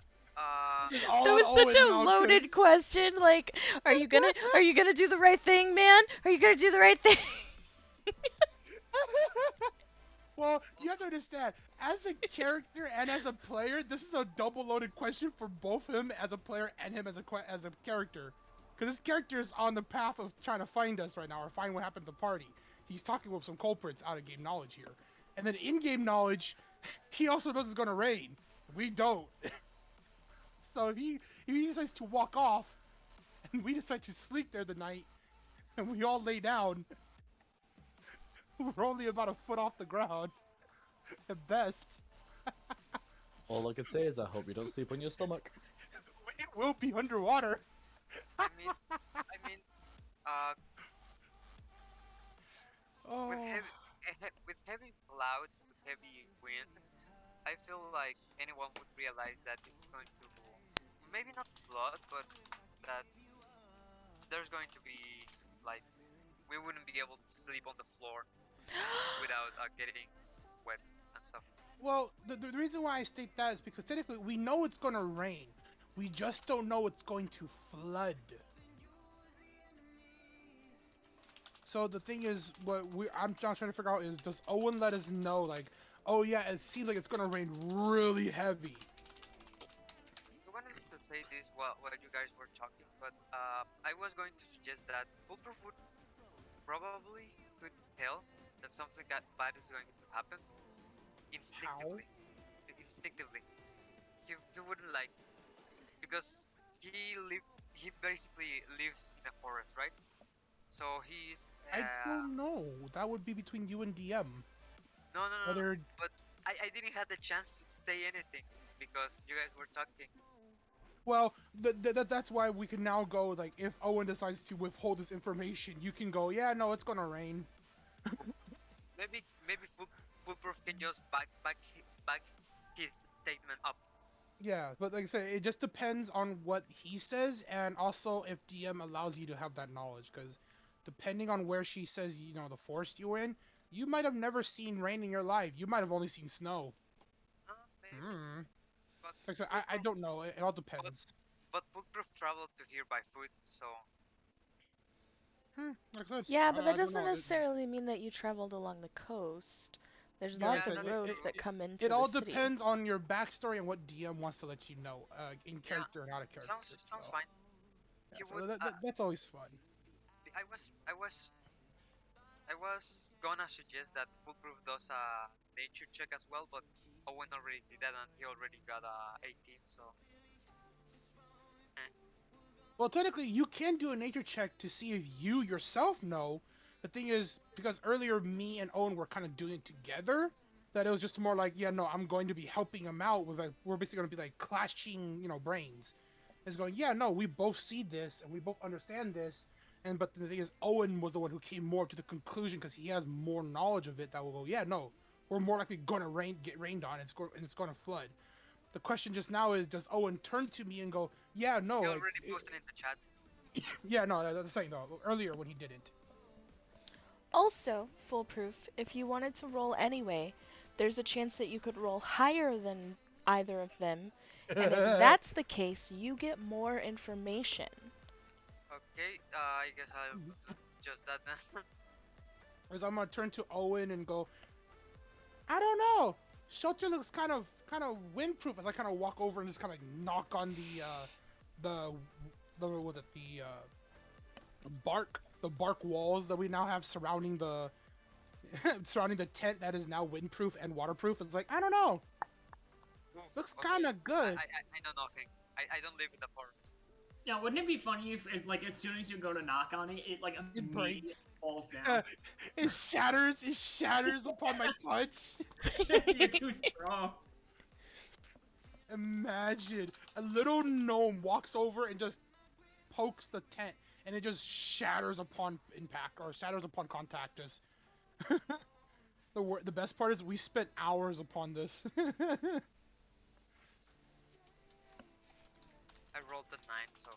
Just all That on was such Owen a now, loaded 'cause- question. Like, are you gonna do the right thing, man? Are you gonna do the right thing? Well, you have to understand, as a character and as a player, this is a double-loaded question for both him as a player and him as a character. Because this character is on the path of trying to find us right now, or find what happened to the party. He's talking with some culprits out of game knowledge here. And then in-game knowledge, he also knows it's gonna rain. We don't. So if he decides to walk off, and we decide to sleep there the night, and we all lay down, we're only about a foot off the ground, at best. All I can say is I hope you don't sleep on your stomach. We will be underwater. I mean, Oh. with heavy clouds, with heavy wind, I feel like anyone would realize that it's going to maybe not flood, but that there's going to be like we wouldn't be able to sleep on the floor without getting wet and stuff. Well, the reason why I state that is because technically we know it's gonna rain. We just don't know it's going to flood. So the thing is, I'm trying to figure out is, does Owen let us know, like, oh yeah, it seems like it's gonna rain really heavy. I wanted to say this while you guys were talking, but I was going to suggest that Foolproof would probably could tell that something that bad is going to happen instinctively. Instinctively, he wouldn't like because he basically lives in a forest, right? So he's. I don't know. That would be between you and DM. No. Whether... But I didn't have the chance to say anything because you guys were talking. Well, that's why we can now go, like, if Owen decides to withhold this information, you can go, yeah, no, it's gonna rain. Maybe Foolproof can just back his statement up. Yeah, but like I said, it just depends on what he says, and also if DM allows you to have that knowledge, because depending on where she says, you know, the forest you're in, you might have never seen rain in your life. You might have only seen snow. Maybe. But Like I said, I don't know. It all depends. But Foolproof traveled to here by foot, so. Like I said, Yeah, but that I don't doesn't know. necessarily mean that you traveled along the coast. There's Yeah, like lots I of said, roads that come into it all the city. depends on your backstory and what DM wants to let you know, in character and out of character. Sounds so. fine. Yeah, He so would. that's always fun. I was gonna suggest that Foolproof does a nature check as well, but Owen already did that and he already got a 18, so. Well, technically, you can do a nature check to see if you yourself know. The thing is, because earlier me and Owen were kind of doing it together, that it was just more like, yeah, no, I'm going to be helping him out with, like, we're basically going to be like clashing, you know, brains. It's going, yeah, no, we both see this and we both understand this, but the thing is, Owen was the one who came more to the conclusion because he has more knowledge of it. That will go, yeah, no, we're more likely going to get rained on, and it's going to flood. The question just now is, does Owen turn to me and go, yeah, no, He like, already posted in the chat. yeah, no, that's the same though. Earlier when he didn't. Also, Foolproof, if you wanted to roll anyway, there's a chance that you could roll higher than either of them, and if that's the case, you get more information. Okay, I guess I'll just that then. As I'm gonna turn to Owen and go, I don't know. Shelter looks kind of windproof as I kind of walk over and just kind of knock on the bark walls that we now have surrounding the tent that is now windproof and waterproof. It's like, I don't know. Oof, Looks okay. kind of good. I know nothing. I don't live in the forest. Now, wouldn't it be funny if, it's like, as soon as you go to knock on it, it like It immediately breaks. falls down? It shatters upon my touch. You're too strong. Imagine a little gnome walks over and just pokes the tent, and it just shatters upon impact or shatters upon contact. Just the best part is we spent hours upon this. I rolled a 9, so.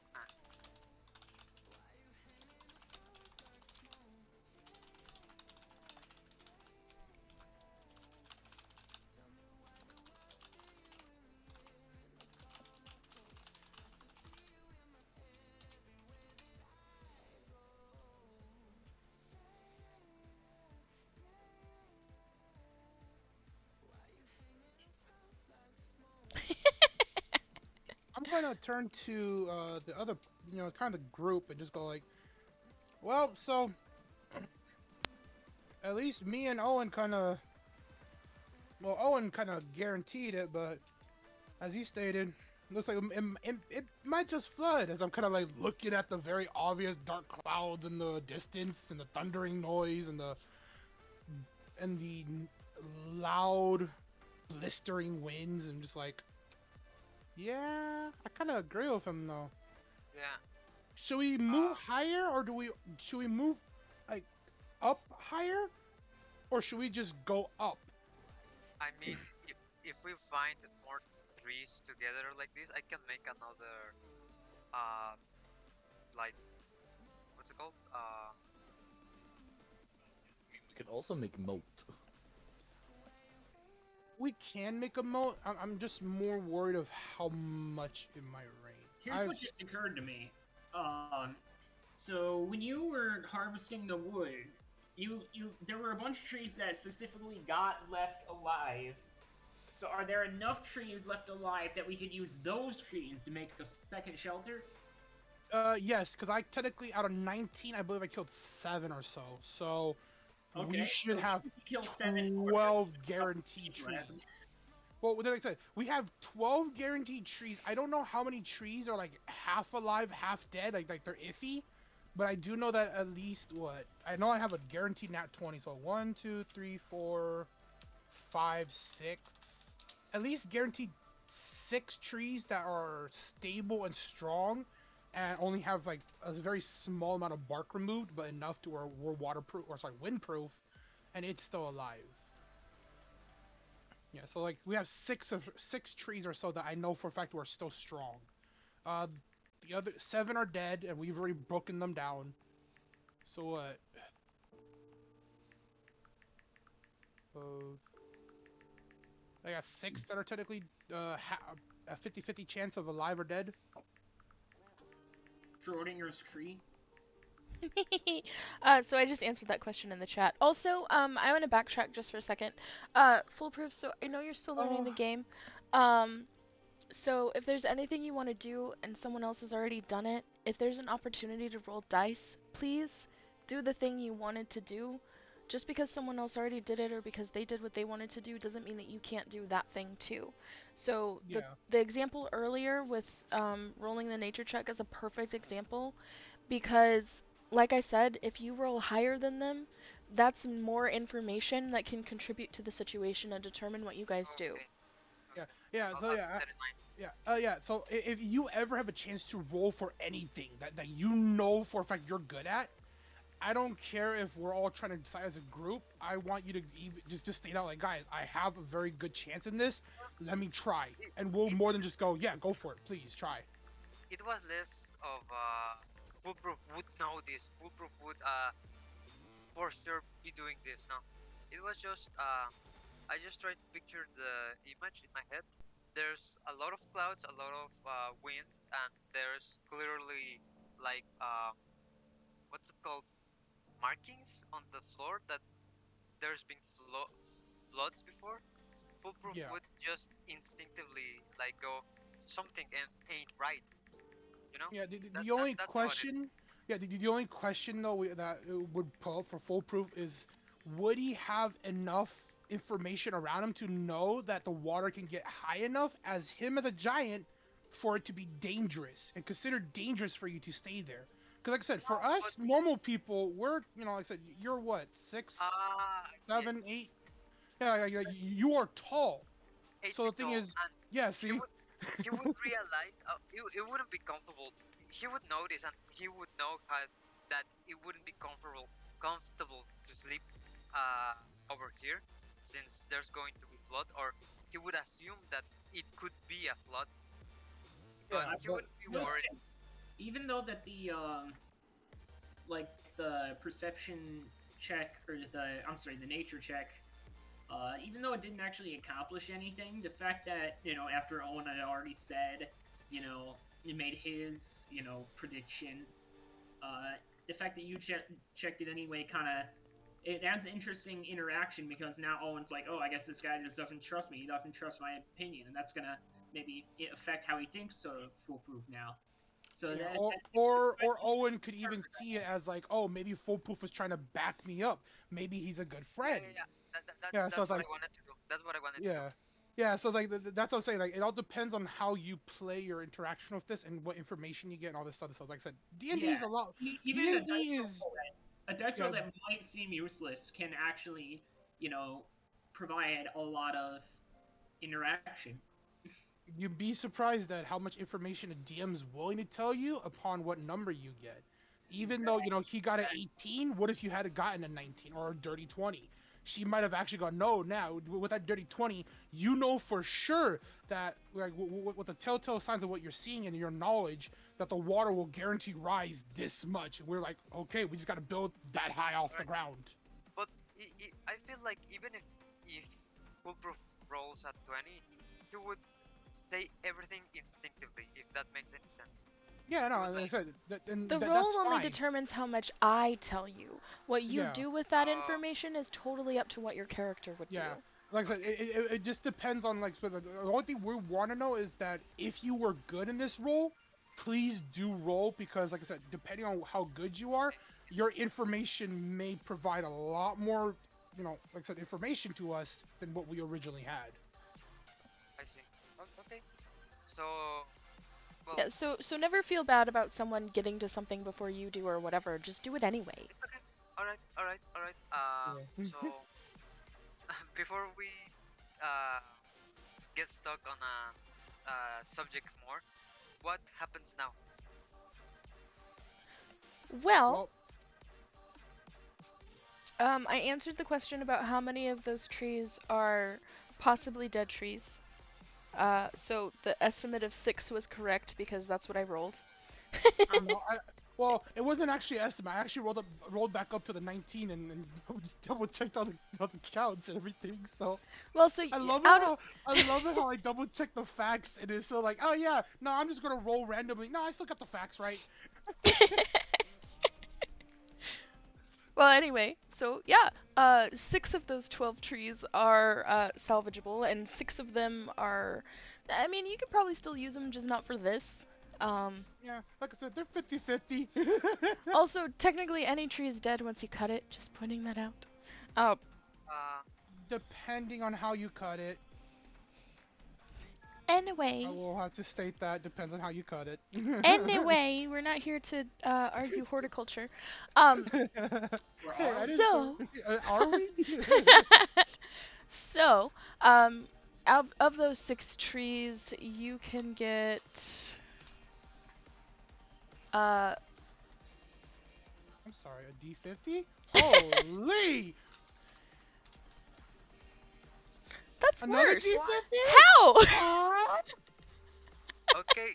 I'm gonna turn to the other, kind of group and just go like, well, so at least me and Owen Owen kind of guaranteed it, but as he stated, looks like it might just flood. As I'm kind of like looking at the very obvious dark clouds in the distance and the thundering noise and the loud blistering winds, and just like, yeah, I kind of agree with him though. Yeah. Should we move higher, or should we move like up higher, or should we just go up? I mean, if we find more trees together like this, I can make another, like, what's it called? We can also make moat. We can make a moat. I'm just more worried of how much it might rain. Here's what just occurred to me. So when you were harvesting the wood, there were a bunch of trees that specifically got left alive. So are there enough trees left alive that we could use those trees to make a second shelter? Yes, because I technically, out of 19, I believe I killed 7 or so. So Okay, we should have kill 7 12 guaranteed trees. left. Well, like I said, we have 12 guaranteed trees. I don't know how many trees are like half alive, half dead, like they're iffy. But I do know that at least I know I have a guaranteed nat 20. So 1, 2, 3, 4, 5, 6. At least guaranteed 6 trees that are stable and strong, and only have like a very small amount of bark removed, but enough to where we're waterproof, or sorry, windproof, and it's still alive. Yeah, so like we have 6 trees or so that I know for a fact we're still strong. The other 7 are dead, and we've already broken them down. So what? I got 6 that are technically a 50-50 chance of alive or dead. Schrodinger's tree. So I just answered that question in the chat. Also, I want to backtrack just for a second. Foolproof, so I know you're still learning the game. So if there's anything you want to do and someone else has already done it, if there's an opportunity to roll dice, please do the thing you wanted to do. Just because someone else already did it or because they did what they wanted to do doesn't mean that you can't do that thing too. So the example earlier with rolling the nature check is a perfect example, because like I said, if you roll higher than them, that's more information that can contribute to the situation and determine what you guys do. So if you ever have a chance to roll for anything that you know for a fact you're good at, I don't care if we're all trying to decide as a group. I want you to just state out like, guys, I have a very good chance in this. Let me try, and we'll more than just go, yeah, go for it, please try. It was less of Foolproof would know this. Foolproof would for sure be doing this. No, it was just I just tried to picture the image in my head. There's a lot of clouds, a lot of wind, and there's clearly like what's it called? Markings on the floor that there's been floods before. Foolproof would just instinctively like go, something ain't right. You know? Yeah, the only question, the only question though that would pull up for Foolproof is, would he have enough information around him to know that the water can get high enough as him as a giant for it to be dangerous and considered dangerous for you to stay there? Because like I said, for us normal people, we're, like I said, you're what, 6, 7, 8? Yeah, you are tall. So the thing is, yeah, see, he would realize it wouldn't be comfortable. He would notice and he would know that it wouldn't be comfortable to sleep over here since there's going to be flood, or he would assume that it could be a flood, but Yeah, he but wouldn't be We'll worried. see. Even though that the like the perception check or the nature check, even though it didn't actually accomplish anything, the fact that after Owen had already said, he made his prediction, the fact that you checked it anyway kind of it adds an interesting interaction because now Owen's like, oh, I guess this guy just doesn't trust me. He doesn't trust my opinion, and that's gonna maybe affect how he thinks of foolproof now. So yeah, that, or Owen could even see it as like, oh, maybe Foolproof was trying to back me up. Maybe he's a good friend. Yeah. Yeah, so That's it's what like, I wanted to do. That's what I wanted to do. yeah, yeah. So like that's what I'm saying. Like it all depends on how you play your interaction with this and what information you get and all this stuff. So like I said, D&D is a lot. even D&D is a dice yeah. roll that might seem useless can actually, provide a lot of interaction. You'd be surprised at how much information a DM's willing to tell you upon what number you get. Even though, he got an 18, what if you had gotten a 19 or a dirty 20? She might have actually gone, no, now, with that dirty 20, you know for sure that, like, with the telltale signs of what you're seeing and your knowledge, that the water will guarantee rise this much. We're like, okay, we just got to build that high off the ground. But I feel like even if Foolproof rolls at 20, he would say everything instinctively, if that makes any sense. Yeah, no, Like, like I said, The roll that's only fine. determines how much I tell you. What you Yeah. do with that information is totally up to what your character would Yeah. do. Like I said, it just depends on, like, so the only thing we want to know is that if you were good in this role, please do roll, because like I said, depending on how good you are, your information may provide a lot more, like I said, information to us than what we originally had. I see. Okay. So, well, Yeah, so never feel bad about someone getting to something before you do or whatever. Just do it anyway. it's okay. All right. Yeah. So before we get stuck on a subject more, what happens now? Well, I answered the question about how many of those trees are possibly dead trees. So the estimate of 6 was correct because that's what I rolled. Well, it wasn't actually an estimate. I actually rolled back up to the 19 and double checked all the counts and everything. So Well, so I love it how I double check the facts and it's so like, oh yeah, no, I'm just gonna roll randomly. No, I still got the facts right. Well, anyway, so yeah, 6 of those 12 trees are salvageable, and 6 of them are. I mean, you could probably still use them, just not for this. Yeah, like I said, they're 50-50. Also, technically, any tree is dead once you cut it. Just pointing that out. Depending on how you cut it. Anyway. I will have to state that depends on how you cut it. Anyway, we're not here to argue horticulture. Hey, So. Are we? So, of those 6 trees, you can get. I'm sorry, a D50? Holy! That's Another worse. D50? How? Okay,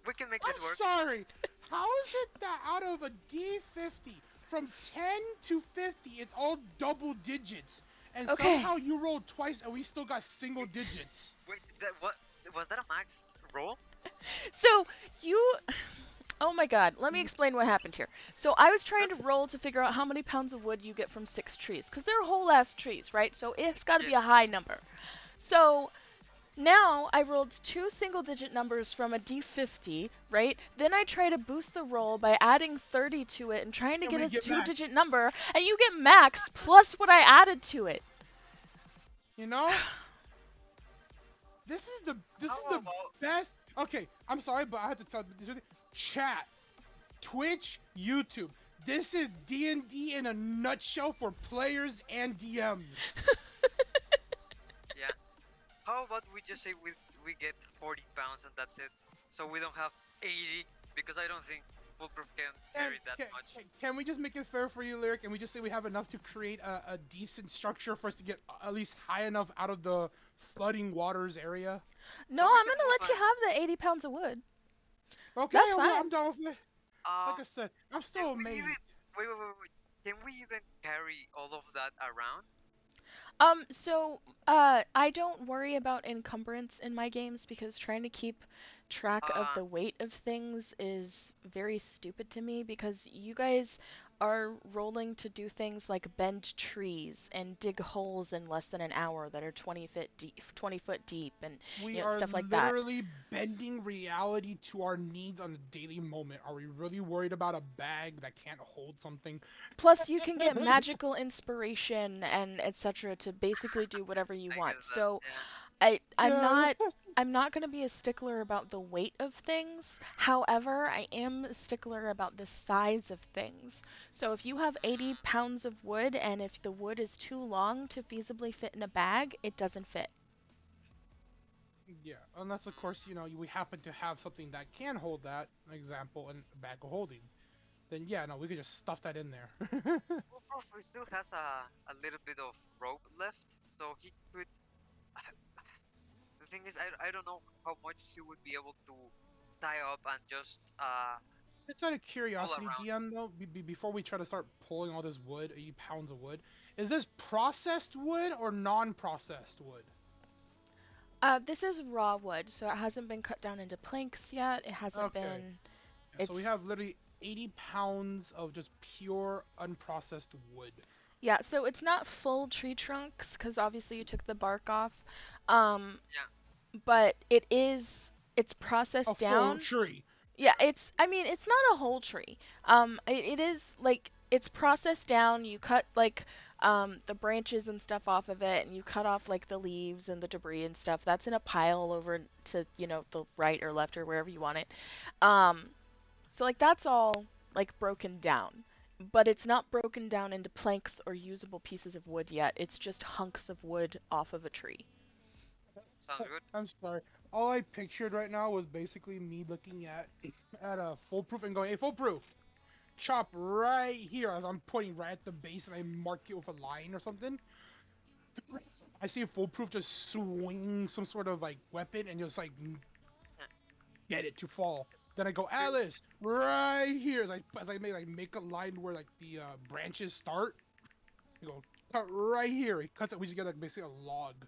we can make I'm this work. sorry. How is it that out of a D50, from 10 to 50, it's all double digits, and Okay. somehow you rolled twice and we still got single digits? Wait, what was that a max roll? So, you. Oh my god, let me explain what happened here. So, I was trying to roll to figure out how many pounds of wood you get from 6 trees, because they're whole ass trees, right? So, it's gotta be a Yes. high number. So, now I rolled 2 single digit numbers from a D50, right? Then I try to boost the roll by adding 30 to it and trying to And get we a get 2 max. digit number, and you get max plus what I added to it. You know? This is the How about best. Okay, I'm sorry, but I have to tell chat, Twitch, YouTube. This is D&D in a nutshell for players and DMs. yeah? How about we just say we get 40 pounds and that's it. So we don't have 80 because I don't think Foolproof can carry that much. Can we just make it fair for you, Lyric, and we just say we have enough to create a decent structure for us to get at least high enough out of the flooding waters area? No, we I'm can gonna move let you have the 80 pounds of wood. Okay, That's okay, fine. I'm down with it. Uh, Like I said, I'm still can we even, amazed. wait. Can we even carry all of that around? So, I don't worry about encumbrance in my games because trying to keep track of the weight of things is very stupid to me because you guys are rolling to do things like bend trees and dig holes in less than an hour that are 20 foot deep and We are stuff like that. literally bending reality to our needs on a daily moment. Are we really worried about a bag that can't hold something? Plus, you can get magical inspiration and etc. to basically do whatever you I want. guess that, So, yeah. I'm not going to be a stickler about the weight of things. However, I am a stickler about the size of things. So if you have 80 pounds of wood and if the wood is too long to feasibly fit in a bag, it doesn't fit. Yeah, unless of course, we happen to have something that can hold that, example, in a bag of holding. Then yeah, no, we could just stuff that in there. Foolproof still has a little bit of rope left, so he could. The thing is, I don't know how much he would be able to tie up and just Just out of pull curiosity, around. DM, though, before we try to start pulling all this wood, 80 pounds of wood, is this processed wood or non-processed wood? This is raw wood, so it hasn't been cut down into planks yet. It hasn't Okay. been. Yeah, so we have literally 80 pounds of just pure unprocessed wood. Yeah, so it's not full tree trunks because obviously you took the bark off. Um, Yeah. but it's processed A full down. tree. Yeah, I mean, it's not a whole tree. It is like it's processed down. You cut like the branches and stuff off of it, and you cut off like the leaves and the debris and stuff. That's in a pile over to, the right or left or wherever you want it. So like that's all like broken down. But it's not broken down into planks or usable pieces of wood yet. It's just hunks of wood off of a tree. Sounds good. I'm sorry. All I pictured right now was basically me looking at a foolproof and going, "Hey, foolproof, chop right here." As I'm pointing right at the base, and I mark it with a line or something. I see a foolproof just swing some sort of like weapon and just like get it to fall. Then I go, "Alice, right here." As I make a line where like the branches start. I go, "Cut right here." He cuts it. We just get like basically a log.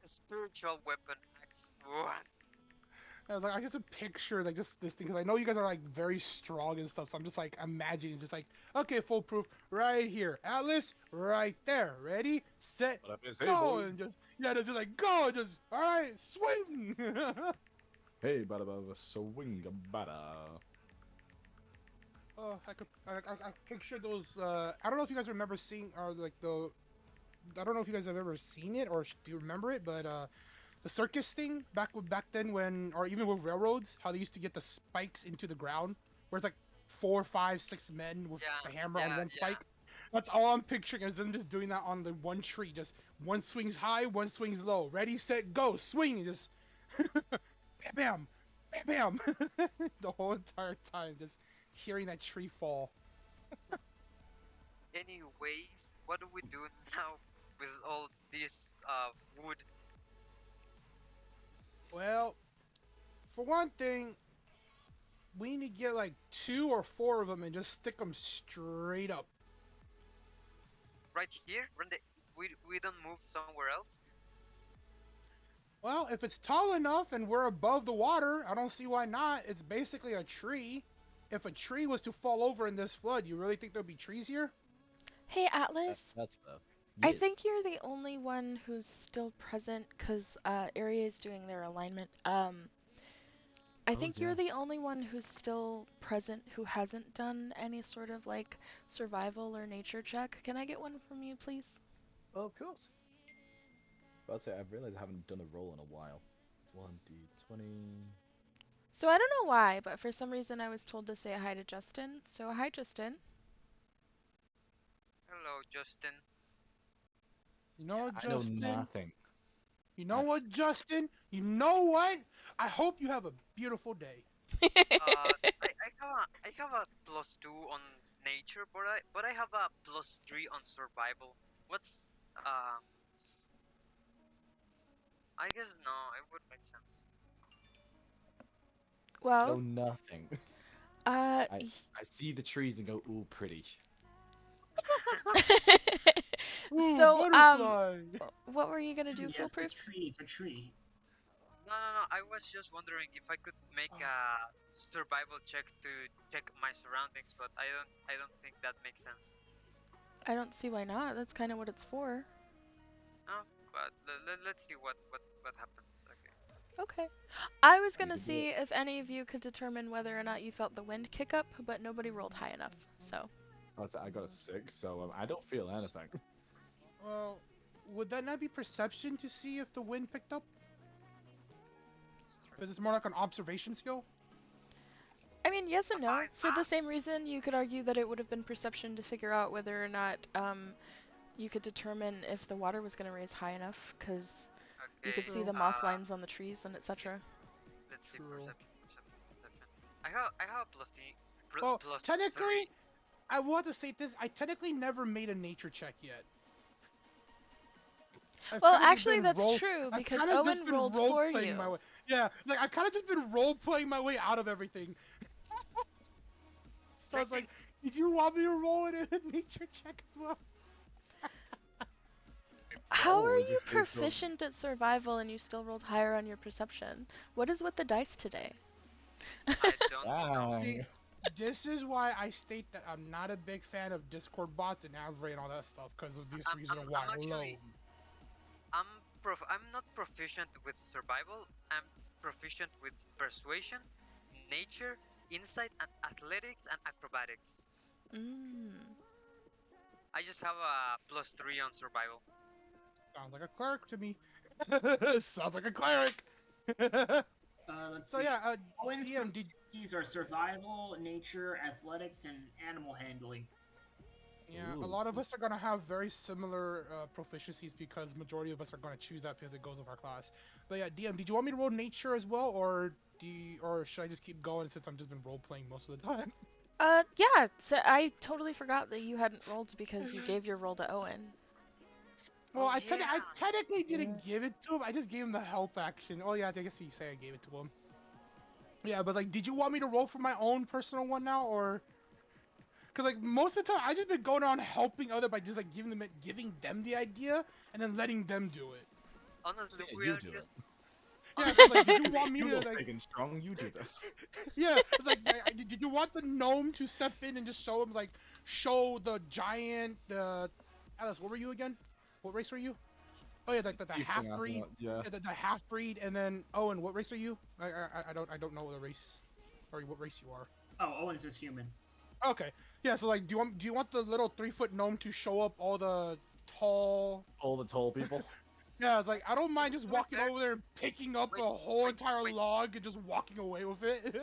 A spiritual weapon axe. What? I was like, I get a picture like this thing because I know you guys are like very strong and stuff. So I'm just like imagining, just like, okay, foolproof right here, Atlas right there, ready, set, What I say, go, boys? and just like go, and just all right, swing. Hey, bada bada, swing bada. Oh, I picture those. I don't know if you guys remember seeing or like the. I don't know if you guys have ever seen it or do you remember it, but the circus thing back then when, or even with railroads, how they used to get the spikes into the ground, where it's like 4, 5, 6 men with the hammer on one spike. That's all I'm picturing is them just doing that on the one tree. Just one swings high, one swings low. Ready, set, go, swing. Just bam, bam, bam. The whole entire time, just hearing that tree fall. Anyways, what do we do now with all this wood? Well, for one thing, we need to get like 2 or 4 of them and just stick them straight up. Right here? We don't move somewhere else? Well, if it's tall enough and we're above the water, I don't see why not. It's basically a tree. If a tree was to fall over in this flood, you really think there'll be trees here? Hey, Atlas. That's fair. I Yes. think you're the only one who's still present because Area is doing their alignment. I think you're the only one who's still present who hasn't done any sort of like survival or nature check. Can I get one from you, please? Oh, of course. But I'd say I've realized I haven't done a roll in a while. 1d20. So I don't know why, but for some reason I was told to say hi to Justin. So hi, Justin. Hello, Justin. You know, I know Justin, nothing. You know what, Justin? You know what? I hope you have a beautiful day. I have a +2 on nature, but I have a +3 on survival. What's I guess no, it would make sense. No, Well, nothing. uh, I see the trees and go, ooh, pretty. Ooh, so, butterfly. what were you gonna do, Yes, this foolproof? tree is a tree. No. I was just wondering if I could make a survival check to check my surroundings, but I don't think that makes sense. I don't see why not. That's kind of what it's for. No, but let's see what happens. Okay. Okay. I was You gonna can do it. see if any of you could determine whether or not you felt the wind kick up, but nobody rolled high enough, so. I got a 6, so I don't feel anything. Well, would that not be perception to see if the wind picked up? Because it's more like an observation skill. I mean, yes and no. Fine. For the same reason, you could argue that it would have been perception to figure out whether or not you could determine if the water was going to raise high enough, because you could see the moss lines on the trees and etc. Let's see. True. Perception. I have a +3. Well, +3. technically, I want to say this. I technically never made a nature check yet. I've Well, kinda just actually, been that's true, I've because kinda just Owen been rolled for role-playing you. my way. Yeah, like I've kind of just been role-playing my way out of everything. So I was like, did you want me to roll it in a nature check as well? How are Oh, you just say so. proficient at survival and you still rolled higher on your perception? What is with the dice today? I don't know. See, this is why I state that I'm not a big fan of Discord bots and Avray and all that stuff, because of this reason why I'm actually- alone. I'm not proficient with survival. I'm proficient with persuasion, nature, insight, and athletics and acrobatics. Mm. I just have a +3 on survival. Sounds like a cleric to me. Sounds like a cleric. Let's So see. yeah, Owen's DM, did proficiencies are survival, nature, athletics, and animal handling. yeah, a Ooh. lot of us are gonna have very similar proficiencies because majority of us are gonna choose that because it goes with our class. But yeah, DM, did you want me to roll nature as well, or or should I just keep going since I've just been role playing most of the time? Yeah, so I totally forgot that you hadn't rolled because you gave your roll to Owen. Well, Oh, I yeah. technically didn't give it to him. I just gave him the help action. Oh yeah, I guess you say I gave it to him. Yeah, but like, did you want me to roll for my own personal one now, or? Cause like most of the time I just been going on helping other by just like giving them the idea and then letting them do it. Honestly, Yeah, we you are do just. Yeah, so like, did you want me You to look like? big and strong. You do this. Yeah, it's like, did you want the gnome to step in and just show him like show the giant? Alice, what were you again? What race were you? Oh yeah, like the Tiefling half breed. astronaut, yeah. The half breed, and then Owen, what race are you? I don't know the race, or what race you are. Oh, Owen's just human. Okay, yeah. So like, do you want the little 3-foot gnome to show up all the tall? All the tall people. Yeah, it's like I don't mind just Wait, walking there- over there and picking up wait, a whole wait, entire wait. log and just walking away with it. Wait.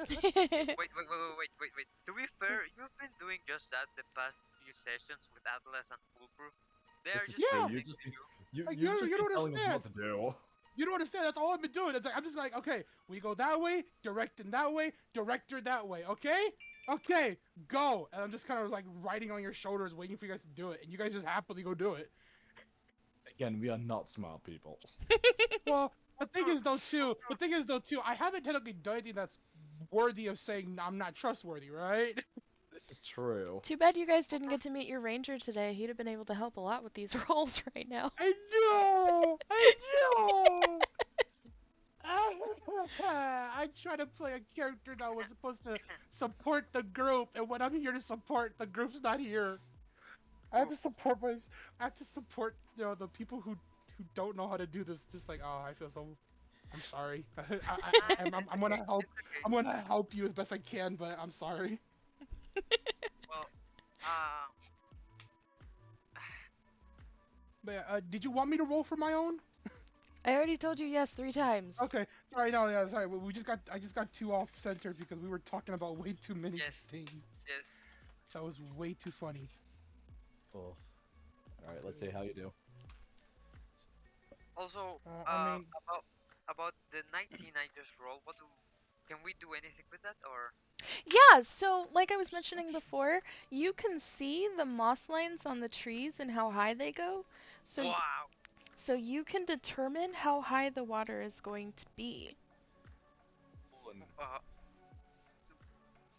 To be fair, you've been doing just that the past few sessions with Atlas and Foolproof. They are This is just true, listening you just to you. Like, you've just you been don't telling us understand. what to do. You don't understand. That's all I've been doing. It's like I'm just like, okay, we go that way, directing that way, director that way. Okay, okay, go. And I'm just kind of like riding on your shoulders, waiting for you guys to do it, and you guys just happily go do it. Again, we are not smart people. Well, the thing is though too, I haven't technically done anything that's worthy of saying I'm not trustworthy, right? This is true. Too bad you guys didn't get to meet your ranger today. He'd have been able to help a lot with these rolls right now. I know. I try to play a character that was supposed to support the group, and when I'm here to support, the group's not here. I have to support the people who don't know how to do this. Just like, oh, I feel so. I'm sorry. I'm gonna help. It's okay. I'm gonna help you as best I can, but I'm sorry. Well, But did you want me to roll for my own? I already told you yes 3 times. Okay. Sorry, no, yeah, sorry. I just got too off center because we were talking about way too many Yes. things. yes. That was way too funny. Oh. All right, let's see how you do. Also, I mean, about the 19 I just rolled. Can we do anything with that or? Yeah, so like I was mentioning perception. before, you can see the moss lines on the trees and how high they go. So Wow. so you can determine how high the water is going to be.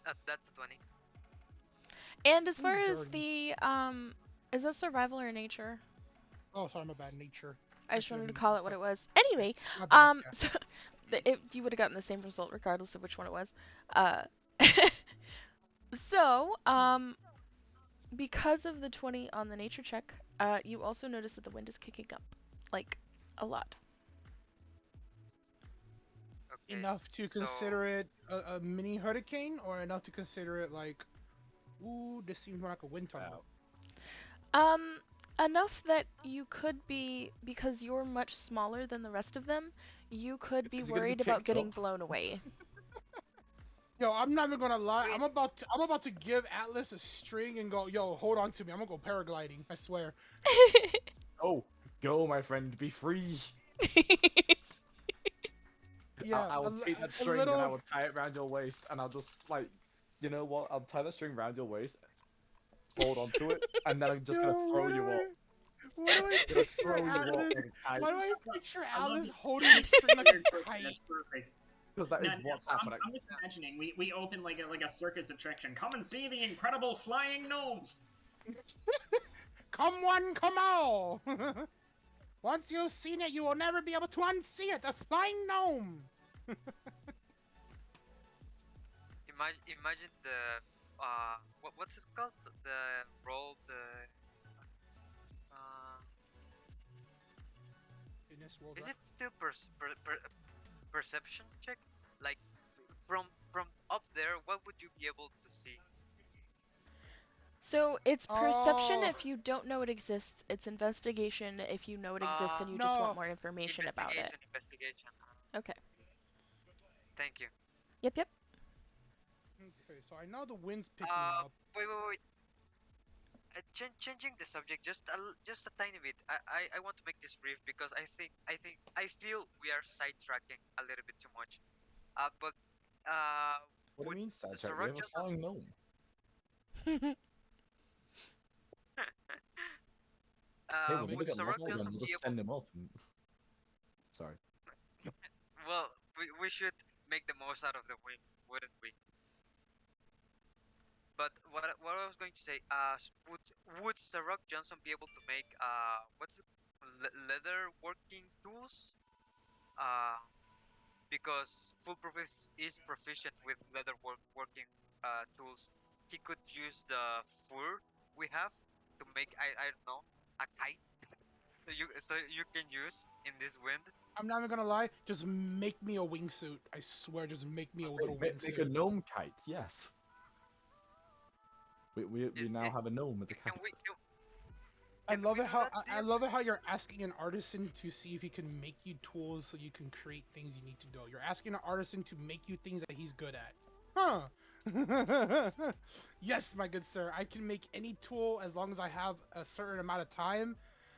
Uh, that's 20. And as far Ooh, as dirty. the is that survival or nature? Oh, sorry, my bad. Nature. I I just should have wanted to used call my it what fuck. it was. Yeah, Anyway, my bad. Yeah. so you would have gotten the same result regardless of which one it was. Uh so, because of the 20 on the nature check, you also notice that the wind is kicking up like a lot. Okay. Enough to So consider it a mini hurricane, or enough to consider it like, ooh, this seems more like a wind tunnel. Um, enough that you could be, because you're much smaller than the rest of them, you could be Is it gonna be worried about picked getting up? blown away. Yo, I'm not even gonna lie. wait. I'm about to give Atlas a string and go, yo, hold on to me. I'm gonna go paragliding. I swear. Oh, go, my friend, be free. Yeah, I will take that a string and I little. will tie it around your waist, and I'll just like, you know what? I'll tie that string around your waist, hold on to it, and then I'm just gonna Yo, throw you up. what do I I'm gonna picture throw you up Atlas? like a kite. Why do I picture I love Atlas it. holding the string like Weird a person, kite? That's perfect. Because that is what's happening. I'm just imagining we open like a circus attraction. Come and see the incredible flying gnome. Come one, come all. Once you've seen it, you will never be able to unsee it. A flying gnome. imagine the what's it called? The roll uh In this world, is it still perception check? Like from up there, what would you be able to see? So it's perception Oh if you don't know it exists, it's investigation if you know it exists and you just want no. more information about it. Investigation. Okay. I see. Thank you. Yep, yep. Okay, so I know the wind's picking up. Wait. Changing the subject just a tiny bit. I want to make this brief because I feel we are sidetracking a little bit too much. But What do would you mean, sidetrack? We Sorok have a just flying gnome. Hey, when we would look at Sorok muscle, then Johnson we'll be just able? send him up. And... Sorry. Well, we should make the most out of the win, wouldn't we? But what I was going to say, would Sarok Johnson be able to make what's it, leather working tools? Uh, because Foolproof is proficient with leather working tools. He could use the fur we have to make I don't know a kite. So you can use in this wind. I'm not even gonna lie. Just make me a wingsuit. I swear, just make me a little Make a wingsuit. gnome kite, yes. We Is now it, have a gnome as a can kite. we I can love we it do how that, I DM? love it how you're asking an artisan to see if he can make you tools so you can create things you need to do. You're asking an artisan to make you things that he's good at. Huh. Yes, my good sir. I can make any tool as long as I have a certain amount of time.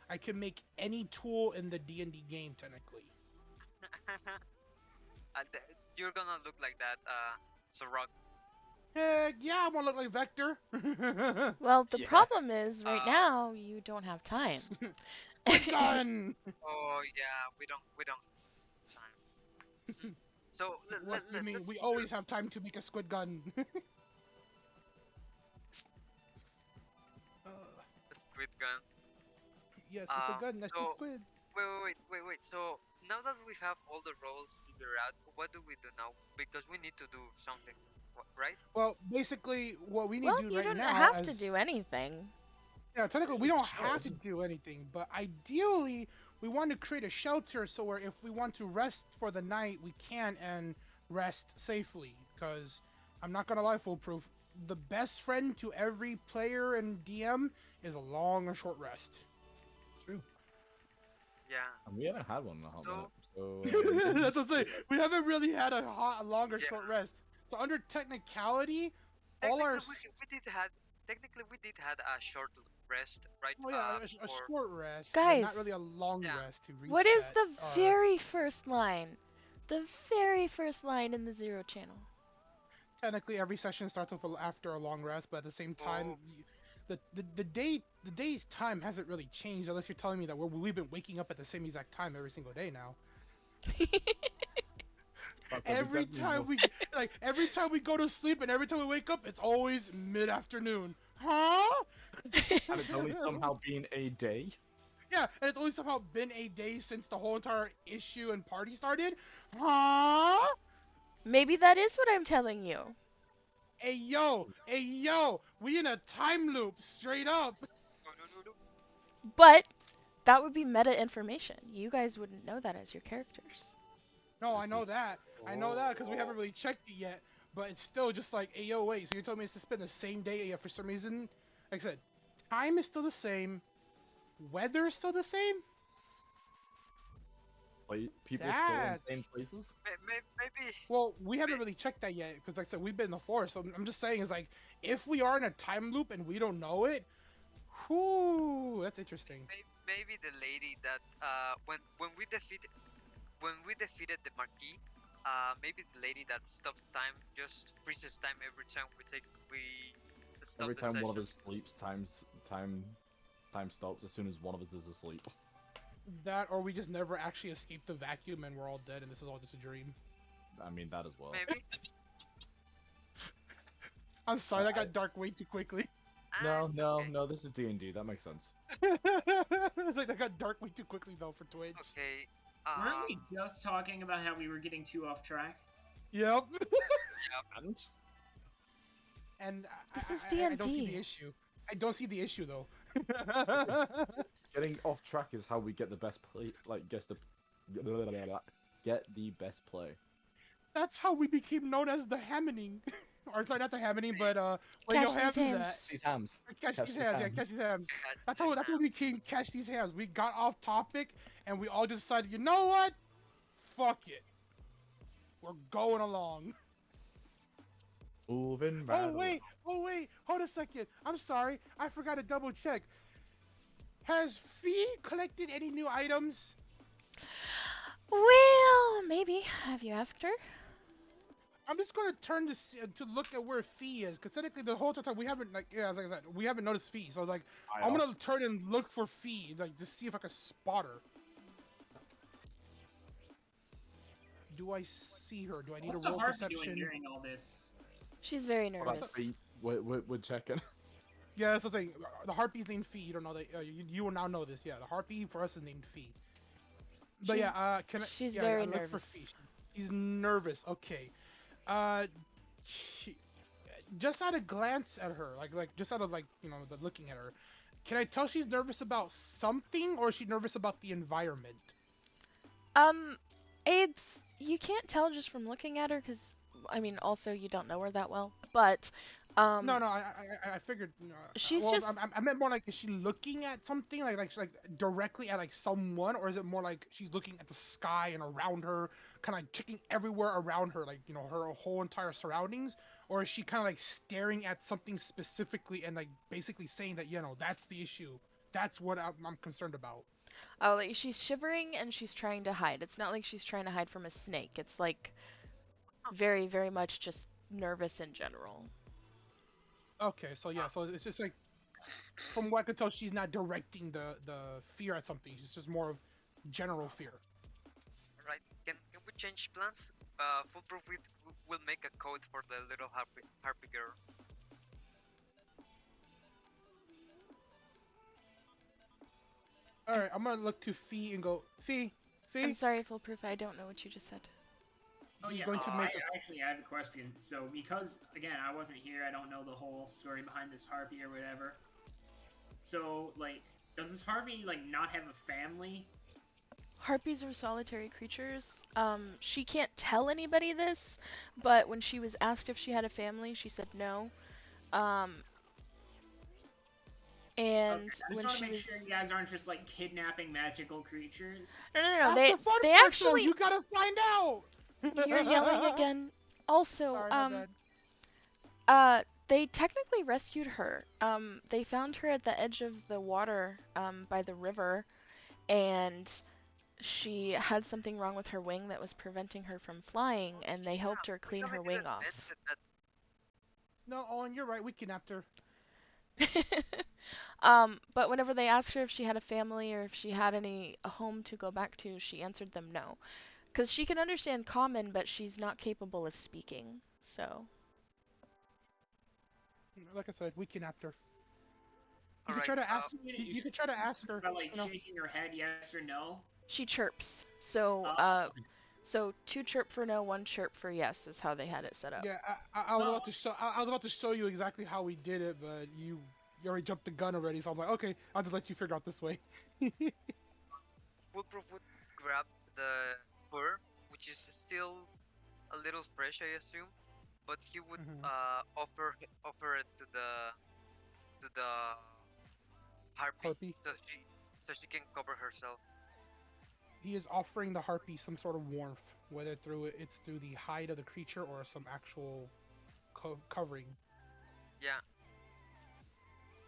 I can make any tool in the D&D game technically. You're gonna look like that, Sorok. Heck yeah, I want to look like Vector. Well, the Yeah. problem is right Uh, now you don't have time. Squid gun. Oh yeah, we don't have time. So What do you mean? let's We always have time to make a squid gun. uh, squid gun. yes, it's a gun. That's a So squid. wait. So now that we have all the roles figured out, what do we do now? Because we need to do something, right? Well, basically, what we need Well, to do you right don't now, have to as do anything. yeah, technically, we don't have to should. do anything. But ideally, we want to create a shelter so where if we want to rest for the night, we can and rest safely. Because I'm not gonna lie, foolproof. The best friend to every player and DM is a long or short rest. True. Yeah. And we haven't had one in a hot So- minute, so... That's what I'm saying. We haven't really had a long or Yeah. short rest. So under technicality, all our Technically, we did had a rest, right? Oh yeah, a For short rest, but Guys, not really a long yeah. rest to reset. what is the our- very first line? The very first line in the Zero channel. Technically, every session starts off after a long rest, but at the same time, Oh, the day's time hasn't really changed unless you're telling me that we've been waking up at the same exact time every single day now. That's gonna be Every deadly. time every time we go to sleep and every time we wake up, it's always mid-afternoon. Huh? And it's only somehow been a day. Yeah, and it's only somehow been a day since the whole entire issue and party started. Huh? Maybe that is what I'm telling you. Hey yo, we in a time loop, straight up. no. But that would be meta information. You guys wouldn't know that as your characters. No, I I know see. that. I know that because we haven't really checked it yet. But it's still just like, hey yo, wait. So you're telling me it's to spend the same day? Yeah, for some reason, like I said, time is still the same. Weather is still the same. Like, people are still in That- the same places. Maybe. Well, we haven't really checked that yet because, like I said, we've been in the forest. So I'm just saying, is like, if we are in a time loop and we don't know it, whoo, that's interesting. Maybe the lady that when we defeated the Marquis, maybe the lady that stops time just freezes time every time we stop Every the time session. one of us sleeps, time stops as soon as one of us is asleep. That, or we just never actually escaped the vacuum and we're all dead and this is all just a dream. I mean that as well. Maybe. I'm sorry, that got dark way too quickly. It's okay. No. This is D&D. That makes sense. It's like that got dark way too quickly though for Twitch. Okay. Weren't we just talking about how we were getting too off track? Yep. And And This is I don't see D&D. the issue. I don't see the issue though. getting off track is how we get the best play. Like, get the best play. That's how we became known as the Hammoning. Or sorry, not the Hammoning, but where your Catch these hams hams. at? These hams. Catch Catch these these hams, yeah, hams. catch these hams. That's That's how we became catch these hams. We got off topic and we all just decided, you know what? Fuck it. We're going along. Moving right Oh wait, hold a second. I'm sorry, I forgot to double check. Has Fee collected any new items? Well, maybe. Have you asked her? I'm just gonna turn to look at where Fee is, because technically the whole time we haven't as I said, we haven't noticed Fee. So like, I'm gonna turn and look for Fee, like to see if I can spot her. Do I see her? Do I need What's a the roll harpy doing perception? during all this? She's very Well, nervous. that's Fee. We're checking. Yeah, that's what I'm saying. The harpy's named Fee. You don't know that. You will now know this. Yeah, the harpy for us is named Fee. But She's- yeah, can I? she's yeah, very I look for nervous. Fee. She's nervous. Okay. She, just at a glance at her, like just out of the looking at her, can I tell she's nervous about something, or is she nervous about the environment? It's you can't tell just from looking at her, because I mean, also you don't know her that well. But No, I figured. She's well, just- I meant more like, is she looking at something like directly at like someone, or is it more like she's looking at the sky and around her, kind of like checking everywhere around her, like her whole entire surroundings, or is she kind of like staring at something specifically and like basically saying that that's the issue, that's what I'm concerned about. oh, like she's shivering and she's trying to hide. It's not like she's trying to hide from a snake. It's like very, very much just nervous in general. Okay, so yeah, so it's just like, from what I could tell, she's not directing the fear at something. It's just more of general fear. Right? Can we change plans? Foolproof will make a code for the little harpy girl. All right, I'm gonna look to Fee and go, Fee. I'm sorry, Foolproof. I don't know what you just said. Oh He's yeah, going to make I have a question. So because again I wasn't here, I don't know the whole story behind this harpy or whatever. So like, does this harpy like not have a family? Harpies are solitary creatures. She can't tell anybody this, but when she was asked if she had a family, she said no. And Okay, I just when want to she make was sure you guys aren't just like kidnapping magical creatures. no, That's they the fun they part, though. actually You gotta find out. you're yelling again. Also, Sorry, my bad. They technically rescued her. They found her at the edge of the water, by the river, and she had something wrong with her wing that was preventing her from flying, Oh, and they yeah, helped her we clean her haven't wing even off. mentioned that. No, Owen, you're right. We kidnapped her. But whenever they asked her if she had a family or if she had a home to go back to, she answered them no. Because she can understand common, but she's not capable of speaking, so. Like I said, we kidnapped her. You All could right. try to ask. You You could try to ask her. By like You know, shaking your head, yes or no. She chirps. So, Oh, so 2 chirp for no, 1 chirp for yes is how they had it set up. yeah. I was No. about to show. I was about to show you exactly how we did it, but you already jumped the gun already. So I'm like, okay, I'll just let you figure out this way. Foolproof would grab the fur, which is still a little fresh, I assume, but he would Mhm. offer it to the harpy, Harpy. so she can cover herself. He is offering the harpy some sort of warmth, whether it's through the hide of the creature or some actual covering. Yeah.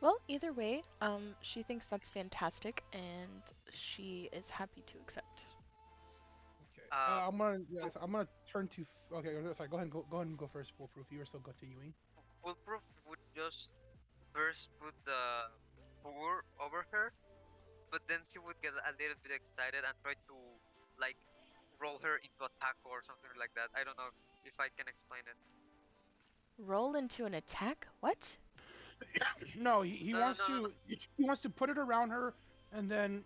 Well, either way, she thinks that's fantastic, and she is happy to accept. Okay. Uh, I'm gonna turn to. Okay, sorry. Go ahead and go first. Foolproof. You are still continuing. Foolproof would just first put the fur over her, but then he would get a little bit excited and try to like roll her into a taco or something like that. I don't know if I can explain it. Roll into an attack? What? No, he No, wants no, no, no. to. He wants to put it around her and then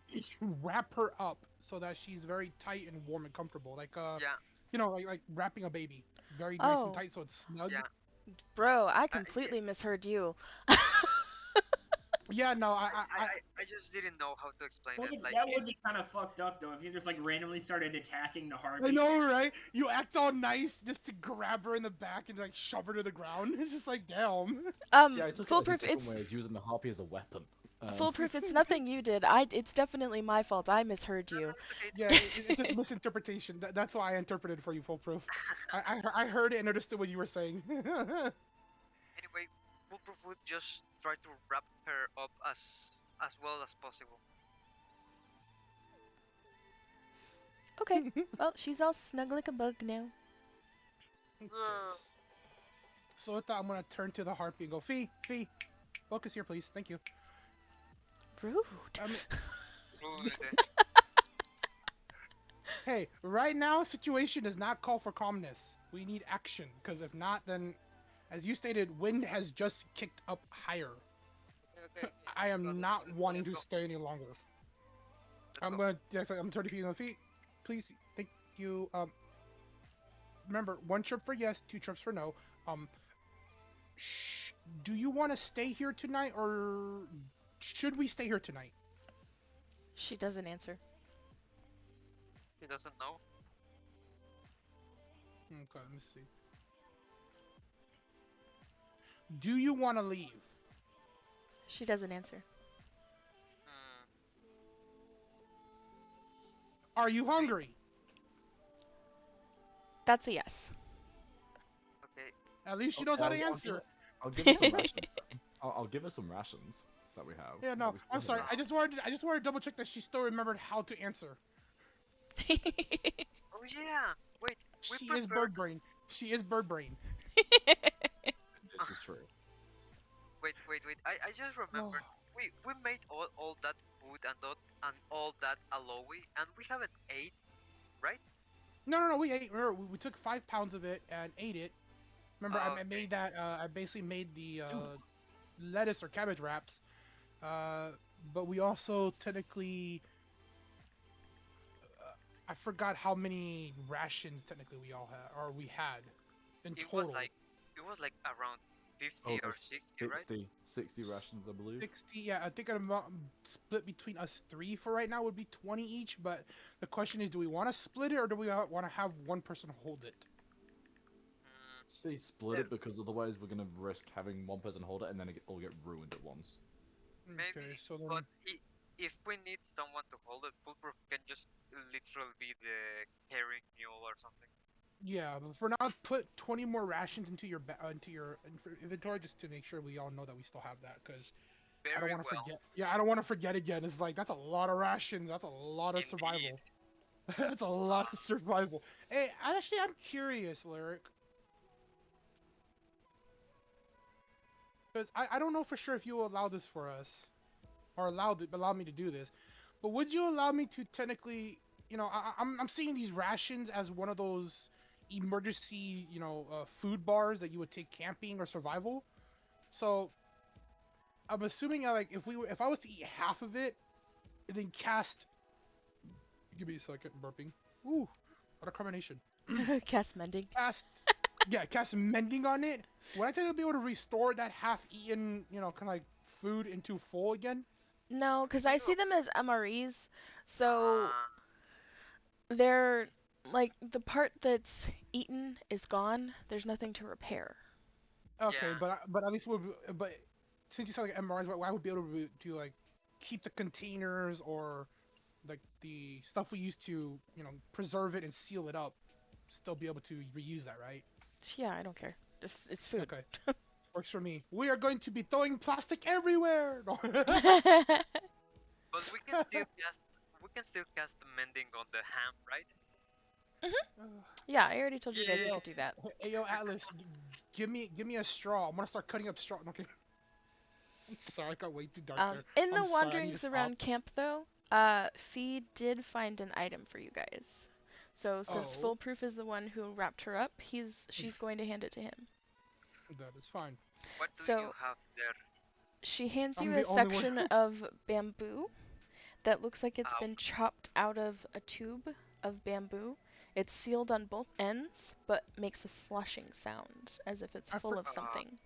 wrap her up so that she's very tight and warm and comfortable, like Yeah, you know, like wrapping a baby, very nice and Oh, tight so it's snug. yeah. bro, I Yeah. completely misheard you. Yeah, no, I just didn't know how to explain Well, it. Like, that would be kind of fucked up though if you just like randomly started attacking the I harpy. know, right? You act all nice just to grab her in the back and like shove her to the ground. It's just like, damn. Yeah, I took it as a Foolproof, different it's way, as using the harpy as a weapon. foolproof. It's nothing you did. It's definitely my fault. I misheard no, no, you. it's okay. Yeah, it's just misinterpretation. That's why I interpreted for you, foolproof. I heard it and understood what you were saying. Anyway, Foolproof would just try to wrap her up as well as possible. Okay, well, she's all snug like a bug now. Okay. So with that, I'm gonna turn to the harpy and go, Fee, focus here, please. Thank you. Rude. I mean, Rude. hey, right now, situation does not call for calmness. We need action, because if not, then, as you stated, wind has just kicked up higher. Okay. I am not let's wanting go. to stay any longer. Let's I'm go. gonna, yes, I'm 30 feet on the feet. Please, thank you. Remember, 1 chirp for yes, 2 chirps for no. Do you want to stay here tonight, or should we stay here tonight? She doesn't answer. He doesn't know. Okay, let me see. Do you want to leave? She doesn't answer. Hmm. Are you hungry? That's a yes. Okay. At least she knows how to answer. I'll give her some rations. Then. I'll give her some rations that we have. Yeah, that no, we still I'm sorry. have. I just wanted to double check that she still remembered how to answer. Oh yeah. Wait. We She is prepared- bird brain. She is bird brain. This is true. Wait. I just remembered. We made all that food and all that aloe, and we haven't ate, right? No. We ate. Remember, we took 5 pounds of it and ate it. Remember, I Okay. made that. I basically made the lettuce or cabbage wraps. But we also technically. I forgot how many rations technically we had in It total. was like around 50 Oh, or there's 60, right? 60 rations, I believe. 60, yeah, I think an amount split between us 3 for right now would be 20 each, but the question is, do we want to split it or do we want to have one person hold it? Say split it, because otherwise we're gonna risk having one person hold it and then it'll get ruined at once. Maybe, Okay, so then, but if we need someone to hold it, Foolproof can just literally be the carrying mule or something. Yeah, but for now, put 20 more rations into your inventory just to make sure we all know that we still have that, because I don't Very want to well. forget. Yeah, I don't want to forget again. It's like that's a lot of rations. That's a lot of Indeed. survival. That's a lot of survival. Hey, I'm curious, Lyric, because I don't know for sure if you will allow this for us, or allow me to do this, but would you allow me to technically, I'm seeing these rations as one of those emergency, food bars that you would take camping or survival. So I'm assuming like if I was to eat half of it and then cast, give me a second, burping. Ooh, what a combination. Cast mending. Cast mending on it. Would I think I'll be able to restore that half-eaten, kind of like food into full again? No, because Do I you? see them as MREs, so Uh, they're like the part that's eaten is gone. There's nothing to repair. Okay, yeah. but at least but since you said like MRIs, I would be able to like keep the containers or like the stuff we use to preserve it and seal it up, still be able to reuse that, right? Yeah, I don't care. It's food. Okay, works for me. We are going to be throwing plastic everywhere. No. But we can still cast the mending on the ham, right? Yeah, I already told you guys Hey we Yeah. yo, could do that. hey yo, Atlas, give me a straw. I'm gonna start cutting up straw. Okay, I'm sorry, I got way too dark there. In I'm the sorry, I need to wanderings stop. around camp, though, Fee did find an item for you guys. So since Oh, Foolproof is the one who wrapped her up, she's going to hand it to him. that is fine. What do you So have there? she hands I'm you the a only one. section of bamboo that looks like it's Uh, been chopped out of a tube of bamboo. It's sealed on both ends, but makes a sloshing sound as if it's I full for, of something.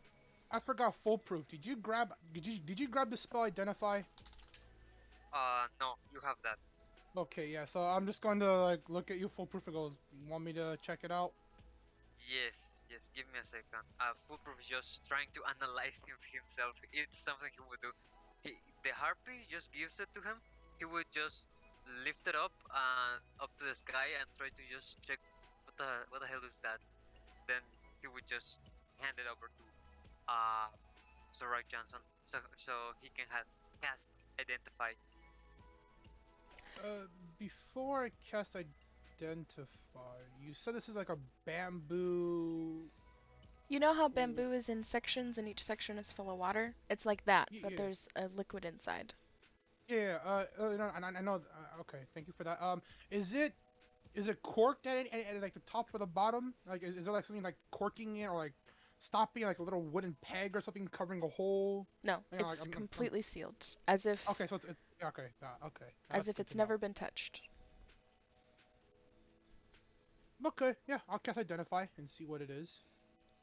I forgot foolproof. Did you grab the spell identify? no, you have that. Okay, yeah. So I'm just going to like look at you foolproof and go. Want me to check it out? Yes. Give me a second. Foolproof is just trying to analyze himself. It's something he would do. The harpy just gives it to him. He would just lift it up and up to the sky and try to just check what the hell is that. Then he would just hand it over to uh Zorak Johnson so he can cast identify. Before I cast identify, you said this is like a bamboo. You know how bamboo is in sections and each section is full of water? It's like that, but Yeah, there's a liquid inside. yeah. No, I know. Okay, thank you for that. Is it corked at like the top or the bottom? Like, is there like something like corking it or like stopping like a little wooden peg or something covering a hole? No, Like, it's completely sealed, as if okay, so it's okay. Okay, as that's if good it's to know. never been touched. Okay, yeah, I'll cast identify and see what it is.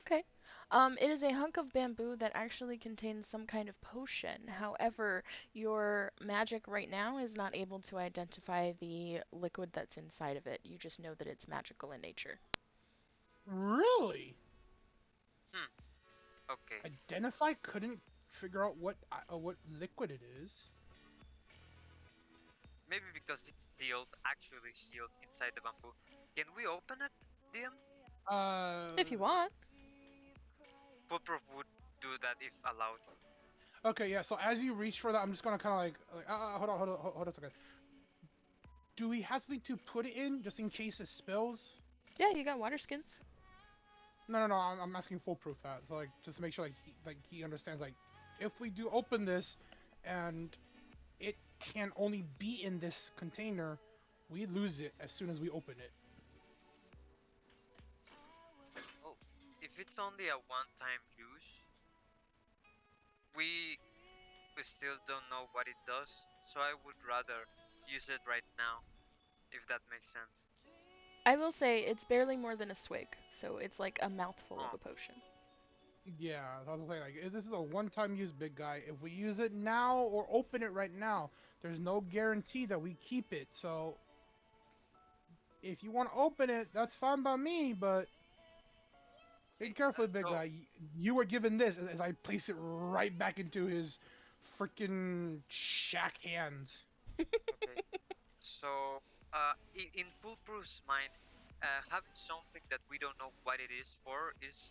Okay. It is a hunk of bamboo that actually contains some kind of potion. However, your magic right now is not able to identify the liquid that's inside of it. You just know that it's magical in nature. Really? Hmm. Okay. Identify couldn't figure out what liquid it is. Maybe because it's sealed, actually sealed inside the bamboo. Can we open it, DM? If you want. Foolproof would do that if allowed. Okay, yeah. So as you reach for that, I'm just gonna kind of hold on a second. Do we have something to put it in just in case it spills? Yeah, you got water skins. No. I'm asking foolproof that. So like, just to make sure he understands like, if we do open this, and it can only be in this container, we lose it as soon as we open it. Oh, if it's only a one-time use, we we still don't know what it does. So I would rather use it right now, if that makes sense. I will say it's barely more than a swig, so it's like a mouthful of Oh, a potion. Yeah, I was saying like, this is a one-time use, big guy. If we use it now or open it right now, there's no guarantee that we keep it. So if you want to open it, that's fine by me, but be okay. careful, big So guy. You were given this as I place it right back into his freaking shack hands. okay. So in Foolproof's mind, having something that we don't know what it is for is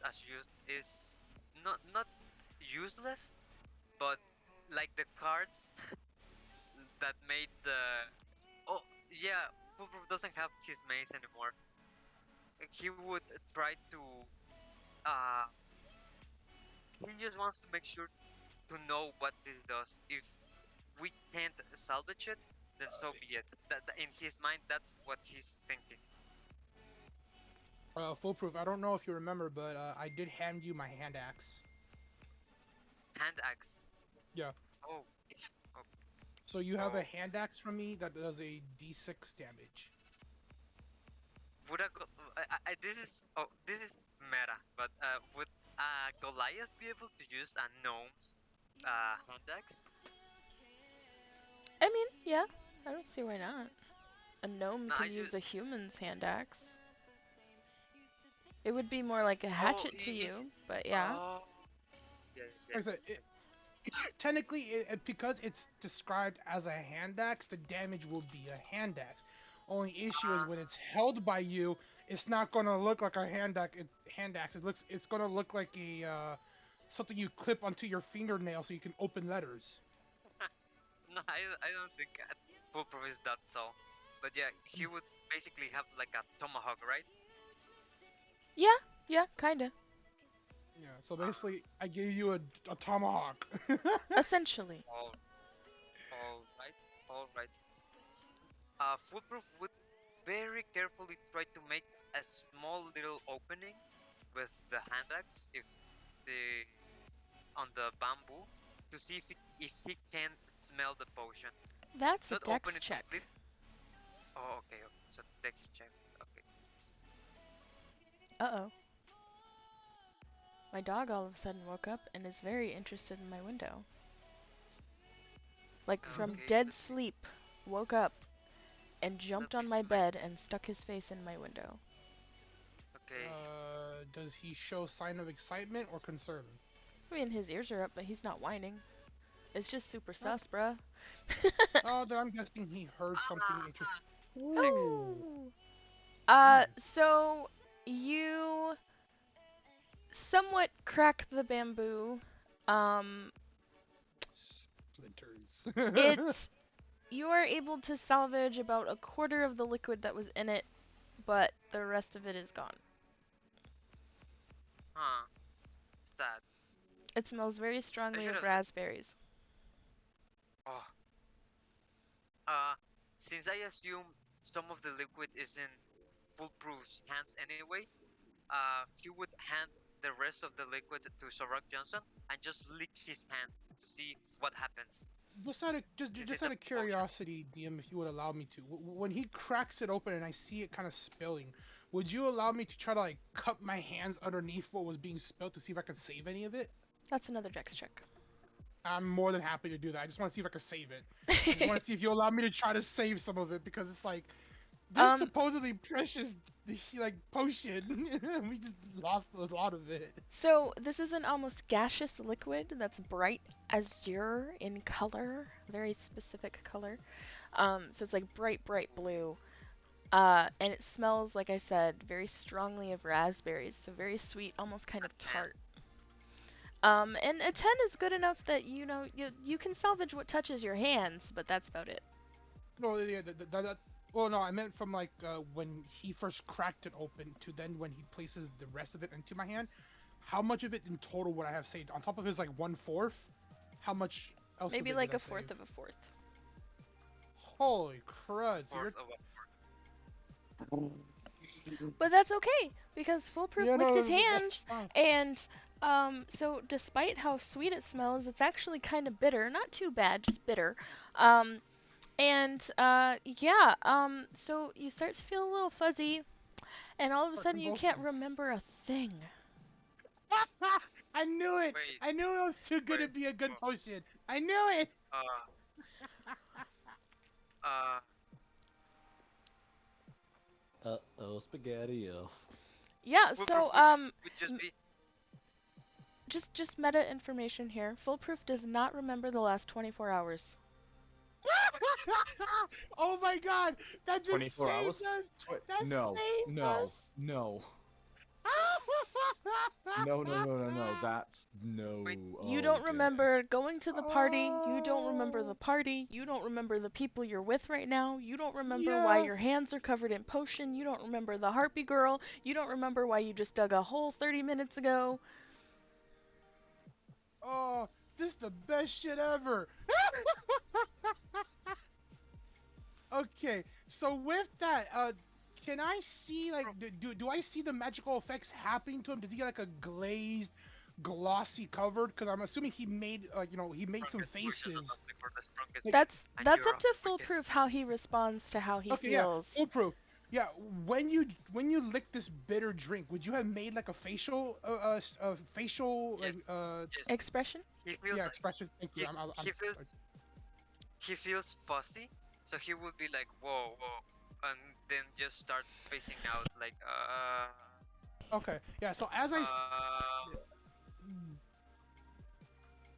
not useless, but like the cards that made the oh yeah, Foolproof doesn't have his mace anymore. He would try to uh he just wants to make sure to know what this does. If we can't salvage it, then so be it. That in his mind, that's what he's thinking. Foolproof, I don't know if you remember, but I did hand you my hand axe. Hand axe. Yeah. Oh, So you have a Oh. hand axe from me that does a d6 damage. would a this is meta, but would Goliath be able to use a gnome's hand axe? I mean, yeah, I don't see why not. A gnome No, can use a human's hand axe. It would be more like a hatchet to you, but yeah. Oh, yes, Like I said, technically, because it's described as a hand axe, the damage will be a hand axe. Only issue is when it's held by you, it's not gonna look like a hand axe. It's gonna look like a something you clip onto your fingernail so you can open letters. No, I don't think Foolproof is that so. But yeah, he would basically have like a tomahawk, right? Yeah, kinda. Yeah. So basically, I gave you a tomahawk. Essentially. All right. Foolproof would very carefully try to make a small little opening with the hand axe if the on the bamboo to see if he can smell the potion. That's a Not dex open it check. complete. Oh, okay. So dex check. Okay. Uh-oh. My dog all of a sudden woke up and is very interested in my window. Like from Okay, dead let's see. sleep, woke up and jumped Let on me my see bed and stuck his face in my window. Okay. Does he show sign of excitement or concern? I mean, his ears are up, but he's not whining. It's just super sus, bruh. Oh, then I'm guessing he heard something interesting. Six. Ooh. So you somewhat crack the bamboo. Splinters. It's you are able to salvage about a quarter of the liquid that was in it, but the rest of it is gone. Huh. Sad. It smells very strongly should of have- raspberries. Oh. Since I assume some of the liquid is in Foolproof's hands anyway, he would hand the rest of the liquid to Sorok Johnson and just lick his hand to see what happens. Just out of Is just it out a of potion? curiosity, DM, if you would allow me to, when he cracks it open and I see it kind of spilling, would you allow me to try to like cup my hands underneath what was being spilled to see if I could save any of it? That's another dex check. I'm more than happy to do that. I just want to see if I can save it. I just want to see if you allow me to try to save some of it because it's like this supposedly precious like potion. We just lost a lot of it. So this is an almost gaseous liquid that's bright azure in color, very specific color. So it's like bright blue. And it smells, like I said, very strongly of raspberries, so very sweet, almost kind of tart. And a 10 is good enough that you can salvage what touches your hands, but that's about it. No, yeah, well, no, I meant from like when he first cracked it open to then when he places the rest of it into my hand. How much of it in total would I have saved? On top of his like 1/4, how much else? Maybe of it like did I a fourth save? of a fourth. Holy crud! So Fourth of a But that's okay, because Foolproof Yeah, licked no, his that's hands, fine. and so despite how sweet it smells, it's actually kind of bitter. Not too bad, just bitter. So you start to feel a little fuzzy, and all of a Or sudden you can't convulsing. remember a thing. I knew it! Wait. I knew it was too good to Wait. be a good potion. I knew it! Uh, Uh-oh, spaghetti elf. Yeah, Foolproof so would just be just meta information here. Foolproof does not remember the last 24 hours. Oh my god! That just 24 saved hours? us! That No, saved no, us! no, no. That's no. You Oh don't dear. remember going to the party. You don't remember the Oh, party. You don't remember the people you're with right now. You don't remember why yes! your hands are covered in potion. You don't remember the harpy girl. You don't remember why you just dug a hole 30 minutes ago. Oh, this is the best shit ever! Okay, so with that, can I see, like, do I see the magical effects happening to him? Does he get, like, a glazed, glossy covered? Because I'm assuming he made, he made some Strongest pushes or faces. something for the strongest Like, hit, and That's you're up to weakest. foolproof how he responds to how he okay, yeah, feels. foolproof. Yeah, when you lick this bitter drink, would you have made like a facial, Yes, like, yes. Expression? He feels yeah, expression? Thank you. he feels fussy, so he would be like whoa, and then just starts spacing out like Okay, yeah. So as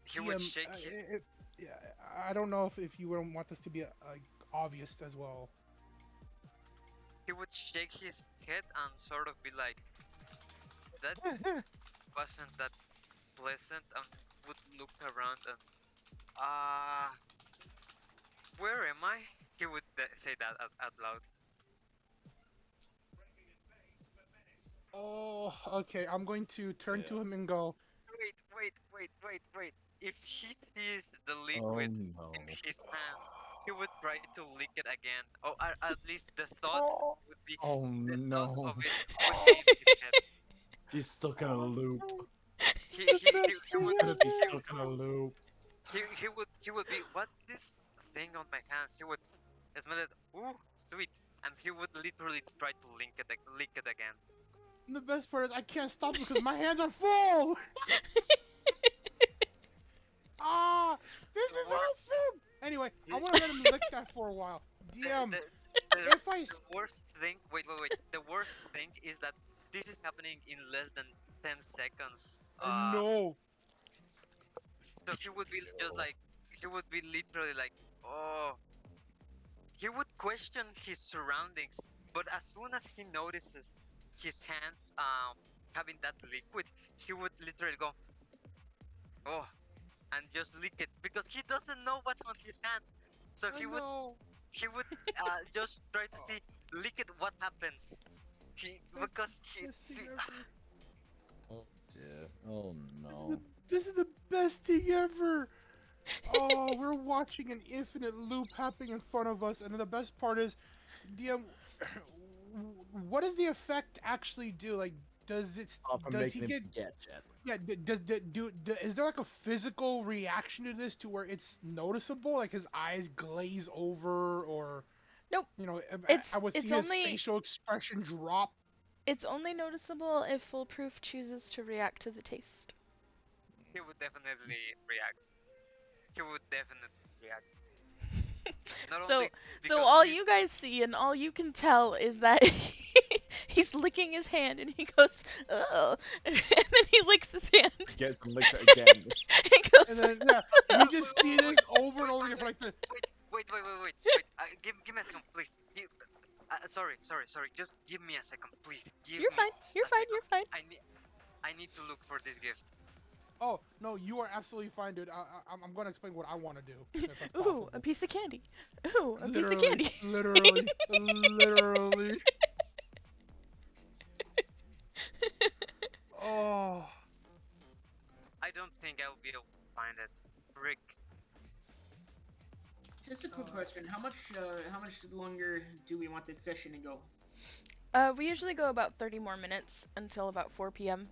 he would DM, shake his yeah, I don't know if you would want this to be obvious as well. head and sort of be like, that wasn't that pleasant, and would look around and where am I? He would say that out loud. Oh, okay. I'm going to turn Yeah. to him and go. Wait. If he sees the Oh liquid no. in his hand, he would try to lick it again. Or at least the thought Oh, would be, Oh the thought no. of it would be in his head. He's stuck in a loop. He He's would gonna be stuck in a loop. he would be, what's this thing on my hands? He would smell it. Ooh, sweet. And he would literally try to lick it again. the best part is I can't stop it because my hands are full. Ah, this is awesome. Anyway, I want to let him lick that for a while. DM, if I The worst thing, wait. The worst thing is that this is happening in less than 10 seconds. no, So he would be just like, he would be literally like, oh. He would question his surroundings, but as soon as he notices his hands having that liquid, he would literally go, oh, and just lick it because he doesn't know what's on his hands. So I he would know. just try to see, lick it, what happens. That's Because the best thing ever. Oh dear. Oh This is no. this is the best thing ever. Oh, we're watching an infinite loop happening in front of us, and then the best part is, DM, what does the effect actually do? Like, does it? Apart from Does he making him get? forget shit. Yeah. Is there like a physical reaction to this to where it's noticeable? Like his eyes glaze over, or Nope. I would see his facial expression drop. It's only noticeable if foolproof chooses to react to the taste. he would definitely react. He would definitely react. Not So only because all he's- you guys see and all you can tell is that he's licking his hand and he goes, ugh, and then he licks his hand. Gets and licks it again. and goes, And then yeah, we just see this over and over again for like the. Wait. Give me a second, please. Sorry. Just give me a second, please. You're fine. You're fine. I need to look for this gift. Oh no, you are absolutely fine, dude. I'm going to explain what I want to do. If that's Ooh, possible. a piece of candy. Ooh, a piece of Literally, candy. literally. Oh, I don't think I'll be able to find it. Rick, Just a quick question: how much longer do we want this session to go? We usually go about 30 more minutes until about 4 p.m.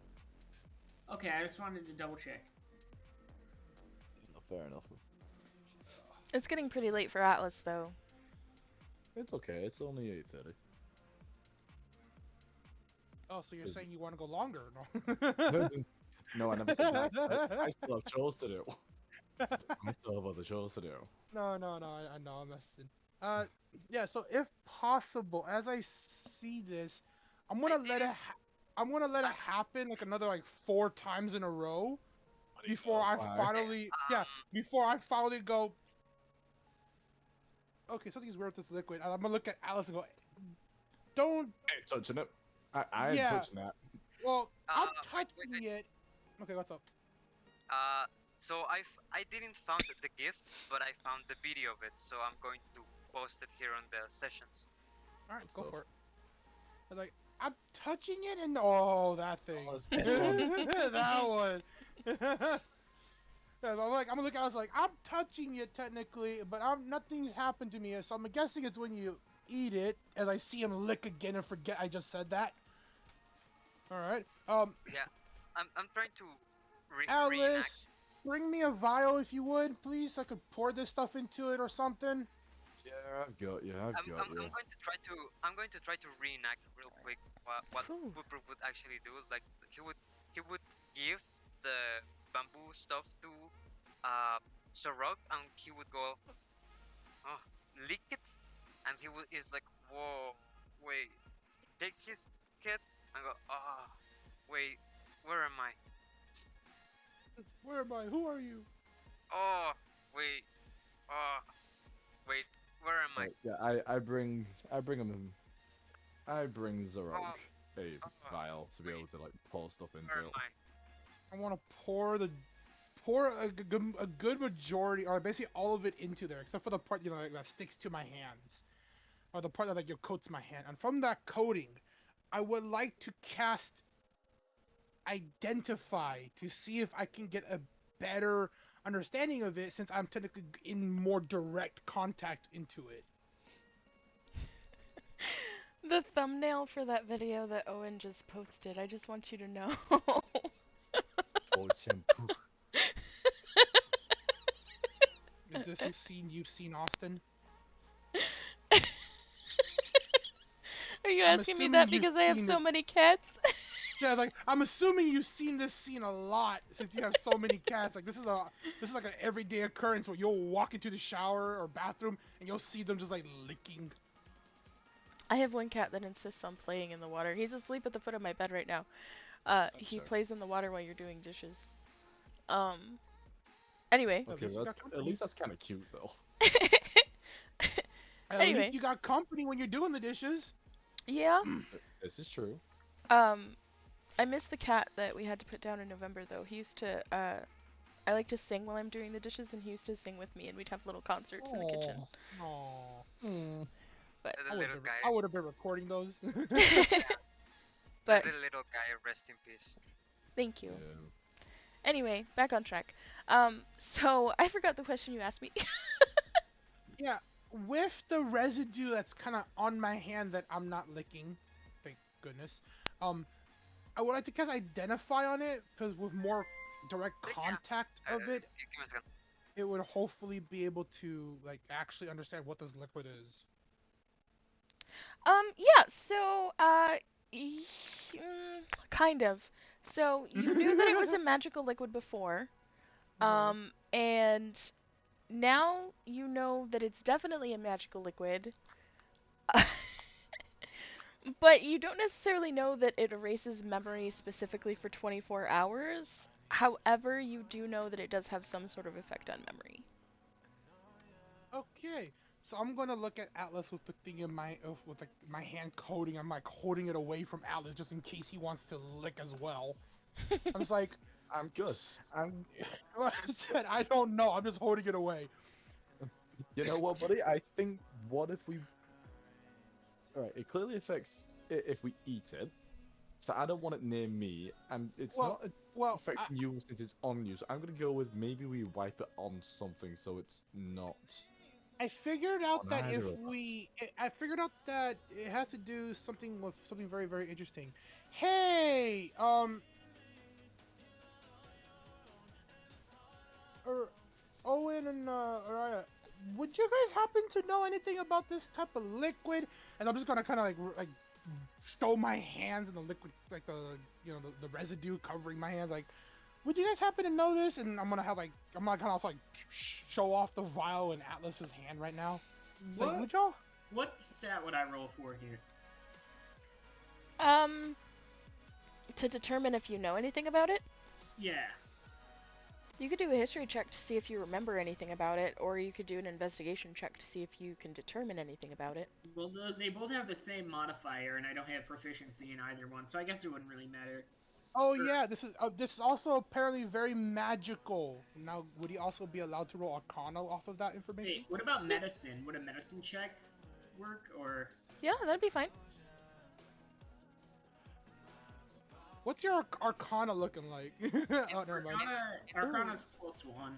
Okay, I just wanted to double check. Fair enough. It's getting pretty late for Atlas, though. It's okay. It's only 8:30. oh, so you're saying you want to go longer? No. No, I never said that. I still have chores to do. I still have other chores to do. No, I know, I'm messing. Yeah. So if possible, as I see this, I'm gonna let it. I'm gonna let it happen like another like 4 times in a row before I finally. Yeah. Before I finally go. okay, something's weird with this liquid. I'm gonna look at Alice and go, don't. I ain't touching it. I ain't Yeah. touching that. Well, I'm Wait, touching it. Okay, what's up? So I didn't found the gift, but I found the video of it, so I'm going to post it here on the sessions. All right, Good go stuff. for it. I was like, I'm touching it, and oh, that thing. Oh, it's this one. That one. Yeah, I'm gonna look at it, I was like, I'm touching it technically, but nothing's happened to me yet, so I'm guessing it's when you eat it, as I see him lick again and forget I just said that. Alright, Yeah, I'm trying to reenact. Alice, bring me a vial if you would, please, so I could pour this stuff into it or something. Yeah, I've got you. I've I'm, got I'm, you. I'm going to try to reenact real quick what Cool. Foolproof would actually do. Like he would give the bamboo stuff to Sorok, and he would go, oh, lick it, and is like, whoa, wait, take his kid, and go, ah, wait, where am I? Where am I? Who are you? Oh, wait, oh, wait, where am I? Right, yeah, I bring him. I bring Zarok a vial to be able to like pour stuff into Where am it. I? I want to pour a good majority, or basically all of it into there, except for the part like, that sticks to my hands, or the part that like coats my hand. And from that coating, I would like to cast Identify to see if I can get a better understanding of it, since I'm technically in more direct contact into it. The thumbnail for that video that Owen just posted, I just want you to know. For shampoo. Is this a scene you've seen, Austin? Are you I'm asking me assuming that you've because I have seen so it. many cats? Yeah, like I'm assuming you've seen this scene a lot since you have so many cats. Like this is like an everyday occurrence where you'll walk into the shower or bathroom and you'll see them just like licking. I have one cat that insists on playing in the water. He's asleep at the foot of my bed right now. He sorry. plays in the water while you're doing dishes. Anyway. Okay, least you got at company. least that's kind of cute though. At Anyway. least you got company when you're doing the dishes. Yeah. This is true. I missed the cat that we had to put down in November though. He used to I like to sing while I'm doing the dishes, and he used to sing with me, and we'd have little concerts in the kitchen. Aww. But The little guy. I would have been recording those. but The little guy, rest in peace. thank you. Yeah. Anyway, back on track. So I forgot the question you asked me. Yeah, with the residue that's kind of on my hand that I'm not licking, thank goodness. I would like to cast Identify on it, because with more direct contact of it, Give me a second. it would hopefully be able to like actually understand what this liquid is. Yeah, so, kind of. So, you knew that it was a magical liquid before, and now you know that it's definitely a magical liquid, but you don't necessarily know that it erases memory specifically for 24 hours. However, you do know that it does have some sort of effect on memory. Okay, so I'm gonna look at Atlas with the thing in with like my hand coating. I'm like holding it away from Atlas just in case he wants to lick as well. I was like, I'm good. like I said, I don't know. I'm just holding it away. You know what, buddy? I think what if we? Alright, it clearly affects it if we eat it. So I don't want it near me, and it's not affecting you since it's on you. So I'm gonna go with maybe we wipe it on something so it's not. I figured out that either if of we, I figured out that it has to do something with something very, very interesting. Hey, Owen and Araya, would you guys happen to know anything about this type of liquid? And I'm just gonna kind of like show my hands in the liquid, like the the residue covering my hands. Like, would you guys happen to know this? And I'm gonna kind of also like show off the vial in Atlas's hand right now. Like, What? would y'all? What stat would I roll for here? To determine if you know anything about it? Yeah. You could do a history check to see if you remember anything about it, or you could do an investigation check to see if you can determine anything about it. Well, they both have the same modifier, and I don't have proficiency in either one, so I guess it wouldn't really matter. Oh yeah, this is also apparently very magical. Now, would he also be allowed to roll Arcana off of that information? Wait, what about medicine? Would a medicine check work, or... Yeah, that'd be fine. What's your Arcana looking like? Oh, never mind. Arcana's +1.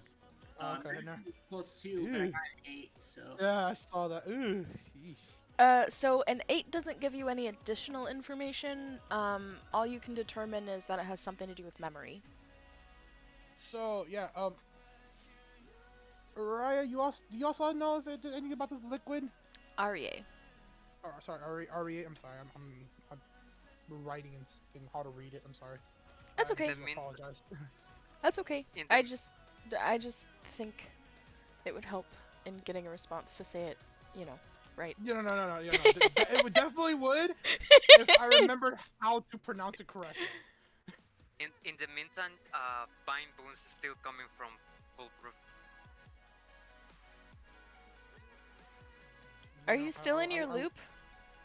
Okay, Medicine no. is +2, but I got an 8, so... Yeah, I saw that. Ooh, yeesh. So an 8 doesn't give you any additional information. All you can determine is that it has something to do with memory. So yeah, Raya, do you also know if it did anything about this liquid? REA. Oh, sorry, REA. I'm sorry, I'm writing and how to read it. I'm sorry. That's okay. I apologize. That's okay. In the- I just think it would help in getting a response to say it, right. Yeah, no. It definitely would if I remembered how to pronounce it correctly. In the meantime, Bind Boons is still coming from Foolproof. Are you still in your loop?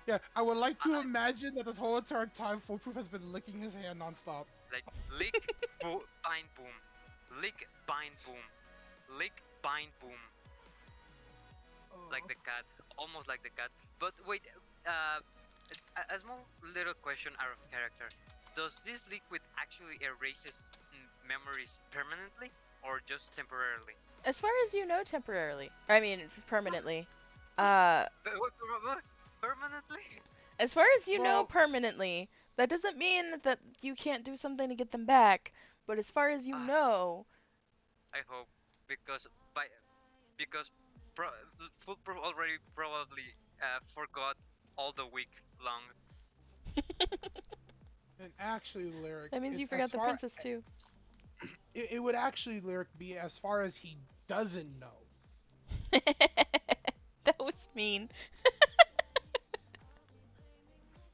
Yeah, I would like to imagine that this whole entire time Foolproof has been licking his hand nonstop. Like, lick, bind, boom. Lick, bind, boom. Lick, bind, boom. Like the cat. Almost like the cat. But wait, a small little question out of character. Does this liquid actually erases memories permanently or just temporarily? As far as you know, temporarily. I mean, permanently. Permanently? As far as you know, Well- permanently. That doesn't mean that you can't do something to get them back. But as far as you know, I hope because Foolproof already probably forgot all the week long. And actually, Lyric. that means you as forgot the far- princess too. It would actually, Lyric, be as far as he doesn't know. That was mean.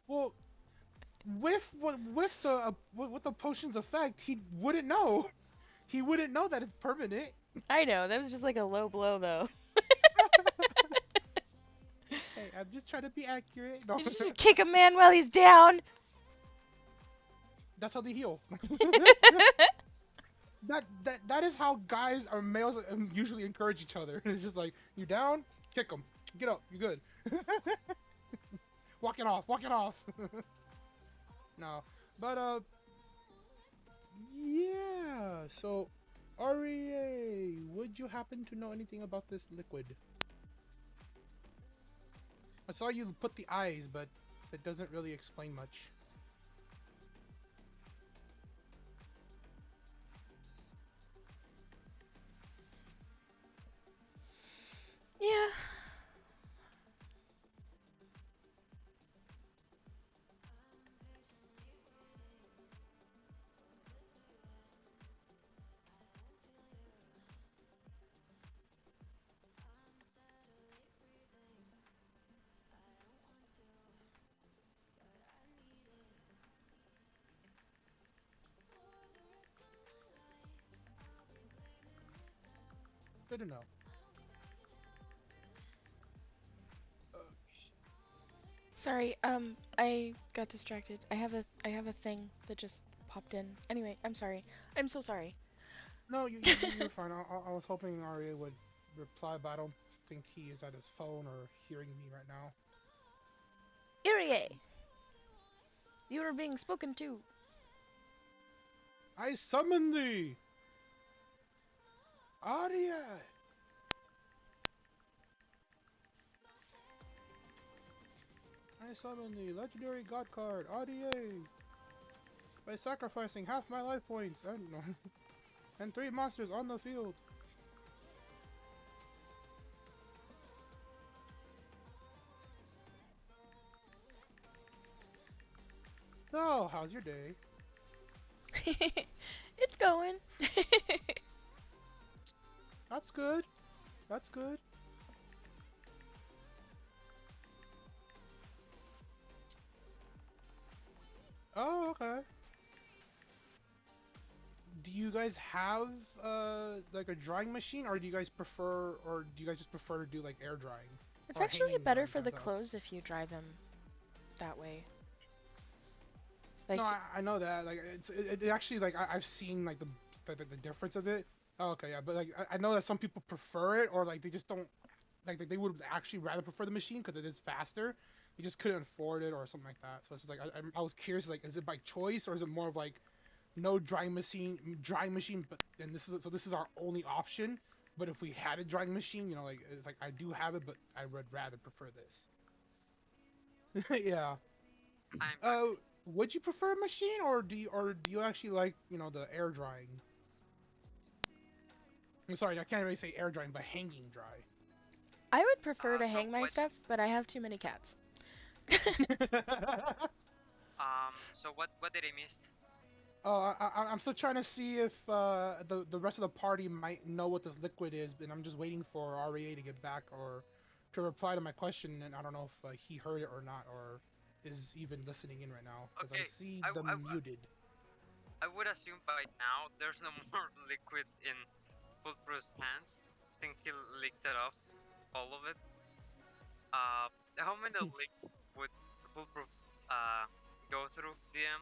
Well, with the potion's effect, he wouldn't know. He wouldn't know that it's permanent. I know, that was just like a low blow though. Hey, I'm just trying to be accurate. No, You just kick a man while he's down. that's how they heal. That is how guys or males usually encourage each other. It's just like, you down? Kick him. Get up. You're good. Walk it off. No, but yeah. So, REA, would you happen to know anything about this liquid? I saw you put the eyes, but it doesn't really explain much. Yeah. Good to know. Sorry, I got distracted. I have a thing that just popped in. Anyway, I'm sorry. I'm so sorry. No, you're fine. I was hoping Arya would reply, but I don't think he is at his phone or hearing me right now. Irie! You are being spoken to. I summon thee! Arya! I summon the legendary god card, Arya! By sacrificing half my life points and 3 monsters on the field. So, how's your day? It's going. That's good. That's good. Oh, okay. do you guys have like a drying machine, or do you guys just prefer to do like air drying? It's Or actually hanging better drying for kind the of stuff? clothes if you dry them that way. No, Like, I know that. Like it actually like I've seen like the difference of it. Oh, okay, yeah, but like I know that some people prefer it, or like they just don't like they would actually rather prefer the machine because it is faster. They just couldn't afford it or something like that. So it's just like I was curious, like, is it by choice or is it more of like no drying machine, but and this is our only option. But if we had a drying machine, you know, like it's like I do have it, but I would rather prefer this. Yeah. I'm back. Uh, would you prefer a machine, or do you actually like, you know, the air drying? I'm sorry, I can't really say air drying, but hanging dry. I would prefer to So hang my what? stuff, but I have too many cats. What did I miss? Oh, I'm still trying to see if the rest of the party might know what this liquid is, and I'm just waiting for REA to get back or to reply to my question, and I don't know if he heard it or not, or is even listening in right now, because I Okay, see I, I, them muted. I would assume by now there's no more liquid in Foolproof's hands. I think he licked it off, all of it. How many licks would Foolproof go through, DM?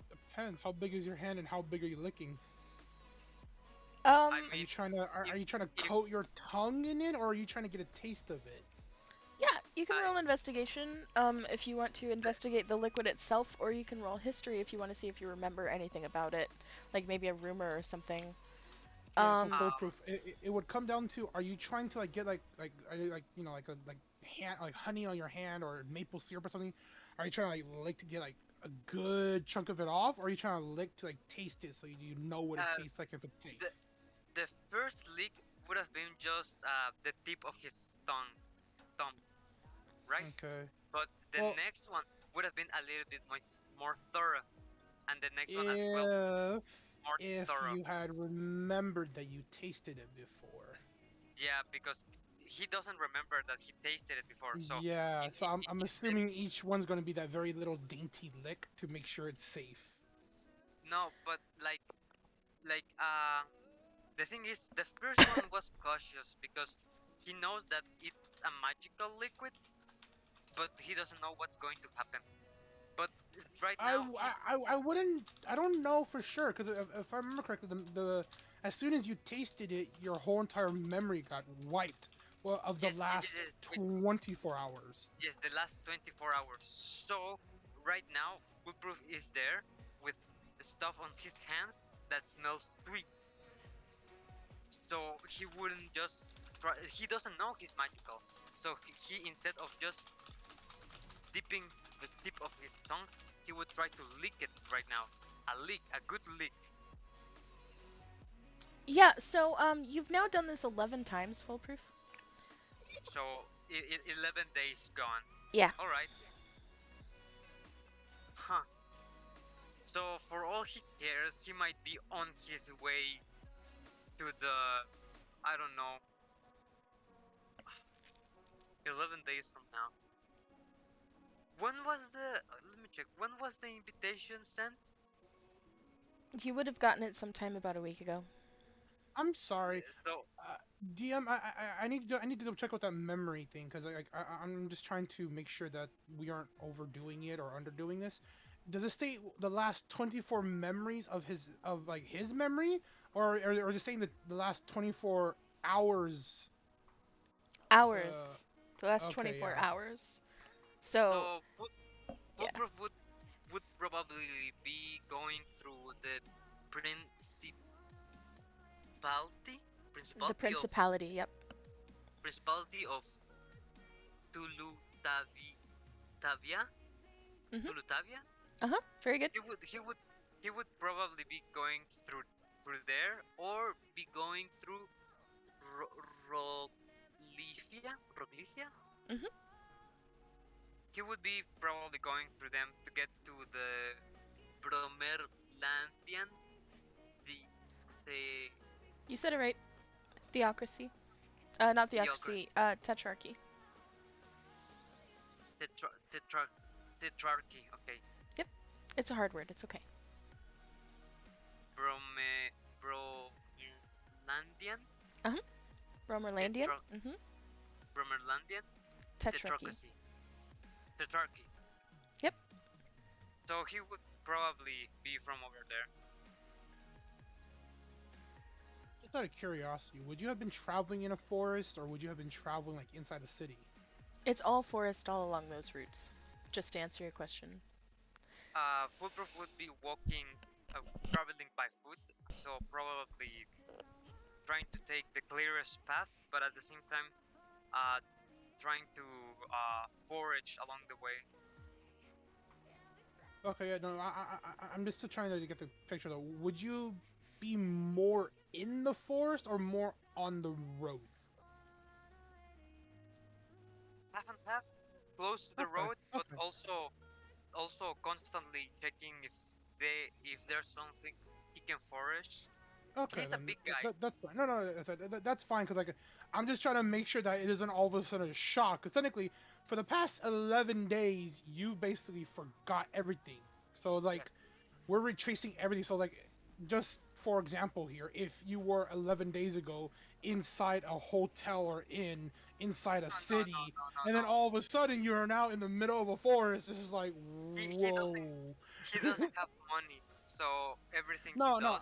Depends. How big is your hand and how big are you licking? I Are mean, you trying to if are you trying to if coat your tongue in it, or are you trying to get a taste of it? Yeah, you can I roll investigation if you want to investigate the liquid itself, or you can roll history if you want to see if you remember anything about it, like maybe a rumor or something. Yeah, so Um, foolproof. It would come down to, are you trying to like get like are you like, you know, like a like hand like honey on your hand or maple syrup or something? Are you trying to like lick to get like a good chunk of it off, or are you trying to lick to like taste it so you know what it uh, tastes like if it's safe? the the first lick would have been just the tip of his thumb, right? Okay. But the Well, next one would have been a little bit more thorough, and the next one as well if more if thorough. you had remembered that you tasted it before. Yeah, because he doesn't remember that he tasted it before. So Yeah, in so in, I'm in instead, assuming each one's going to be that very little dainty lick to make sure it's safe. no, but like the thing is, the first one was cautious because he knows that it's a magical liquid, but he doesn't know what's going to happen. But right now, he I wouldn't. I don't know for sure because if I remember correctly, the as soon as you tasted it, your whole entire memory got wiped. Well, of the last yes, wait, 24 hours. yes, the last 24 hours. So right now, Foolproof is there with stuff on his hands that smells sweet. So he wouldn't just try. He doesn't know he's magical. So he instead of just dipping the tip of his tongue, he would try to lick it right now. A lick, a good lick. yeah, so you've now done this 11 times, foolproof. So 11 days gone. Yeah. All right. Huh. So for all he cares, he might be on his way to the, I don't know, 11 days from now. When was the? Let me check. When was the invitation sent? You would have gotten it sometime about a week ago. I'm sorry, So uh, DM. I need to double check with that memory thing because I'm just trying to make sure that we aren't overdoing it or underdoing this. Does it state the last 24 memories of his memory, or is it saying that the last 24 hours? Uh, Hours. The last okay, 24 yeah. hours. So, so yeah. Foolproof would probably be going through the principality, The principality of principality, yep. principality of Tulutavia, Mhm. Tulutavia. Uh-huh. Very good. He would probably be going through there or be going through Roglifia. Mhm. He would be probably going through them to get to the Bromerlandian, the You said it right. Theocracy. Not theocracy, theocracy, tetrarchy. tetra, tetra, tetrarchy. Okay. Yep. It's a hard word, it's okay. Romerlandian? Romerlandian Tetrarchy. Tetrarchy. Yep. So he would probably be from over there. Just out of curiosity, would you have been traveling in a forest, or would you have been traveling like inside a city? It's all forest all along those routes. Just to answer your question. Foolproof would be walking, traveling by foot, so probably trying to take the clearest path, but at the same time, trying to forage along the way. Okay, yeah, no, I'm just still trying to get the picture though. Would you be more in the forest or more on the road? Half and half, close to the Okay, road, but okay. also constantly checking if there's something he can forage. Okay, He's a then big guy. that's fine. No, that's fine because like I'm just trying to make sure that it isn't all of a sudden a shock. Because technically, for the past 11 days, you basically forgot everything. So like, Yes. we're retracing everything. So like, just for example here, if you were 11 days ago inside a hotel or inn inside a city, and then No. all of a sudden you are now in the middle of a forest, this is like, He whoa. he doesn't have money, so everything he No, does.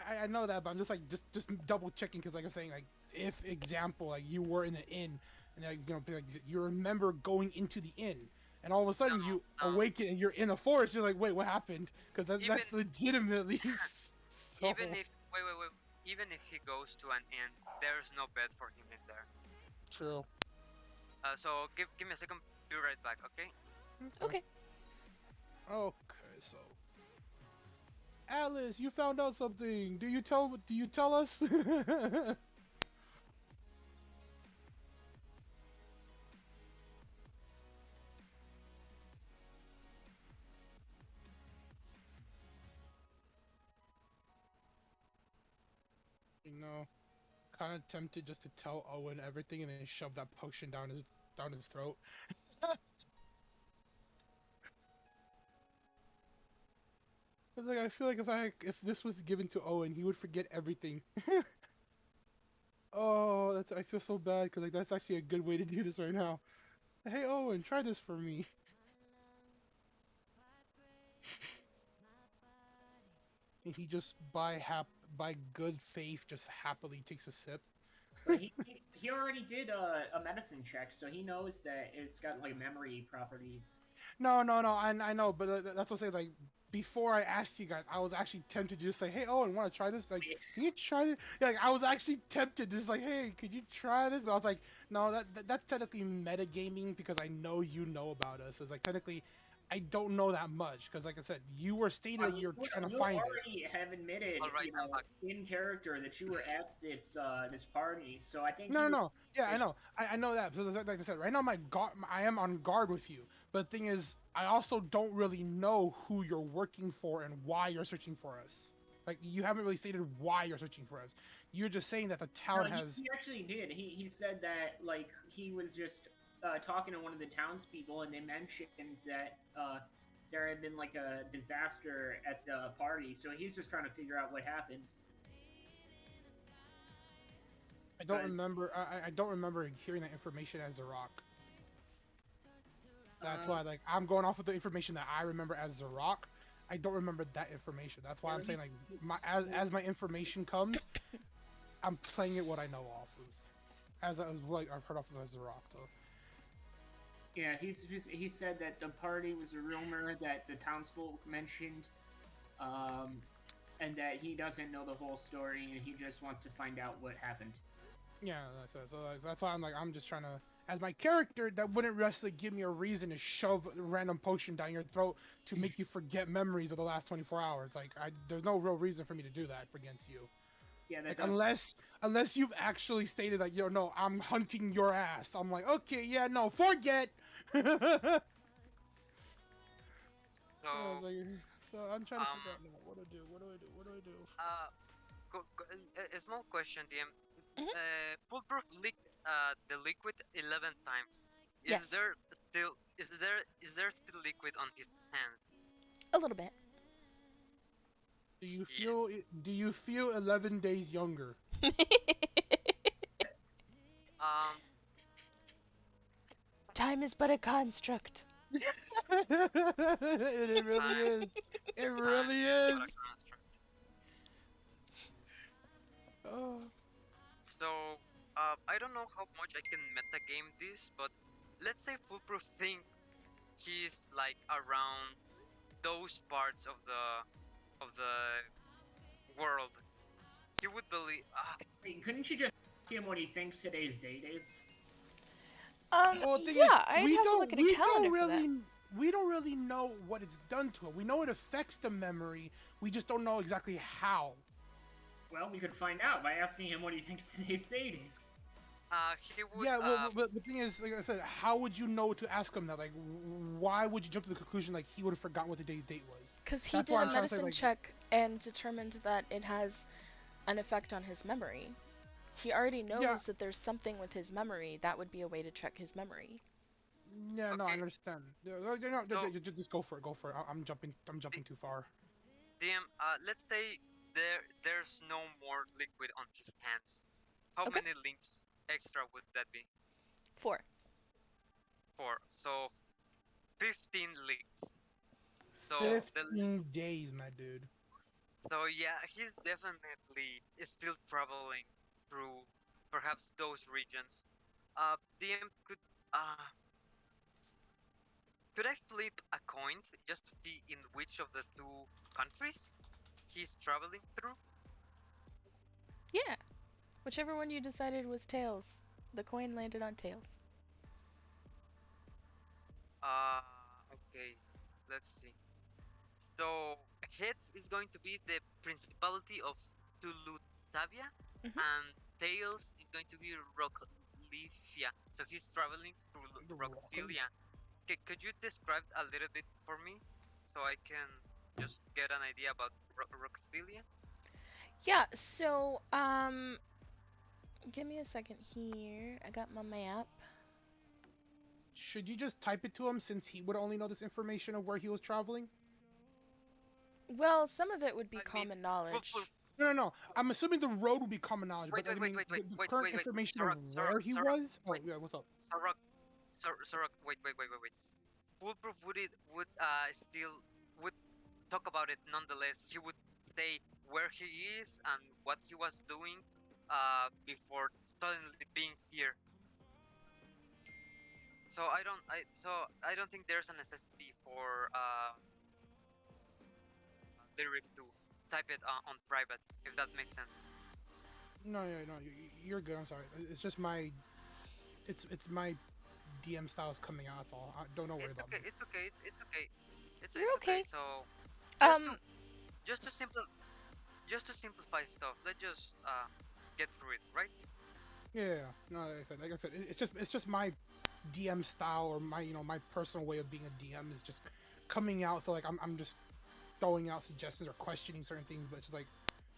I know that, but I'm just like just double checking because like I'm saying, like, if example, like you were in the inn and like, like you remember going into the inn and all of a sudden you No. awaken and you're in a forest, you're like, wait, what happened? Because that's Even- legitimately so... Even if even if he goes to an inn, there's no bed for him in there. True. So give me a second. Be right back, okay? Okay. Okay, so Alice, you found out something. Do you tell us? You know, kind of tempted just to tell Owen everything and then shove that potion down his throat. It's like I feel like if this was given to Owen, he would forget everything. Oh, I feel so bad because like that's actually a good way to do this right now. Hey Owen, try this for me. And he just by good faith just happily takes a sip. But he already did a medicine check, so he knows that it's got like memory properties. No, I know, but that's what I'm saying. Like, before I asked you guys, I was actually tempted to just say, "Hey, Owen, want to try this? Like, can you try it?" Yeah, like, I was actually tempted to just like, "Hey, could you try this?" But I was like, "No, that's technically metagaming because I know you know about us. It's like technically, I don't know that much because, like I said, you were stating that you're trying to You find this." already have admitted, All right, I'm back. in character that you were at this this party. So I think No. Yeah, I know. I know that. So like I said, right now I am on guard with you. But the thing is, I also don't really know who you're working for and why you're searching for us. Like, you haven't really stated why you're searching for us. You're just saying that the town has... He actually did. He said that like he was just talking to one of the townspeople, and they mentioned that there had been like a disaster at the party. So he's just trying to figure out what happened. I don't Guys. remember. I don't remember hearing that information as Zarok. That's why, like, I'm going off of the information that I remember as Zarok. I don't remember that information. That's why I'm saying, like, as my information comes, I'm playing it what I know off of, as like I've heard off of as Zarok. So Yeah, he said that the party was a rumor that the townsfolk mentioned, and that he doesn't know the whole story, and he just wants to find out what happened. yeah, that's why I'm just trying to, as my character, that wouldn't necessarily give me a reason to shove a random potion down your throat to make you forget memories of the last 24 hours. Like, there's no real reason for me to do that against you. Yeah, Like, unless you've actually stated that, no, I'm hunting your ass. I'm like, okay, yeah, no, forget. So So I'm trying to figure out now what to do. What do I do? a small question, DM. Mhm. Foolproof leaked the liquid 11 times. Yes. Is there still liquid on his hands? A little bit. Do you feel 11 days younger? Time is but a construct. It really is. It really is. Oh. So, I don't know how much I can metagame this, but let's say Foolproof thinks he's like around those parts of the world. He would believe. Wait, couldn't you just ask him what he thinks today's date is? Well, the thing is, Yeah, I'd have to look at a calendar for that. we don't really know what it's done to it. We know it affects the memory. We just don't know exactly how. Well, we could find out by asking him what he thinks today's date is. He would. Yeah, well, but the thing is, like I said, how would you know to ask him that? Like, why would you jump to the conclusion like he would have forgotten what today's date was? Because he That's did why a I'm trying to say, medicine like- check and determined that it has an effect on his memory. He already knows Yeah. that there's something with his memory. That would be a way to check his memory. Yeah, no, I Okay. understand. Just go for it. Go for it. I'm jumping too far. DM. Let's say there's no more liquid on his hands. How Okay. many links extra would that be? 4. 4. So 15 links. So 15 days, my dude. So yeah, he's definitely still traveling through perhaps those regions. DM could I flip a coin just to see in which of the two countries he's traveling through? Yeah. Whichever one you decided was tails. The coin landed on tails. Okay, let's see. So heads is going to be the Principality of Tulutavia, Mhm. and tails is going to be Rocklifia. So he's traveling through Rockfilia. Okay, could you describe a little bit for me so I can just get an idea about Rockfilia? Yeah, so, give me a second here. I got my map. Should you just type it to him since he would only know this information of where he was traveling? Well, some of it would be I mean, common knowledge. No. I'm assuming the road would be common knowledge, Wait, but I wait, mean, wait, wait, the wait, current wait, wait. information Sarah, of Sarah, where he Sarah, was. Oh wait. yeah, what's up? Sarah, wait. Foolproof would still would talk about it nonetheless. He would say where he is and what he was doing before suddenly being here. So I don't think there's a necessity for lyric to type it on private, if that makes sense. No, you're good. I'm sorry. It's just my, it's my DM style's coming out. That's all. Don't worry about me. It's okay. It's okay. It's You're okay. So Um, just to just to simplify stuff, let's just get through it, right? Yeah. No, like I said, it's just my DM style or my my personal way of being a DM is just coming out. So like I'm just throwing out suggestions or questioning certain things, but it's just like,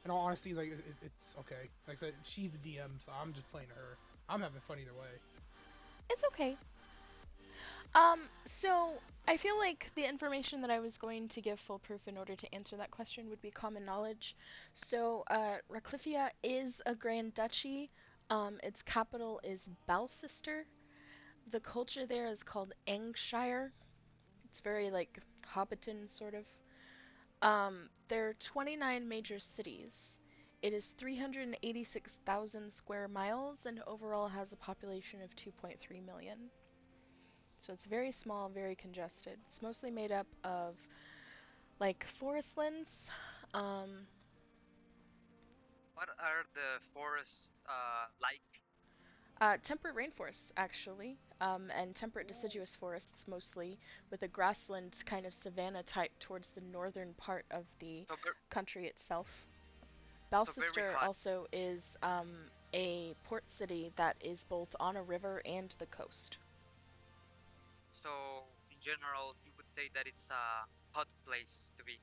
in all honesty, like it's okay. Like I said, she's the DM, so I'm just playing her. I'm having fun either way. it's okay. So I feel like the information that I was going to give foolproof in order to answer that question would be common knowledge. So, Radcliffia is a grand duchy. Its capital is Balcester. The culture there is called Angshire. It's very like Hobbiton sort of. There are 29 major cities. It is 386,000 square miles and overall has a population of 2.3 million. So it's very small, very congested. It's mostly made up of like forestlands. Um, What are the forests like? Temperate rainforests, actually, and temperate deciduous forests mostly, with a grassland kind of savanna type towards the northern part of the So country itself. so very Balcester hot. also is a port city that is both on a river and the coast. So in general, you would say that it's a hot place to be.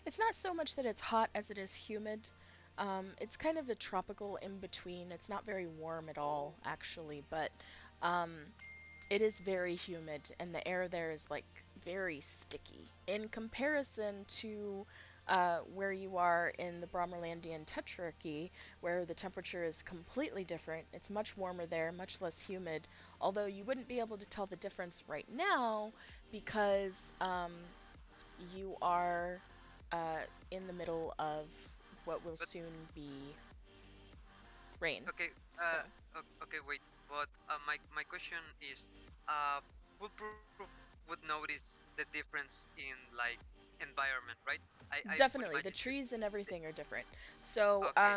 It's not so much that it's hot as it is humid. It's kind of a tropical in between. It's not very warm at all, actually, but um, it is very humid, and the air there is like very sticky in comparison to where you are in the Brommerlandian Tetrarchy, where the temperature is completely different. It's much warmer there, much less humid, although you wouldn't be able to tell the difference right now because you are in the middle of what will But soon be rain. okay, So, okay, wait. But my question is, uh, foolproof would notice the difference in like environment, right? I would definitely, the imagine. trees and everything are different. So, Okay.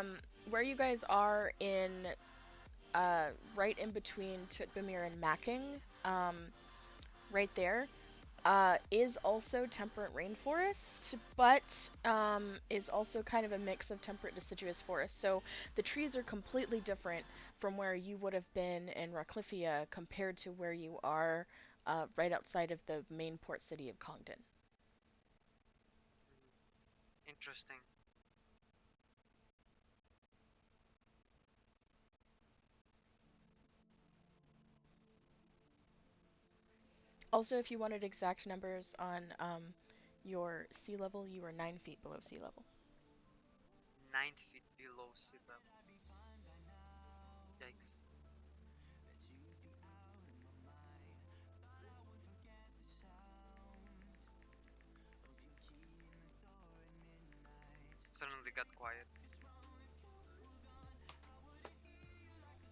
where you guys are in, right in between Tutbimir and Macking, right there, is also temperate rainforest, but is also kind of a mix of temperate deciduous forest. So the trees are completely different from where you would have been in Rockcliffia compared to where you are right outside of the main port city of Congdon. Interesting. Also, if you wanted exact numbers on your sea level, you are 9 feet below sea level. 9 feet below sea level. Yikes. Suddenly got quiet.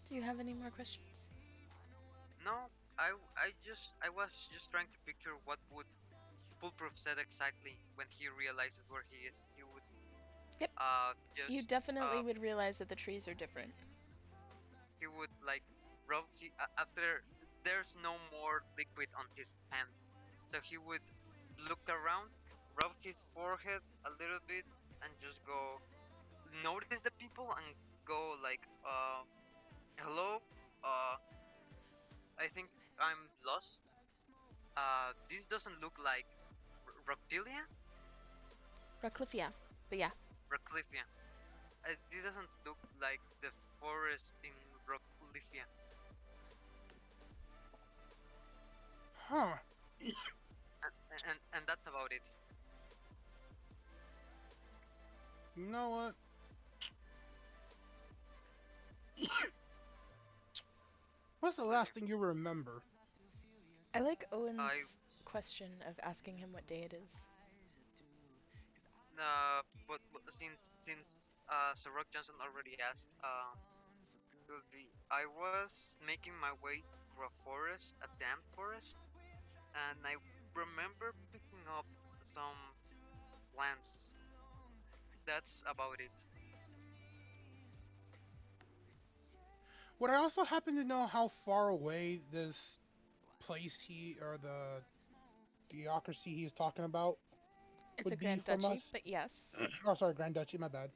Do you have any more questions? No, I was just trying to picture what would Foolproof said exactly when he realizes where he is. He would Yep, you just definitely would realize that the trees are different. he would like after there's no more liquid on his pants, so he would look around, rub his forehead a little bit, and just go notice the people and go like hello, uh I think I'm lost. This doesn't look like Rockpilia? Rockcliffia, but yeah. Rockcliffia. It doesn't look like the forest in Rockcliffia. Huh. And that's about it. You know what? What's the Bless you. last thing you remember? I like I Owen's question of asking him what day it is. but since Sir Rock Johnson already asked, it would be I was making my way through a forest, a damp forest, and I remember picking up some plants. That's about it. Would I also happen to know how far away this place he or the theocracy he's talking about It's a would be Grand from Duchy, us? but yes. Oh, sorry, Grand Duchy. My bad.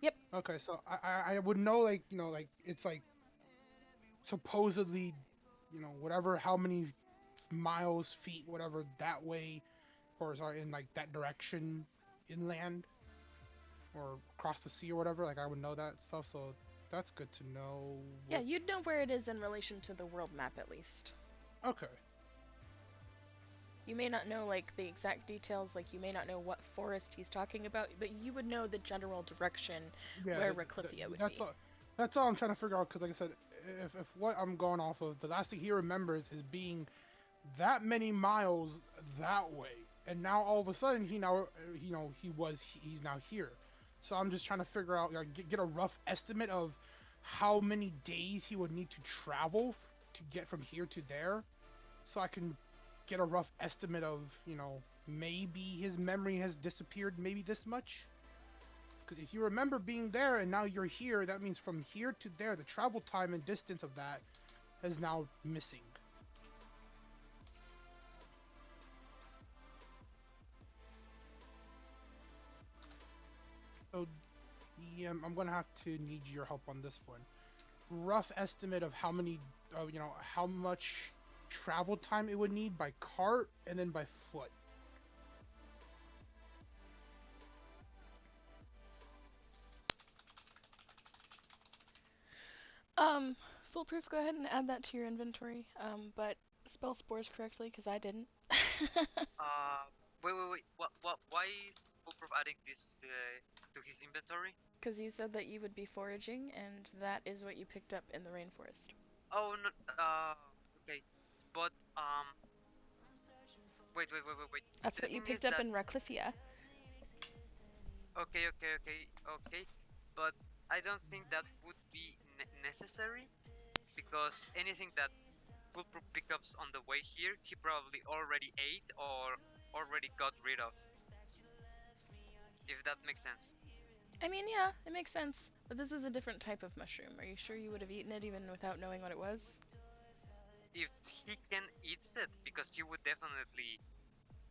Yep. Okay, so I would know, like, like it's like supposedly, whatever, how many miles, feet, whatever, that way, or sorry, in like that direction, inland or across the sea or whatever. Like, I would know that stuff. So that's good to know. Yeah, What? you'd know where it is in relation to the world map at least. Okay. You may not know like the exact details, like you may not know what forest he's talking about, but you would know the general direction Yeah, where Reclifia would that's be. all. That's all I'm trying to figure out. Because, like I said, if what I'm going off of, the last thing he remembers is being that many miles that way, and now all of a sudden he's now here. So I'm just trying to figure out, like, get a rough estimate of how many days he would need to travel to get from here to there, so I can get a rough estimate of, maybe his memory has disappeared maybe this much. Because if you remember being there and now you're here, that means from here to there, the travel time and distance of that is now missing. So, yeah, I'm gonna have to need your help on this one. Rough estimate of how many, how much travel time it would need by cart and then by foot. Foolproof, go ahead and add that to your inventory. But spell spores correctly, because I didn't. Uh, wait. What? Why is Foolproof adding this to his inventory? Because you said that you would be foraging, and that is what you picked up in the rainforest. Oh no. Okay. But wait. That's The what you thing picked is up that in Reclifia. okay. But I don't think that would be necessary because anything that Foolproof pickups on the way here, he probably already ate or already got rid of. If that makes sense. I mean, yeah, it makes sense. But this is a different type of mushroom. Are you sure you would have eaten it even without knowing what it was? If he can eat it, because he would definitely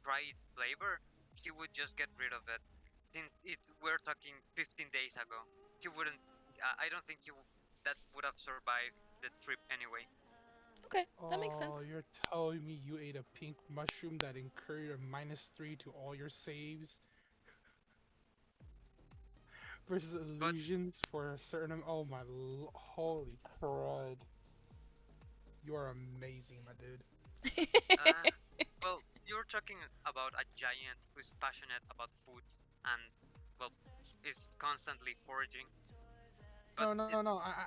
try its flavor, he would just get rid of it. Since we're talking 15 days ago, he wouldn't. I don't think that would have survived the trip anyway. Okay, that makes Oh, sense. you're telling me you ate a pink mushroom that incurred a -3 to all your saves versus But illusions for a certain oh my holy crud. You are amazing, my dude. uh, well, you're talking about a giant who's passionate about food and well, is constantly foraging. But No.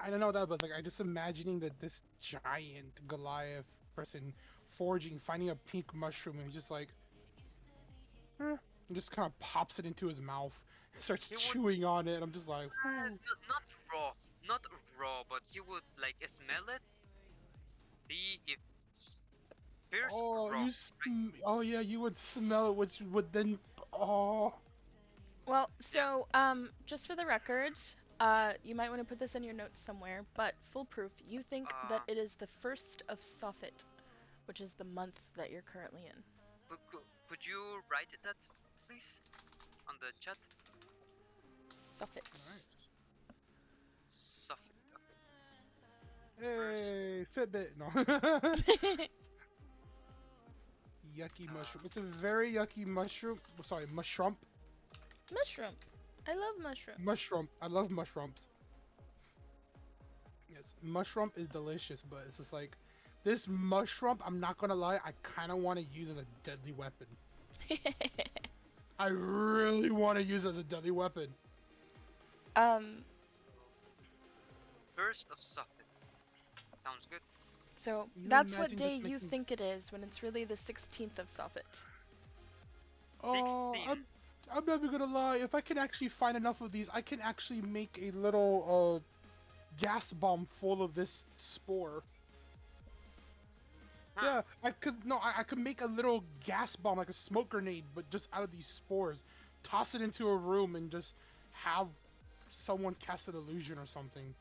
I don't know that, but like I just imagining that this giant Goliath person foraging, finding a pink mushroom, and he's just like, and just kind of pops it into his mouth, starts he would chewing on it. And I'm just like, not raw, not raw, but he would like smell it, see if first oh, raw. oh yeah, you would smell it, which would then, oh, Well, so, just for the record, you might want to put this in your notes somewhere, but foolproof, you think that it is the 1st of Sophet, which is the month that you're currently in. Could you write that, please, on the chat? Sophet. nice. Suffix. Hey, Fitbit. No. Yucky mushroom. It's a very yucky mushroom. Sorry, mushroom. Mushroom. I love mushroom. Mushroom. I love mushrooms. Yes, mushroom is delicious, but it's just like this mushroom. I'm not gonna lie. I kind of want to use as a deadly weapon. I really want to use it as a deadly weapon. First of Sophet. Sounds good. So You that's what imagine day just you making- think it is when it's really the 16th of Sophet. Oh, 16. I'm never gonna lie. If I can actually find enough of these, I can actually make a little gas bomb full of this spore. Huh. Yeah, I could. No, I could make a little gas bomb, like a smoke grenade, but just out of these spores. Toss it into a room and just have someone cast an illusion or something.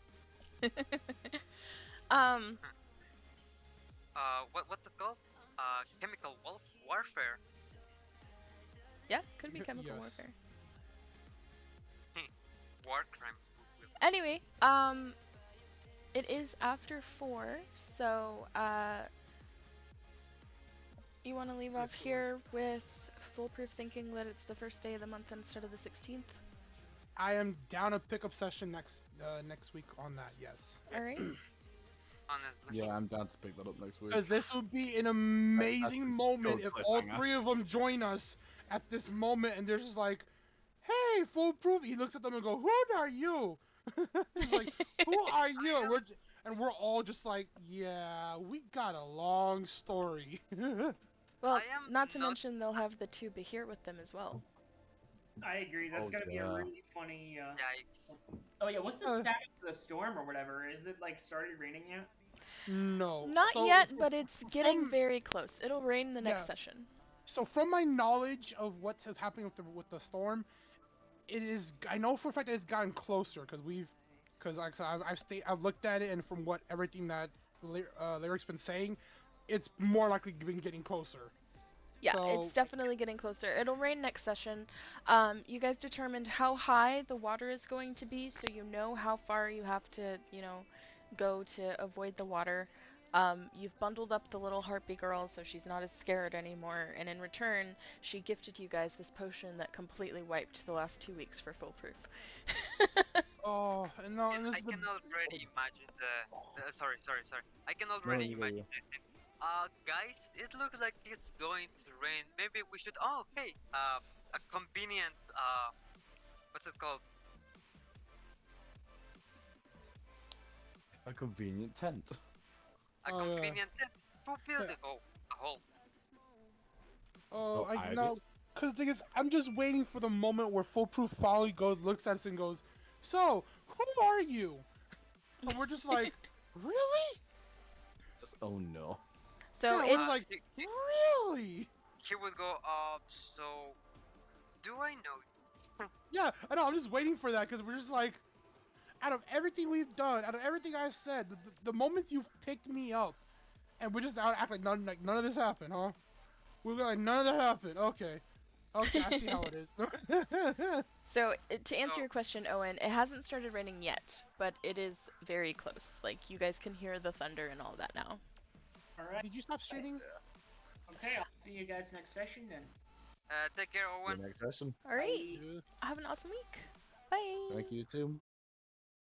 What's it called? Chemical warfare. Yeah, could be chemical Yes. warfare. War crimes. Anyway, it is after 4, so, you want to leave off Yes, here with foolproof thinking that it's the 1st day of the month instead of the 16th? I am down a pickup session next week on that. Yes. Alright. Honestly. Yeah, I'm down to pick that up next week. Because this would be an amazing moment if all cliffhanger. 3 of them join us at this moment, and they're just like, "Hey, foolproof!" He looks at them and go, "Who are you?" He's like, "Who are you?" And we're all just like, "Yeah, we got a long story." Well, I am not to not- mention they'll have the 2 Behir with them as well. I agree. That's Oh, gonna be a yeah. really funny. Yikes. Oh yeah, what's the Uh, status of the storm or whatever? Is it like started raining yet? No. Not So, yet, but it's getting from- very close. It'll rain the next Yeah. session. So from my knowledge of what is happening with the storm, it is. I know for a fact that it's gotten closer because like I said, I've looked at it, and from what everything that Lyric's been saying, it's more likely been getting closer. Yeah, So- it's definitely getting closer. It'll rain next session. You guys determined how high the water is going to be, so you know how far you have to, go to avoid the water. You've bundled up the little harpy girl, so she's not as scared anymore, and in return, she gifted you guys this potion that completely wiped the last 2 weeks for foolproof. Oh, and no, and I this is the. can already imagine sorry. I can already imagine this scene. Guys, it looks like it's going to rain. Maybe we should. Oh, okay. a convenient what's it called? A convenient tent. A Oh, yeah. convenient tent. Who built this? Oh, a hole. Oh, Oh, I no. did. Because the thing is, I'm just waiting for the moment where Foolproof finally looks at us and goes, "So, who are you?" And we're just like, "Really?" Just oh no. So Yeah, it we're like, He, "Really?" he would go, so do I know you? Yeah, I know. I'm just waiting for that because we're just like, out of everything we've done, out of everything I said, the moment you've picked me up, and we're just out act like none of this happened, huh? We're like none of that happened. Okay, I see how it is. So to answer So, your question, Owen, it hasn't started raining yet, but it is very close. Like you guys can hear the thunder and all that now. All right. Did you stop streaming? Okay, I'll see you guys next session then. take care, See Owen. you next session. All right. Bye. Yeah. Have an awesome week. Bye. Thank you too.